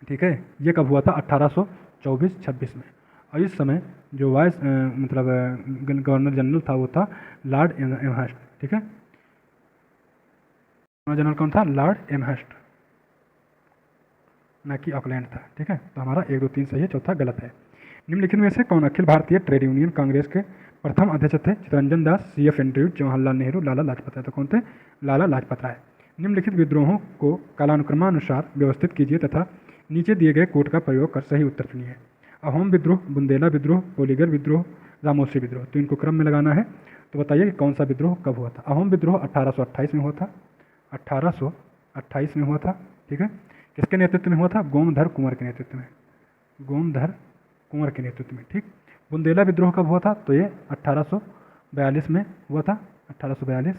ठीक है, ये कब हुआ था? 1824-26 में। और इस समय जो गवर्नर जनरल था वो था लॉर्ड एमहर्स्ट। ठीक है, गवर्नर जनरल कौन था? लॉर्ड एमहर्स्ट, ना कि ऑकलैंड था। ठीक है, तो हमारा 1, 2, 3 सही है, चौथा गलत है। निम्नलिखित में से कौन अखिल भारतीय ट्रेड यूनियन कांग्रेस के प्रथम अध्यक्ष थे? Chittaranjan Das, CF Andrews, Jawaharlal Nehru, Lala Lajpat Rai. तो कौन थे? लाला लाजपत राय। निम्नलिखित विद्रोहों को कालानुक्रमानुसार व्यवस्थित कीजिए तथा नीचे दिए गए कोड का प्रयोग कर सही उत्तर चुनिए। अहोम विद्रोह, बुंदेला विद्रोह, पोलीगर विद्रोह, रामोसी विद्रोह। तो इनको क्रम में लगाना है। तो बताइए कि कौन सा विद्रोह कब हुआ था? अहोम विद्रोह 1828 में हुआ था, 1828 में हुआ था। ठीक है, किसके नेतृत्व में हुआ था? गोमधर कुंवर के नेतृत्व में, गोमधर कुंवर के नेतृत्व में। ठीक, बुंदेला विद्रोह कब हुआ था? तो ये 1842 में हुआ था, 1842।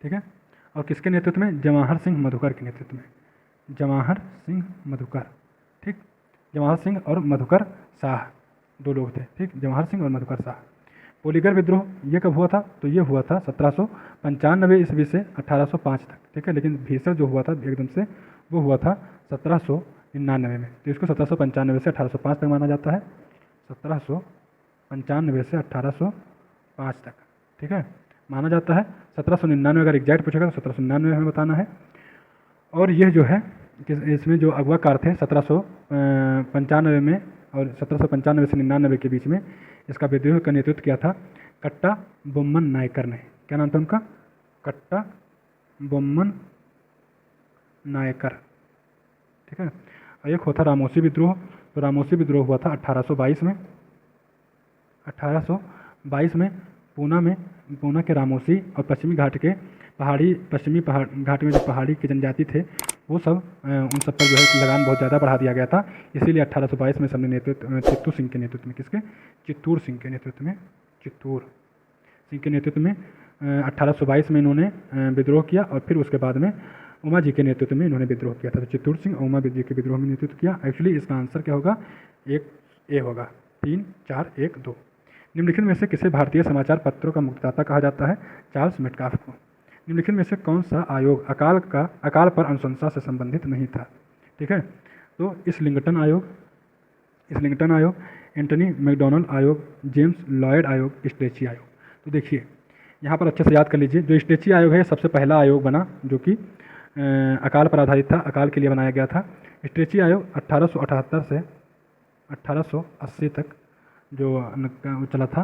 ठीक है, और किसके नेतृत्व में? जवाहर सिंह मधुकर के नेतृत्व में, जवाहर सिंह मधुकर। ठीक, जवाहर सिंह और मधुकर शाह 2 लोग थे। ठीक, जवाहर सिंह और मधुकर शाह। पोलीगर विद्रोह ये कब हुआ था? तो ये हुआ था 1795 ईस्वी से 1805 तक। ठीक है, लेकिन भीषण जो हुआ था एकदम से, वो हुआ था 1799 में। तो इसको 1795 से 1805 तक माना जाता है, 1795 से 1805 तक। ठीक है, माना जाता है। 1799 अगर एग्जैक्ट पूछेगा तो 1799 हमें बताना है। और यह जो है इसमें जो अगवाकार थे 1795 में और 1795 से 99 के बीच में इसका विद्रोह का नेतृत्व किया था कट्टा बोम्मन नायकर ने। क्या नाम था उनका? कट्टा बोम्मन नायकर। ठीक है, और एक होता रामोसी विद्रोह। तो रामोसी विद्रोह हुआ था 1822 में, 1822 में पूना के रामोसी और पश्चिमी घाट में जो पहाड़ी के जनजाति थे वो सब उन सब पर जो है लगान बहुत ज़्यादा बढ़ा दिया गया था। इसीलिए 1822 में सबने चित्तूर सिंह के नेतृत्व में, किसके? चित्तूर सिंह के नेतृत्व में, चित्तूर सिंह के नेतृत्व में 1822 में इन्होंने विद्रोह किया। और फिर उसके बाद में उमा जी के नेतृत्व में इन्होंने विद्रोह किया था। तो चित्तूर सिंह और उमा जी के विद्रोह में नेतृत्व किया। एक्चुअली इसका आंसर क्या होगा? 1 ए होगा। 3, 4, 1, 2। निम्नलिखित में से किसे भारतीय समाचार पत्रों का मुक्तिदाता कहा जाता है? चार्ल्स मेटकाफ को। निम्नलिखित में से कौन सा आयोग अकाल पर अनुशंसा से संबंधित नहीं था? ठीक है, तो इस्लिंगटन आयोग, एंटनी मैकडोनल्ड आयोग, जेम्स लॉयड आयोग, स्ट्रेची आयोग। तो देखिए यहाँ पर अच्छे से याद कर लीजिए, जो स्ट्रेची आयोग है सबसे पहला आयोग बना जो कि अकाल पर आधारित था, अकाल के लिए बनाया गया था। स्ट्रेची आयोग 1878 से 1880 तक जो चला था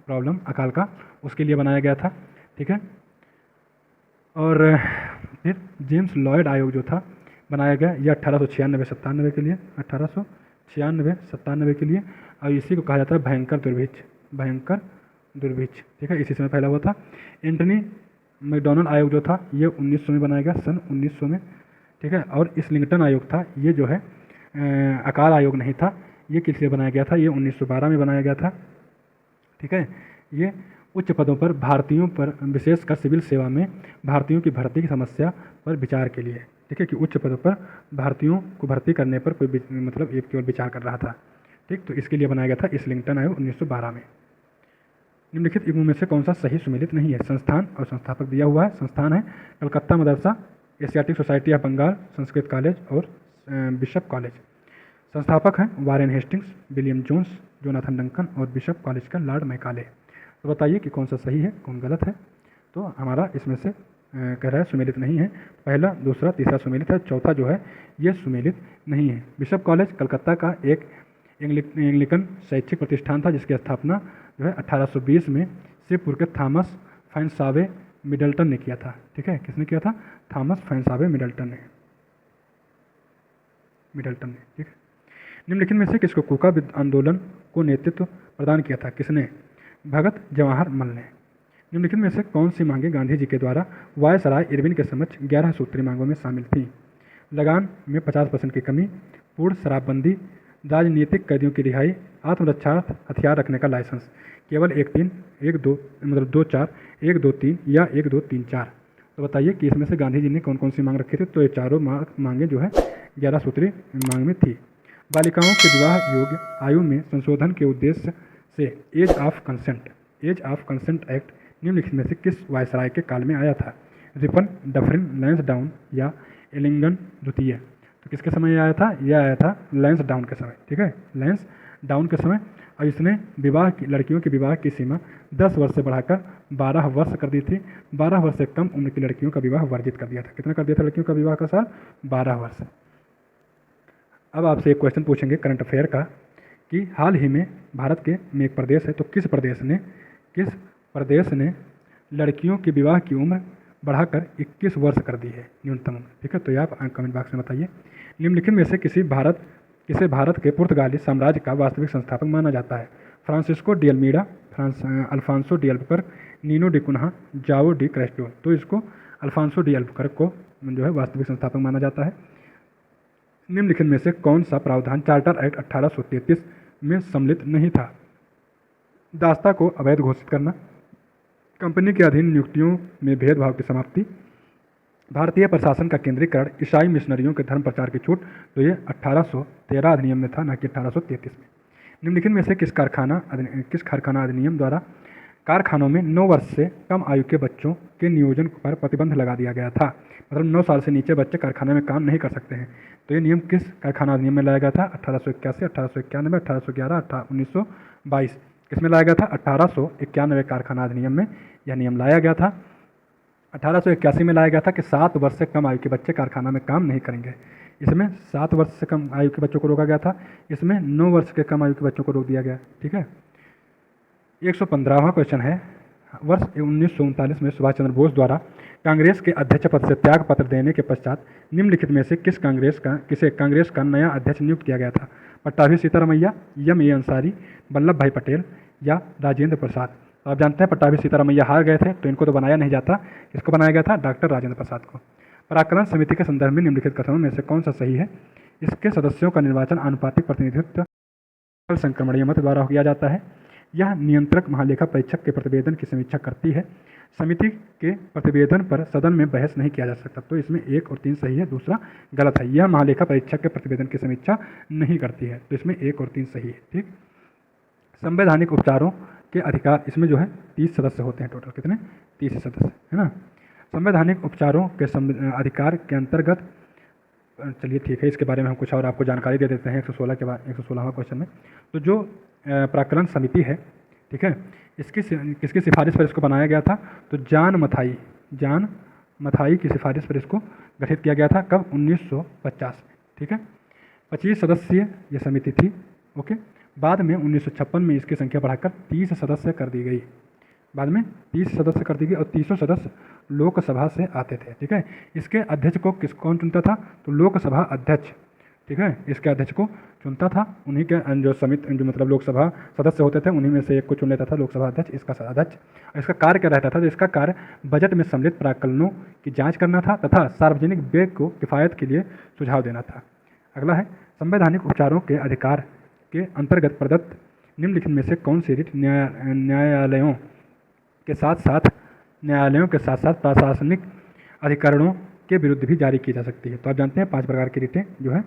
प्रॉब्लम अकाल का, उसके लिए बनाया गया था। ठीक है, और फिर जेम्स लॉयड आयोग जो था बनाया गया ये 1896-97 के लिए, 1896-97 के लिए। और इसी को कहा जाता है भयंकर दुर्भिक्ष। ठीक है, इसी समय फैला हुआ था। एंटनी मैकडोनल्ड आयोग जो था ये 1900 में बनाया गया, सन 1900 में। ठीक है, और इस्लिंगटन आयोग था ये जो है अकाल आयोग नहीं था, ये किस लिए बनाया गया था? ये 1912 में बनाया गया था। ठीक है, ये उच्च पदों पर भारतीयों पर, विशेषकर सिविल सेवा में भारतीयों की भर्ती की समस्या पर विचार के लिए। ठीक है, कि उच्च पदों पर भारतीयों को भर्ती करने पर कोई मतलब एक केवल विचार कर रहा था। ठीक, तो इसके लिए बनाया गया था इस्लिंगटन आयोग 1912 में। निम्नलिखित युग्मों में से कौन सा सही सुमेलित नहीं है? संस्थान और संस्थापक दिया हुआ है। संस्थान है Calcutta Madrasa, Asiatic Society of Bengal, Sanskrit College और बिशप कॉलेज। संस्थापक हैं Warren Hastings, William Jones, Jonathan Duncan और बिशप कॉलेज का लॉर्ड मैकाले। तो बताइए कि कौन सा सही है, कौन गलत है। तो हमारा इसमें से कह रहा है सुमेलित नहीं है, पहला, दूसरा, तीसरा सुमेलित है, चौथा जो है ये सुमेलित नहीं है। बिशप कॉलेज कलकत्ता का एक एंग्लिकन शैक्षिक प्रतिष्ठान था जिसकी स्थापना जो है 1820 में शिवपुर के थॉमस फैनसावे मिडल्टन ने किया था। ठीक है, किसने किया था? थॉमस फैनसावे मिडल्टन ने। ठीक है। निम्नलिखित में से किसको कोका आंदोलन को नेतृत्व प्रदान किया था? किसने? भगत जवाहर मल ने। निम्नलिखित में से कौन सी मांगें गांधी जी के द्वारा वायसराय इरविन के समक्ष 11 सूत्री मांगों में शामिल थीं? लगान में 50% की कमी, पूर्ण शराबबंदी, राजनीतिक कैदियों की रिहाई, आत्मरक्षार्थ हथियार रखने का लाइसेंस, केवल 1-3, 1-2 मतलब 2-4, 1-2-3 या 1-2-3-4। तो बताइए कि इसमें से गांधी जी ने कौन कौन सी मांग रखी थी? तो ये चारों मांगें जो है 11 सूत्री मांग में थी। बालिकाओं के विवाह योग्य आयु में संशोधन के उद्देश्य से एज ऑफ कंसेंट एक्ट निम्नलिखित में से किस वायसराय के काल में आया था? रिपन, डफरिन, लैंसडाउन या एलिंगटन द्वितीय। तो किसके समय आया था? यह आया था लैंसडाउन के समय। ठीक है, लैंसडाउन के समय। और इसने लड़कियों के विवाह की सीमा 10 वर्ष से बढ़ाकर 12 वर्ष कर दी थी। 12 वर्ष से कम उम्र की लड़कियों का विवाह वर्जित कर दिया था। कितना कर दिया था लड़कियों का विवाह का साल? 12 वर्ष। अब आपसे एक क्वेश्चन पूछेंगे करंट अफेयर का कि हाल ही में भारत के में एक प्रदेश है, तो किस प्रदेश ने लड़कियों की विवाह की उम्र बढ़ाकर 21 वर्ष कर दी है, न्यूनतम उम्र। ठीक है, तो ये आप कमेंट बॉक्स में बताइए। निम्नलिखित में से किसे भारत के पुर्तगाली साम्राज्य का वास्तविक संस्थापक माना जाता है? Francisco de Almeida, Alfonso de Albuquerque, Nuno da Cunha, Joao de Crasto. तो इसको अल्फांसो डी अल्बुकर्क को जो है वास्तविक संस्थापक माना जाता है। निम्नलिखित में से कौन सा प्रावधान चार्टर एक्ट 1833 में सम्मिलित नहीं था? दास्ता को अवैध घोषित करना, कंपनी के अधीन नियुक्तियों में भेदभाव की समाप्ति, भारतीय प्रशासन का केंद्रीकरण, ईसाई मिशनरियों के धर्म प्रचार की छूट। तो ये 1813 अधिनियम में था, न कि 1833 में। निम्नलिखित में से किस कारखाना अधिनियम द्वारा कारखानों में 9 वर्ष से कम आयु के बच्चों के नियोजन पर प्रतिबंध लगा दिया गया था? मतलब 9 साल से नीचे बच्चे कारखाने में काम नहीं कर सकते हैं। तो ये नियम किस कारखाना अधिनियम में लाया गया था? 1881, 1891, 1811, 1922। किसमें लाया गया था? 1891 कारखाना अधिनियम में यह नियम लाया गया था। 1881 में लाया गया था कि 7 वर्ष से कम आयु के बच्चे कारखाना में काम नहीं करेंगे। इसमें 7 वर्ष से कम आयु के बच्चों को रोका गया था, इसमें 9 वर्ष के कम आयु के बच्चों को रोक दिया गया। ठीक है। 115वां क्वेश्चन है, वर्ष 1939 में सुभाष चंद्र बोस द्वारा कांग्रेस के अध्यक्ष पद से त्याग पत्र देने के पश्चात निम्नलिखित में से किसे कांग्रेस का नया अध्यक्ष नियुक्त किया गया था? पट्टाभी सीतारामैया, एम अंसारी, वल्लभ भाई पटेल या राजेंद्र प्रसाद। तो आप जानते हैं पट्टाभी सीतारामैया हार गए थे, तो इनको तो बनाया नहीं जाता। किसको बनाया गया था? डॉक्टर राजेंद्र प्रसाद को। पराक्रम समिति के संदर्भ में निम्नलिखित कथनों में से कौन सा सही है? इसके सदस्यों का निर्वाचन आनुपातिक प्रतिनिधित्व संक्रमणीय मत द्वारा किया जाता है। यह नियंत्रक महालेखा परीक्षक के प्रतिवेदन की समीक्षा करती है। समिति के प्रतिवेदन पर सदन में बहस नहीं किया जा सकता। तो इसमें 1 और 3 सही है, दूसरा गलत है। यह महालेखा परीक्षक के प्रतिवेदन की समीक्षा नहीं करती है, तो इसमें 1 और 3 सही है। ठीक। संवैधानिक उपचारों के अधिकार, इसमें जो है 30 सदस्य होते हैं टोटल। कितने? 30 सदस्य, है ना। संवैधानिक उपचारों के अधिकार के अंतर्गत, चलिए ठीक है, इसके बारे में हम कुछ और आपको जानकारी दे देते हैं 116वां क्वेश्चन में। तो जो प्राक्कलन समिति है, ठीक है, किसकी सिफारिश पर इसको बनाया गया था? तो जॉन मथाई की सिफारिश पर इसको गठित किया गया था। कब? 1950 में। ठीक है। 25 सदस्यीय ये समिति थी। ओके। बाद में 1956 में इसकी संख्या बढ़ाकर 30 सदस्य कर दी गई। बाद में 30 सदस्य कर दी गई और 30 सदस्य लोकसभा से आते थे। ठीक है। इसके अध्यक्ष को कौन चुनता था? तो लोकसभा अध्यक्ष। ठीक है, इसके अध्यक्ष को चुनता था, उन्हीं के जो मतलब लोकसभा सदस्य होते थे, उन्हीं में से एक को चुन लेता था लोकसभा अध्यक्ष, इसका अध्यक्ष। इसका कार्य क्या रहता था? तो इसका कार्य बजट में सम्मिलित प्राक्कलनों की जांच करना था तथा सार्वजनिक व्यय को किफ़ायत के लिए सुझाव देना था। अगला है, संवैधानिक उपचारों के अधिकार के अंतर्गत प्रदत्त निम्नलिखित में से कौन सी रीट न्यायालयों के साथ साथ प्रशासनिक अधिकरणों के विरुद्ध भी जारी की जा सकती है? तो आप जानते हैं 5 प्रकार की रीटें जो है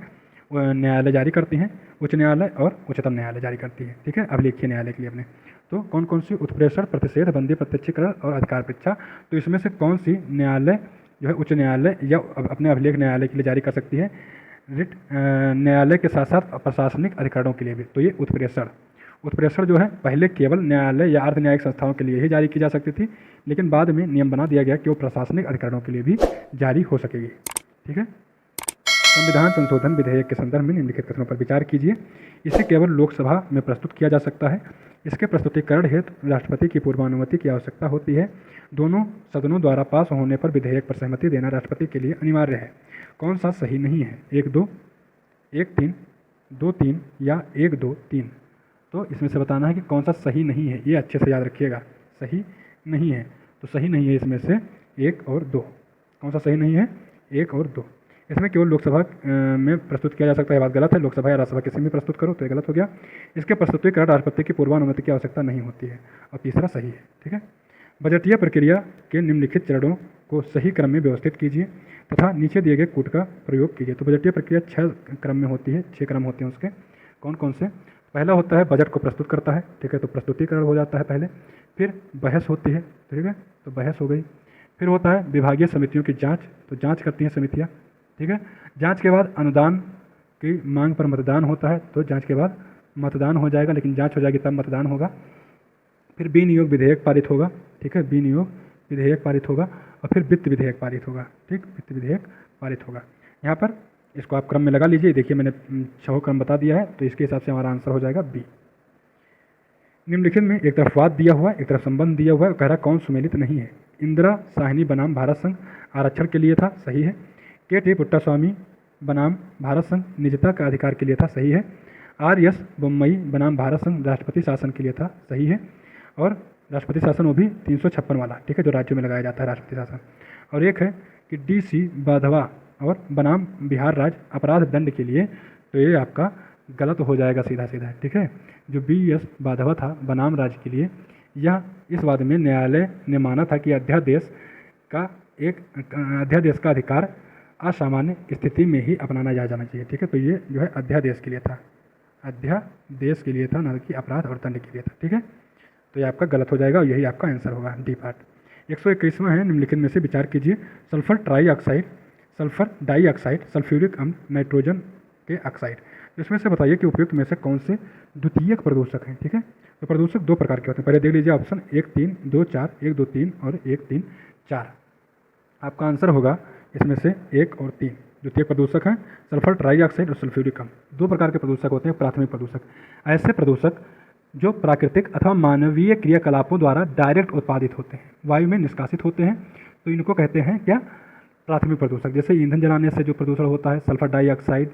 न्यायालय जारी करती हैं, उच्च न्यायालय और उच्चतम न्यायालय जारी करती है। ठीक है। अभिलेखीय न्यायालय के लिए अपने, तो कौन कौन सी? उत्प्रेषण, प्रतिषेध, बंदी, प्रत्यक्षीकरण और अधिकार परीक्षा। तो इसमें से कौन सी न्यायालय जो है उच्च न्यायालय या अपने अभिलेख न्यायालय के लिए जारी कर सकती है? रिट न्यायालय के साथ साथ प्रशासनिक अधिकारियों के लिए भी। तो ये उत्प्रेषण जो है पहले केवल न्यायालय या अर्ध न्यायिक संस्थाओं के लिए ही जारी की जा सकती थी, लेकिन बाद में नियम बना दिया गया कि वो प्रशासनिक अधिकारियों के लिए भी जारी हो सकेगी। ठीक है। संविधान संशोधन विधेयक के संदर्भ में निम्नलिखित कथनों पर विचार कीजिए। इसे केवल लोकसभा में प्रस्तुत किया जा सकता है। इसके प्रस्तुतिकरण हेतु राष्ट्रपति की पूर्वानुमति की आवश्यकता होती है। दोनों सदनों द्वारा पास होने पर विधेयक पर सहमति देना राष्ट्रपति के लिए अनिवार्य है। कौन सा सही नहीं है? 1-2, 1-3, 2-3 या 1-2-3। तो इसमें से बताना है कि कौन सा सही नहीं है। ये अच्छे से याद रखिएगा, सही नहीं है। तो सही नहीं है इसमें से 1 और 2। कौन सा सही नहीं है? 1 और 2। इसमें केवल लोकसभा में प्रस्तुत किया जा सकता है, बात गलत है। लोकसभा या राज्यसभा किसी में प्रस्तुत करो तो ये गलत हो गया। इसके प्रस्तुतिकरण राष्ट्रपति की पूर्वानुमति की आवश्यकता नहीं होती है। और तीसरा सही है। ठीक है। बजटीय प्रक्रिया के निम्नलिखित चरणों को सही क्रम में व्यवस्थित कीजिए तथा नीचे दिए गए कूट का प्रयोग कीजिए। तो बजटीय प्रक्रिया 6 क्रम में होती है, 6 क्रम होते हैं उसके। कौन कौन से? पहला होता है बजट को प्रस्तुत करता है। ठीक है। तो प्रस्तुतिकरण हो जाता है पहले, फिर बहस होती है। ठीक है। तो बहस हो गई। फिर होता है विभागीय समितियों की जांच। तो जांच करती हैं समितियां। ठीक है। जांच के बाद अनुदान की मांग पर मतदान होता है। तो जांच के बाद मतदान हो जाएगा, लेकिन जांच हो जाएगी तब मतदान होगा। फिर विनियोग विधेयक पारित होगा। ठीक है। विनियोग विधेयक पारित होगा और फिर वित्त विधेयक पारित होगा। ठीक, वित्त विधेयक पारित होगा। यहाँ पर इसको आप क्रम में लगा लीजिए। देखिए मैंने 6 क्रम बता दिया है, तो इसके हिसाब से हमारा आंसर हो जाएगा बी। निम्नलिखित में एक तरफ वाद दिया हुआ है, एक तरफ संबंध दिया हुआ है, कह रहा कौन सुमेलित नहीं है। इंदिरा साहनी बनाम भारत संघ आरक्षण के लिए था, सही है। के.टी. पुट्टास्वामी बनाम भारत संघ निजता का अधिकार के लिए था, सही है। आर.एस. बोम्मई बनाम भारत संघ राष्ट्रपति शासन के लिए था, सही है। और राष्ट्रपति शासन वो भी 356 वाला, ठीक है, जो राज्यों में लगाया जाता है राष्ट्रपति शासन। और एक है कि डी.सी. बाधवा और बनाम बिहार राज्य अपराध दंड के लिए, तो ये आपका गलत हो जाएगा सीधा सीधा। ठीक है। जो बी.एस. बाधवा था बनाम राज्य के लिए, यह इस वाद में न्यायालय ने माना था कि अध्यादेश का अधिकार असामान्य स्थिति में ही अपनाना जाना चाहिए। ठीक है। तो ये जो है अध्यादेश के लिए था, अध्यादेश के लिए था, न कि अपराध और दंड के लिए था। ठीक है। तो ये आपका गलत हो जाएगा और यही आपका आंसर होगा, डी पार्ट। 121वां है, निम्नलिखित में से विचार कीजिए। सल्फर डाइऑक्साइड, सल्फ्यूरिक अम्ल, नाइट्रोजन के ऑक्साइड। इसमें से बताइए कि उपयुक्त में से कौन से द्वितीयक प्रदूषक हैं। ठीक है। तो प्रदूषक 2 प्रकार के होते हैं। पहले देख लीजिए ऑप्शन 1, 3, 2, 4, 1, 2, 3 और 1, 3, 4। आपका आंसर होगा इसमें से 1 और 3। द्वितीयक प्रदूषक हैं सल्फर ट्राइऑक्साइड और सल्फ्यूरिक अम्ल। 2 प्रकार के प्रदूषक होते हैं प्राथमिक प्रदूषक। ऐसे प्रदूषक जो प्राकृतिक अथवा मानवीय क्रियाकलापों द्वारा डायरेक्ट उत्पादित होते हैं, वायु में निष्कासित होते हैं, तो इनको कहते हैं क्या? प्राथमिक प्रदूषक। जैसे ईंधन जलाने से जो प्रदूषण होता है, सल्फर डाइऑक्साइड,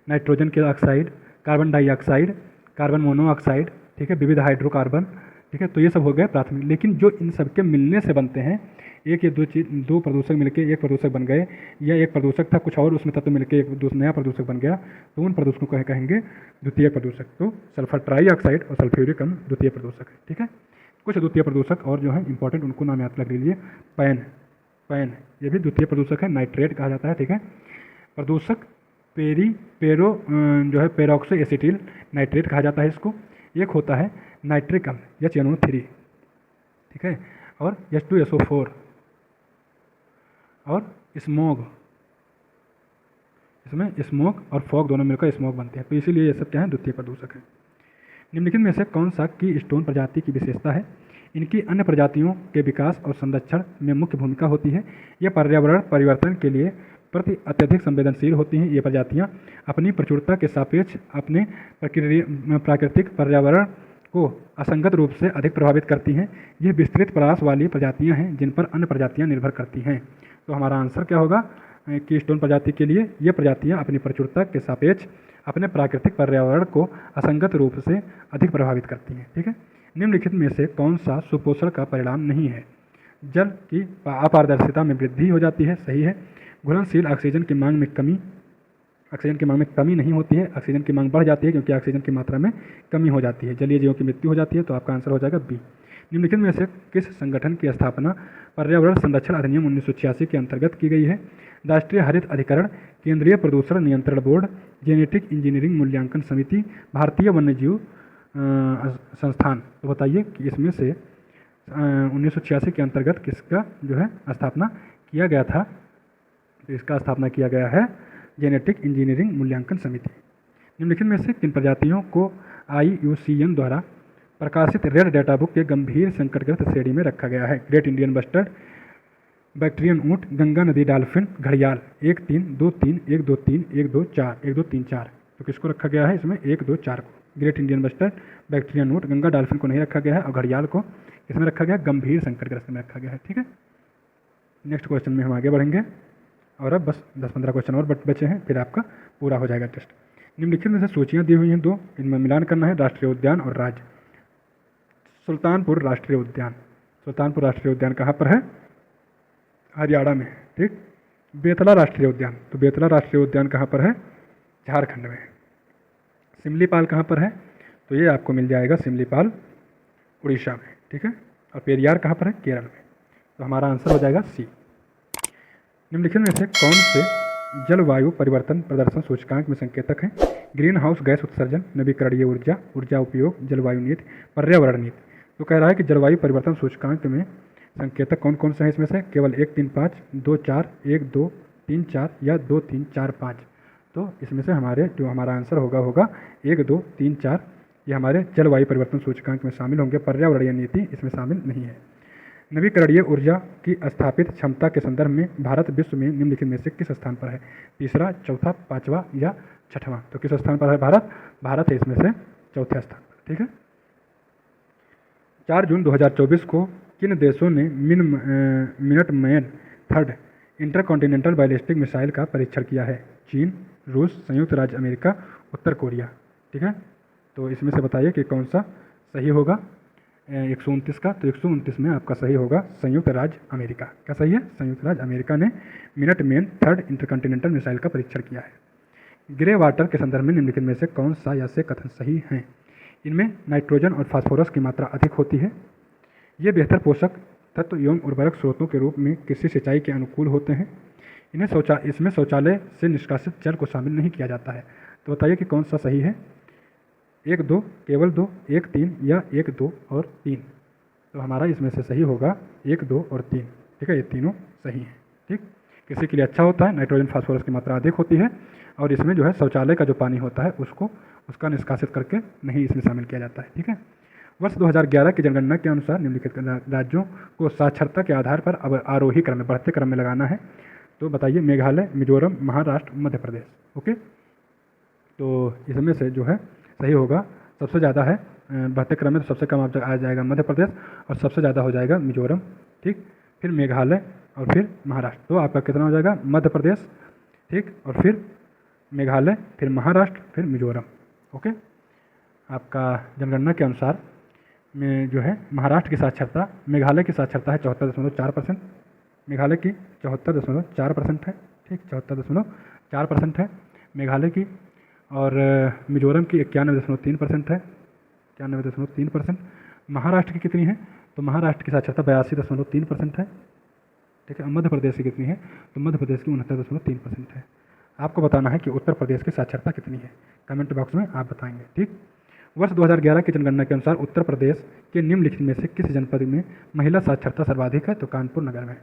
नाइट्रोजन के oxide, carbon dioxide, carbon monoxide, ठीक है, विविध हाइड्रोकार्बन, ठीक है, तो ये सब हो गए प्राथमिक। लेकिन जो इन सब के मिलने से बनते हैं, एक या दो प्रदूषक मिलकर एक प्रदूषक बन गए, या एक प्रदूषक था कुछ और उसमें तत्व मिलकर एक नया प्रदूषक बन गया, तो उन प्रदूषकों को कहेंगे द्वितीय प्रदूषक। तो सल्फर ट्राइऑक्साइड और सल्फ्यूरिक अम्ल द्वितीय प्रदूषक है। ठीक है। कुछ द्वितीय प्रदूषक और जो है इंपॉर्टेंट, उनको नाम याद रख लीजिए। पैन ये भी द्वितीय प्रदूषक है, नाइट्रेट कहा जाता है। ठीक है। प्रदूषक जो है पेरोक्सो एसिटिल नाइट्रेट कहा जाता है इसको। एक होता है नाइट्रिक अम्ल HNO3, ठीक है, और H2SO4 और स्मोग, इसमें स्मोक और फॉग दोनों मिलकर स्मोक बनते हैं, तो इसीलिए ये सब क्या है? द्वितीय प्रदूषक है। निम्नलिखित में से कौन सा की स्टोन प्रजाति की विशेषता है? इनकी अन्य प्रजातियों के विकास और संरक्षण में मुख्य भूमिका होती है। ये पर्यावरण परिवर्तन के लिए प्रति अत्यधिक संवेदनशील होती हैं। ये प्रजातियाँ अपनी प्रचुरता के सापेक्ष अपने प्राकृतिक पर्यावरण को असंगत रूप से अधिक प्रभावित करती हैं। ये विस्तृत परास वाली प्रजातियाँ हैं जिन पर अन्य प्रजातियाँ निर्भर करती हैं। तो हमारा आंसर क्या होगा कि स्टोन प्रजाति के लिए ये प्रजातियाँ अपनी प्रचुरता के सापेक्ष अपने प्राकृतिक पर्यावरण को असंगत रूप से अधिक प्रभावित करती हैं। ठीक है। निम्नलिखित में से कौन सा सुपोषण का परिणाम नहीं है? जल की अपारदर्शिता में वृद्धि हो जाती है, सही है। घुलनशील ऑक्सीजन की मांग में कमी नहीं होती है, ऑक्सीजन की मांग बढ़ जाती है क्योंकि ऑक्सीजन की मात्रा में कमी हो जाती है। जलीय जीवों की मृत्यु हो जाती है, तो आपका आंसर हो जाएगा बी। निम्नलिखित में से किस संगठन की स्थापना पर्यावरण संरक्षण अधिनियम 1986 के अंतर्गत की गई है? राष्ट्रीय हरित अधिकरण, केंद्रीय प्रदूषण नियंत्रण बोर्ड, जेनेटिक इंजीनियरिंग मूल्यांकन समिति, भारतीय वन्यजीव संस्थान। तो बताइए कि इसमें से 1986 के अंतर्गत किसका जो है स्थापना किया गया था? तो इसका स्थापना किया गया है जेनेटिक इंजीनियरिंग मूल्यांकन समिति। निम्नलिखित में से किन प्रजातियों को IUCN द्वारा प्रकाशित रेड डाटा बुक के गंभीर संकटग्रस्त श्रेणी में रखा गया है? ग्रेट इंडियन बस्टर्ड, बैक्ट्रियन ऊँट, गंगा नदी डॉल्फिन, घड़ियाल। 1 3 2 3 1 2 3 1 2 4 1 2 3 4। तो किसको रखा गया है इसमें? 1 2 4 को। ग्रेट इंडियन बस्टर्ड, बैक्ट्रियन ऊँट, गंगा डॉल्फिन को नहीं रखा गया है और घड़ियाल को इसमें रखा गया, गंभीर संकटग्रस्त में रखा गया है। ठीक है, नेक्स्ट क्वेश्चन में हम आगे बढ़ेंगे और अब बस 10-15 क्वेश्चन और बचे हैं, फिर आपका पूरा हो जाएगा टेस्ट। निम्नलिखित में से सूचियाँ दी हुई हैं 2, इनमें मिलान करना है। राष्ट्रीय उद्यान और राज्य। सुल्तानपुर राष्ट्रीय उद्यान। सुल्तानपुर राष्ट्रीय उद्यान कहाँ पर है? हरियाणा में। ठीक। बेतला राष्ट्रीय उद्यान, तो बेतला राष्ट्रीय उद्यान कहाँ पर है? झारखंड में। सिमलीपाल कहाँ पर है? तो ये आपको मिल जाएगा सिमलीपाल उड़ीसा में। ठीक है, और पेरियार कहाँ पर है? केरल में। तो हमारा आंसर हो जाएगा सी। निम्नलिखित में से कौन से जलवायु परिवर्तन प्रदर्शन सूचकांक में संकेतक हैं? ग्रीन हाउस गैस उत्सर्जन, नवीकरणीय ऊर्जा, ऊर्जा उपयोग, जलवायु नीति, पर्यावरण नीति। तो कह रहा है कि जलवायु परिवर्तन सूचकांक में संकेतक कौन कौन से हैं? इसमें से केवल 1 3 5 2 4 1 2 3 4 या 2 3 4 5। तो इसमें से हमारा आंसर होगा 1 2 3 4। ये हमारे जलवायु परिवर्तन सूचकांक में शामिल होंगे। पर्यावरणीय नीति इसमें शामिल नहीं है। नवीकरणीय ऊर्जा की स्थापित क्षमता के संदर्भ में भारत विश्व में निम्नलिखित में से किस स्थान पर है? तीसरा, चौथा, पाँचवा या छठवां? तो किस स्थान पर है भारत? भारत है इसमें से चौथे स्थान पर। ठीक है। 4 जून 2024 को किन देशों ने Minuteman third intercontinental ballistic missile का परीक्षण किया है? चीन, रूस, संयुक्त राज्य अमेरिका, उत्तर कोरिया। ठीक है, तो इसमें से बताइए कि कौन सा सही होगा 129 का। तो 129 में आपका सही होगा संयुक्त राज्य अमेरिका। क्या सही है? संयुक्त राज्य अमेरिका ने मिनटमैन थर्ड इंटरकॉन्टिनेंटल मिसाइल का परीक्षण किया है। ग्रे वाटर के संदर्भ में निम्नलिखित में से कौन सा या से कथन सही हैं? इनमें नाइट्रोजन और फास्फोरस की मात्रा अधिक होती है। ये बेहतर पोषक तत्व एवं उर्वरक स्रोतों के रूप में कृषि सिंचाई के अनुकूल होते हैं। इसमें शौचालय से निष्कासित जल को शामिल नहीं किया जाता है। तो बताइए कि कौन सा सही है? 1 2, केवल 2, 1 3 या 1 2 और 3? तो हमारा इसमें से सही होगा 1 2 और 3। ठीक है, ये तीनों सही हैं। ठीक, कृषि के लिए अच्छा होता है, नाइट्रोजन फास्फोरस की मात्रा अधिक होती है और इसमें जो है शौचालय का जो पानी होता है उसका निष्कासित करके नहीं इसमें शामिल किया जाता है। ठीक है। वर्ष 2011 की जनगणना के अनुसार निम्नलिखित राज्यों को साक्षरता के आधार पर अब आरोही क्रम में, बढ़ते क्रम में लगाना है। तो बताइए मेघालय, मिजोरम, महाराष्ट्र, मध्य प्रदेश। ओके, तो इसमें से जो है सही होगा सबसे ज़्यादा है बढ़ते क्रम में, तो सबसे कम आ जाएगा मध्य प्रदेश और सबसे ज़्यादा हो जाएगा मिजोरम। ठीक, फिर मेघालय और फिर महाराष्ट्र। तो आपका कितना हो जाएगा? मध्य प्रदेश, ठीक, और फिर मेघालय, फिर महाराष्ट्र, फिर मिजोरम। ओके, आपका जनगणना के अनुसार में जो है महाराष्ट्र की साक्षरता, मेघालय की साक्षरता है 74.4%, मेघालय की 74.4% है। ठीक, 74.4% है मेघालय की, और मिजोरम की 91.3% है, 91.3%। महाराष्ट्र की कितनी है? तो महाराष्ट्र की साक्षरता 82.3% है। ठीक है, मध्य प्रदेश की कितनी है? तो मध्य प्रदेश की 69.3% है। आपको बताना है कि उत्तर प्रदेश की साक्षरता कितनी है, कमेंट बॉक्स में आप बताएंगे। ठीक, वर्ष 2011 की जनगणना के अनुसार उत्तर प्रदेश के निम्नलिखित में से किस जनपद में महिला साक्षरता सर्वाधिक है? तो कानपुर नगर में।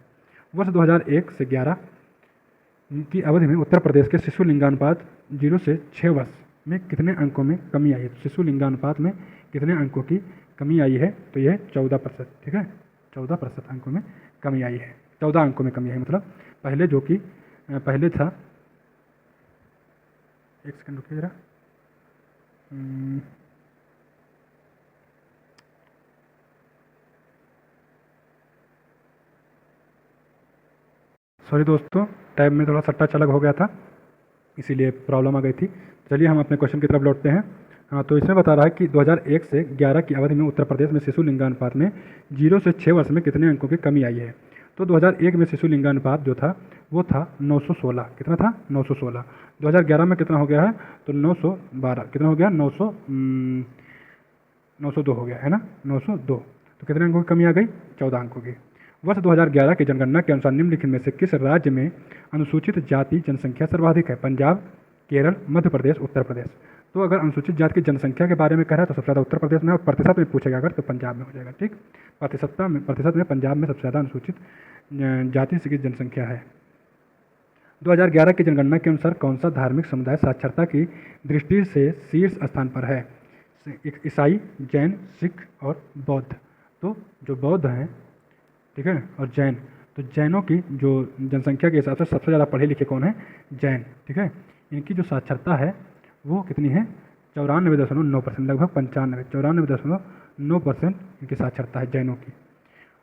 वर्ष 2001 से 11 की अवधि में उत्तर प्रदेश के शिशु लिंगानुपात 0 से 6 वर्ष में कितने अंकों में कमी आई है? शिशु लिंगानुपात में कितने अंकों की कमी आई है? तो यह 14%। ठीक है, 14% अंकों में कमी आई है। 14 अंकों में कमी आई, मतलब पहले जो कि पहले था, एक सेकंड रुकिए जरा, सॉरी दोस्तों, टाइप में थोड़ा सट्टा चलक हो गया था, इसीलिए प्रॉब्लम आ गई थी। चलिए हम अपने क्वेश्चन की तरफ लौटते हैं। हाँ, तो इसमें बता रहा है कि 2001 से 11 की अवधि में उत्तर प्रदेश में शिशु लिंगानुपात में 0 से 6 वर्ष में कितने अंकों की कमी आई है? तो 2001 में शिशु लिंगानुपात जो था वो था 916। कितना था? 916। 2011 में कितना हो गया है? तो 912। कितना हो गया? 902 हो गया है ना, 902। तो कितने अंकों की कमी आ गई? 14 अंकों की। वर्ष 2011 की जनगणना के अनुसार निम्नलिखित में से किस राज्य में अनुसूचित जाति जनसंख्या सर्वाधिक है? पंजाब, केरल, मध्य प्रदेश, उत्तर प्रदेश। तो अगर अनुसूचित जाति की जनसंख्या के बारे में कह रहा है तो सबसे ज़्यादा उत्तर प्रदेश में, और प्रतिशत में पूछेगा अगर तो पंजाब में हो जाएगा। ठीक, प्रतिशत में पंजाब में सबसे ज़्यादा अनुसूचित जाति की जनसंख्या है। 2011 की जनगणना के अनुसार कौन सा धार्मिक समुदाय साक्षरता की दृष्टि से शीर्ष स्थान पर है? ईसाई, जैन, सिख और बौद्ध। तो जो बौद्ध हैं, ठीक है, और जैन, तो जैनों की जो जनसंख्या के हिसाब से सबसे ज़्यादा पढ़े लिखे कौन है? जैन। ठीक है, इनकी जो साक्षरता है वो कितनी है? 94.9%, लगभग 94.9% इनकी साक्षरता है जैनों की।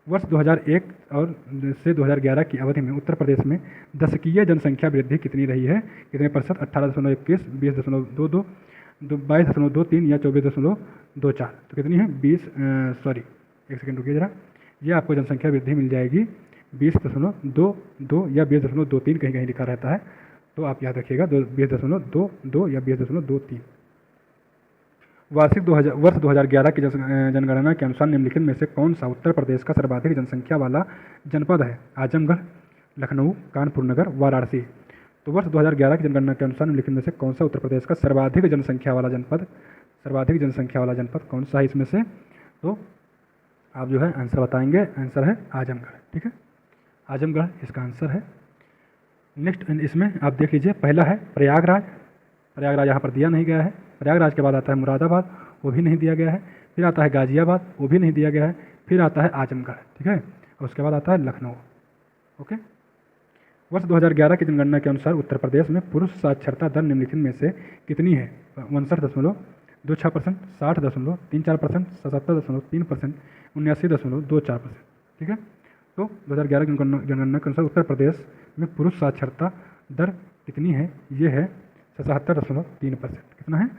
वर्ष 2001 और से 2011 की अवधि में उत्तर प्रदेश में दशकीय जनसंख्या वृद्धि कितनी रही है? कितने प्रतिशत? 18.21, 20.22, 22.23 या 24.24। तो कितनी है? 1 सेकेंड रुकिए जरा, ये आपको जनसंख्या वृद्धि मिल जाएगी 20.22 या 20.23, कहीं कहीं लिखा रहता है, तो आप याद रखिएगा 20.22 या 20.23। वर्ष 2011 की जनगणना के अनुसार निम्नलिखित में से कौन सा उत्तर प्रदेश का सर्वाधिक जनसंख्या वाला जनपद है? आजमगढ़, लखनऊ, कानपुर नगर, वाराणसी। तो वर्ष 2011 की जनगणना के अनुसार निम्नलिखित में से कौन सा उत्तर प्रदेश का सर्वाधिक जनसंख्या वाला जनपद कौन सा है इसमें से? तो आप जो है आंसर बताएंगे, आंसर है आजमगढ़। ठीक है, आजमगढ़ इसका आंसर है। नेक्स्ट इसमें आप देख लीजिए, पहला है प्रयागराज यहाँ पर दिया नहीं गया है। प्रयागराज के बाद आता है मुरादाबाद, वो भी नहीं दिया गया है। फिर आता है गाजियाबाद, वो भी नहीं दिया गया है। फिर आता है आजमगढ़, ठीक है, और उसके बाद आता है लखनऊ। ओके, वर्ष 2011 की जनगणना के अनुसार उत्तर प्रदेश में पुरुष साक्षरता दर निम्नलिखित में से कितनी है? 59.26%, 60.34%, 77.3%, 79.24%। ठीक है, तो 2011 की जनगणना के अनुसार उत्तर प्रदेश में पुरुष साक्षरता दर कितनी है? ये है 77.3%। कितना है?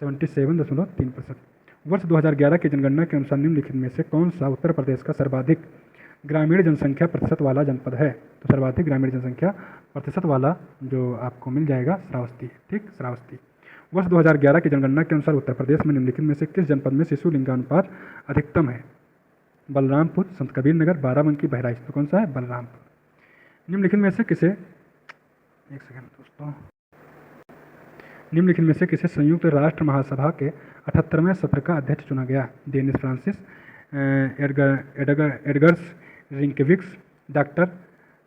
77.3%। वर्ष 2011 की जनगणना के अनुसार निम्नलिखित में से कौन सा उत्तर प्रदेश का सर्वाधिक ग्रामीण जनसंख्या प्रतिशत वाला जनपद है? तो सर्वाधिक ग्रामीण जनसंख्या प्रतिशत वाला जो आपको मिल जाएगा श्रावस्ती। ठीक, श्रावस्ती। वर्ष 2011 की जनगणना के अनुसार उत्तर प्रदेश में निम्नलिखित में से किस जनपद में शिशु लिंगानुपात अधिकतम है? बलरामपुर, संत कबीर नगर, बाराबंकी, बहराइच। तो कौन सा है? बलरामपुर। निम्नलिखित में से किसे, एक सेकेंड दोस्तों, निम्नलिखित में से किसे संयुक्त राष्ट्र महासभा के 78वें सत्र का अध्यक्ष चुना गया? डेनिस फ्रांसिस, एडगर्स रिंकविक्स, डॉक्टर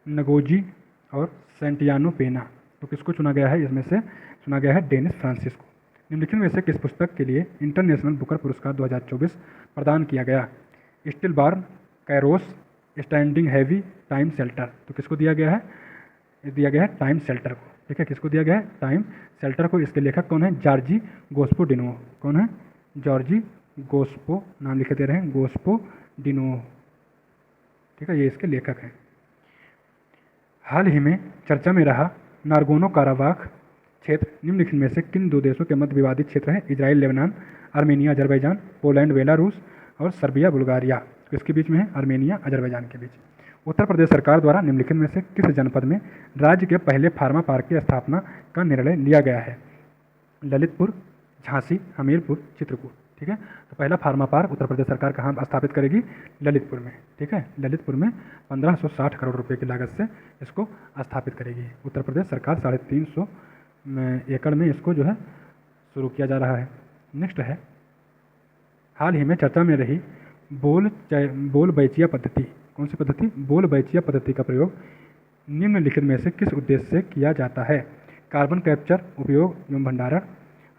नगोजी और सैंटियानो पेना। तो किसको चुना गया है? इसमें से चुना गया है डेनिस फ्रांसिस को। निम्नलिखित में से किस पुस्तक के लिए इंटरनेशनल बुकर पुरस्कार 2024 प्रदान किया गया? Still Born, Kairos, Standing Heavy, Time Shelter. तो किसको दिया गया है? दिया गया है टाइम शेल्टर को। ठीक है, किसको दिया गया है? टाइम शेल्टर को। इसके लेखक कौन है? जॉर्जी गोस्पोडिनो। कौन है? जॉर्जी गोस्पो, नाम लिखे दे रहे हैं, गोस्पोडिनो। ठीक है, ये इसके लेखक हैं। हाल ही में चर्चा में रहा नारगोनो काराबाख क्षेत्र निम्नलिखित में से किन दो देशों के मध्य विवादित क्षेत्र है? Israel Lebanon, Armenia Azerbaijan, Poland Belarus और सर्बिया बुल्गारिया। किसके बीच में है? आर्मेनिया अजरबैजान के बीच। उत्तर प्रदेश सरकार द्वारा निम्नलिखित में से किस जनपद में राज्य के पहले फार्मा पार्क की स्थापना का निर्णय लिया गया है? ललितपुर, झांसी, हमीरपुर, चित्रकूट। ठीक है, तो पहला फार्मा पार्क उत्तर प्रदेश सरकार कहाँ स्थापित करेगी? ललितपुर में। ठीक है, ललितपुर में 1560 करोड़ रुपए की लागत से इसको स्थापित करेगी उत्तर प्रदेश सरकार। 350 एकड़ में इसको जो है शुरू किया जा रहा है। नेक्स्ट है, हाल ही में चर्चा में रही बोल बैचिया पद्धति। कौन सी पद्धति? बोल बैचिया पद्धति का प्रयोग निम्नलिखित में से किस उद्देश्य से किया जाता है? कार्बन कैप्चर, उपयोग एवं भंडारण,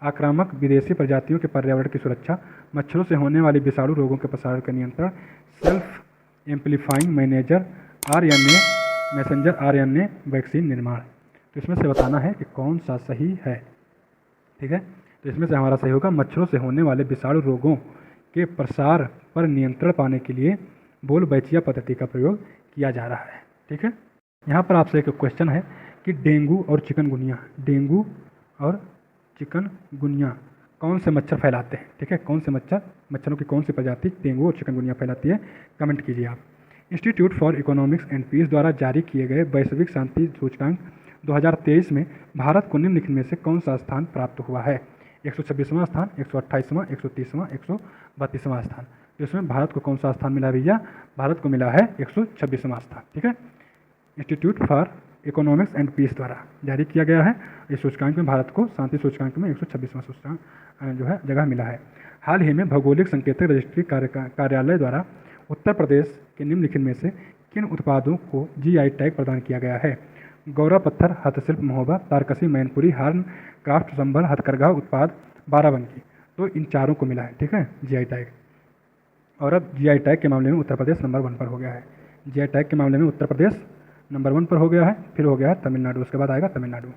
आक्रामक विदेशी प्रजातियों के पर्यावरण की सुरक्षा, मच्छरों से होने वाली विषाणु रोगों के प्रसार का नियंत्रण, self amplifying messenger RNA vaccine निर्माण। तो इसमें से बताना है कि कौन सा सही है। ठीक है, तो इसमें से हमारा सही होगा मच्छरों से होने वाले विषाणु रोगों के प्रसार पर नियंत्रण पाने के लिए बोल बैचिया पद्धति का प्रयोग किया जा रहा है। ठीक है, यहाँ पर आपसे एक क्वेश्चन है कि डेंगू और चिकनगुनिया कौन से मच्छर फैलाते हैं? ठीक है, कौन से मच्छरों की कौन सी प्रजाति डेंगू और चिकनगुनिया फैलाती है? कमेंट कीजिए आप। Institute for Economics and Peace द्वारा जारी किए गए वैश्विक शांति सूचकांक 2023 में भारत को निम्नलिखित में से कौन सा स्थान प्राप्त हुआ है? 126वां स्थान, 128वां, 130वां, 132वां स्थान। तो इसमें भारत को कौन सा स्थान मिला भैया? भारत को मिला है 126वां स्थान। ठीक है, Institute for Economics and Peace द्वारा जारी किया गया है। इस सूचकांक में भारत को शांति सूचकांक में 126वां सूचकांक जो है जगह मिला है। हाल ही में भौगोलिक संकेतक रजिस्ट्री कार्यालय द्वारा उत्तर प्रदेश के निम्नलिखित में से किन उत्पादों को जीआई टैग प्रदान किया गया है? गौरा पत्थर, हस्तशिल्प महोबा, तारकसी, मैनपुरी, हार्न क्राफ्ट, संभल, हथकरघा उत्पाद, बाराबंकी। तो इन चारों को मिला है, ठीक है, जीआई टैग। और अब जीआई टैग के मामले में उत्तर प्रदेश नंबर 1 पर हो गया है। जीआई टैग के मामले में उत्तर प्रदेश नंबर 1 पर हो गया है, फिर हो गया है तमिलनाडु, उसके बाद आएगा तमिलनाडु।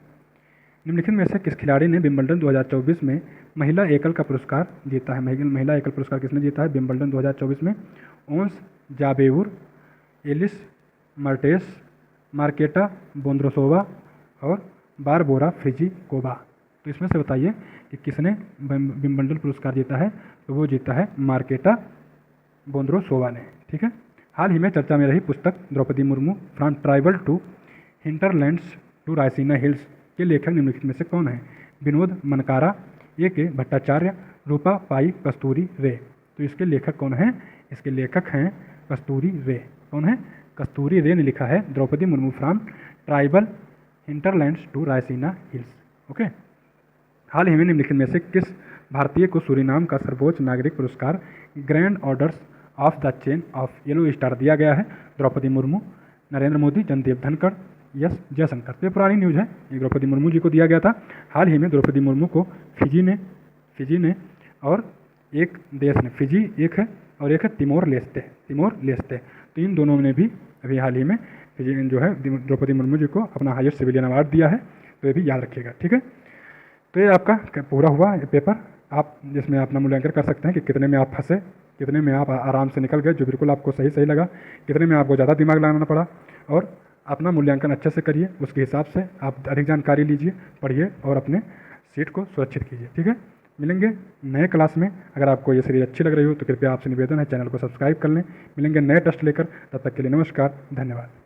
निम्नलिखित में से किस खिलाड़ी ने विंबलडन 2024 में महिला एकल का पुरस्कार जीता है? महिला एकल पुरस्कार किसने जीता है विंबलडन 2024 में? ओंस जाबेउर, एलिस मर्टेस, मार्केटा बोंद्रोसोवा और बारबोरा फ्रिजिकोवा। तो इसमें से बताइए कि किसने विंबलडन पुरस्कार जीता है? तो वो जीता है मार्केटा बोंद्रोसोवा ने, ठीक है। हाल ही में चर्चा में रही पुस्तक Droupadi Murmu from tribal to hinterlands to Raisina hills के लेखक निम्नलिखित में से कौन है? विनोद मनकारा, ए के भट्टाचार्य, रूपा पाई कस्तूरी रे। तो इसके लेखक कौन हैं? इसके लेखक हैं कस्तूरी रे। कौन है? कस्तूरी रे ने लिखा है Droupadi Murmu from Tribal Hinterlands to Raisina Hills. Okay. हाल ही में निम्नलिखित में से किस भारतीय को सूरीनाम का सर्वोच्च नागरिक पुरस्कार grand orders of the chain of yellow star दिया गया है? द्रौपदी मुर्मू, नरेंद्र मोदी, जनदेव धनखड़, यस जयशंकर। तो ये पुरानी न्यूज़ है, ये द्रौपदी मुर्मू जी को दिया गया था। हाल ही में द्रौपदी मुर्मू को फिजी ने और एक देश ने, फिजी एक है और एक है तिमोर लेस्ते। तो इन दोनों ने भी अभी हाल ही में फिजी जो है द्रौपदी मुर्मू जी को अपना हाईएस्ट सिविलियन अवार्ड दिया है। तो ये भी याद रखिएगा, ठीक है। तो ये आपका पूरा हुआ ये पेपर, आप जिसमें अपना मूल्यांकन कर सकते हैं कि कितने में आप फंसे, कितने में आप आराम से निकल गए जो बिल्कुल आपको सही लगा, कितने में आपको ज़्यादा दिमाग लगाना पड़ा। और अपना मूल्यांकन अच्छे से करिए, उसके हिसाब से आप अधिक जानकारी लीजिए, पढ़िए और अपने सीट को सुरक्षित कीजिए, ठीक है। मिलेंगे नए क्लास में। अगर आपको ये सीरीज अच्छी लग रही हो तो कृपया आपसे निवेदन है चैनल को सब्सक्राइब कर लें। मिलेंगे नए टेस्ट लेकर, तब तक के लिए नमस्कार, धन्यवाद।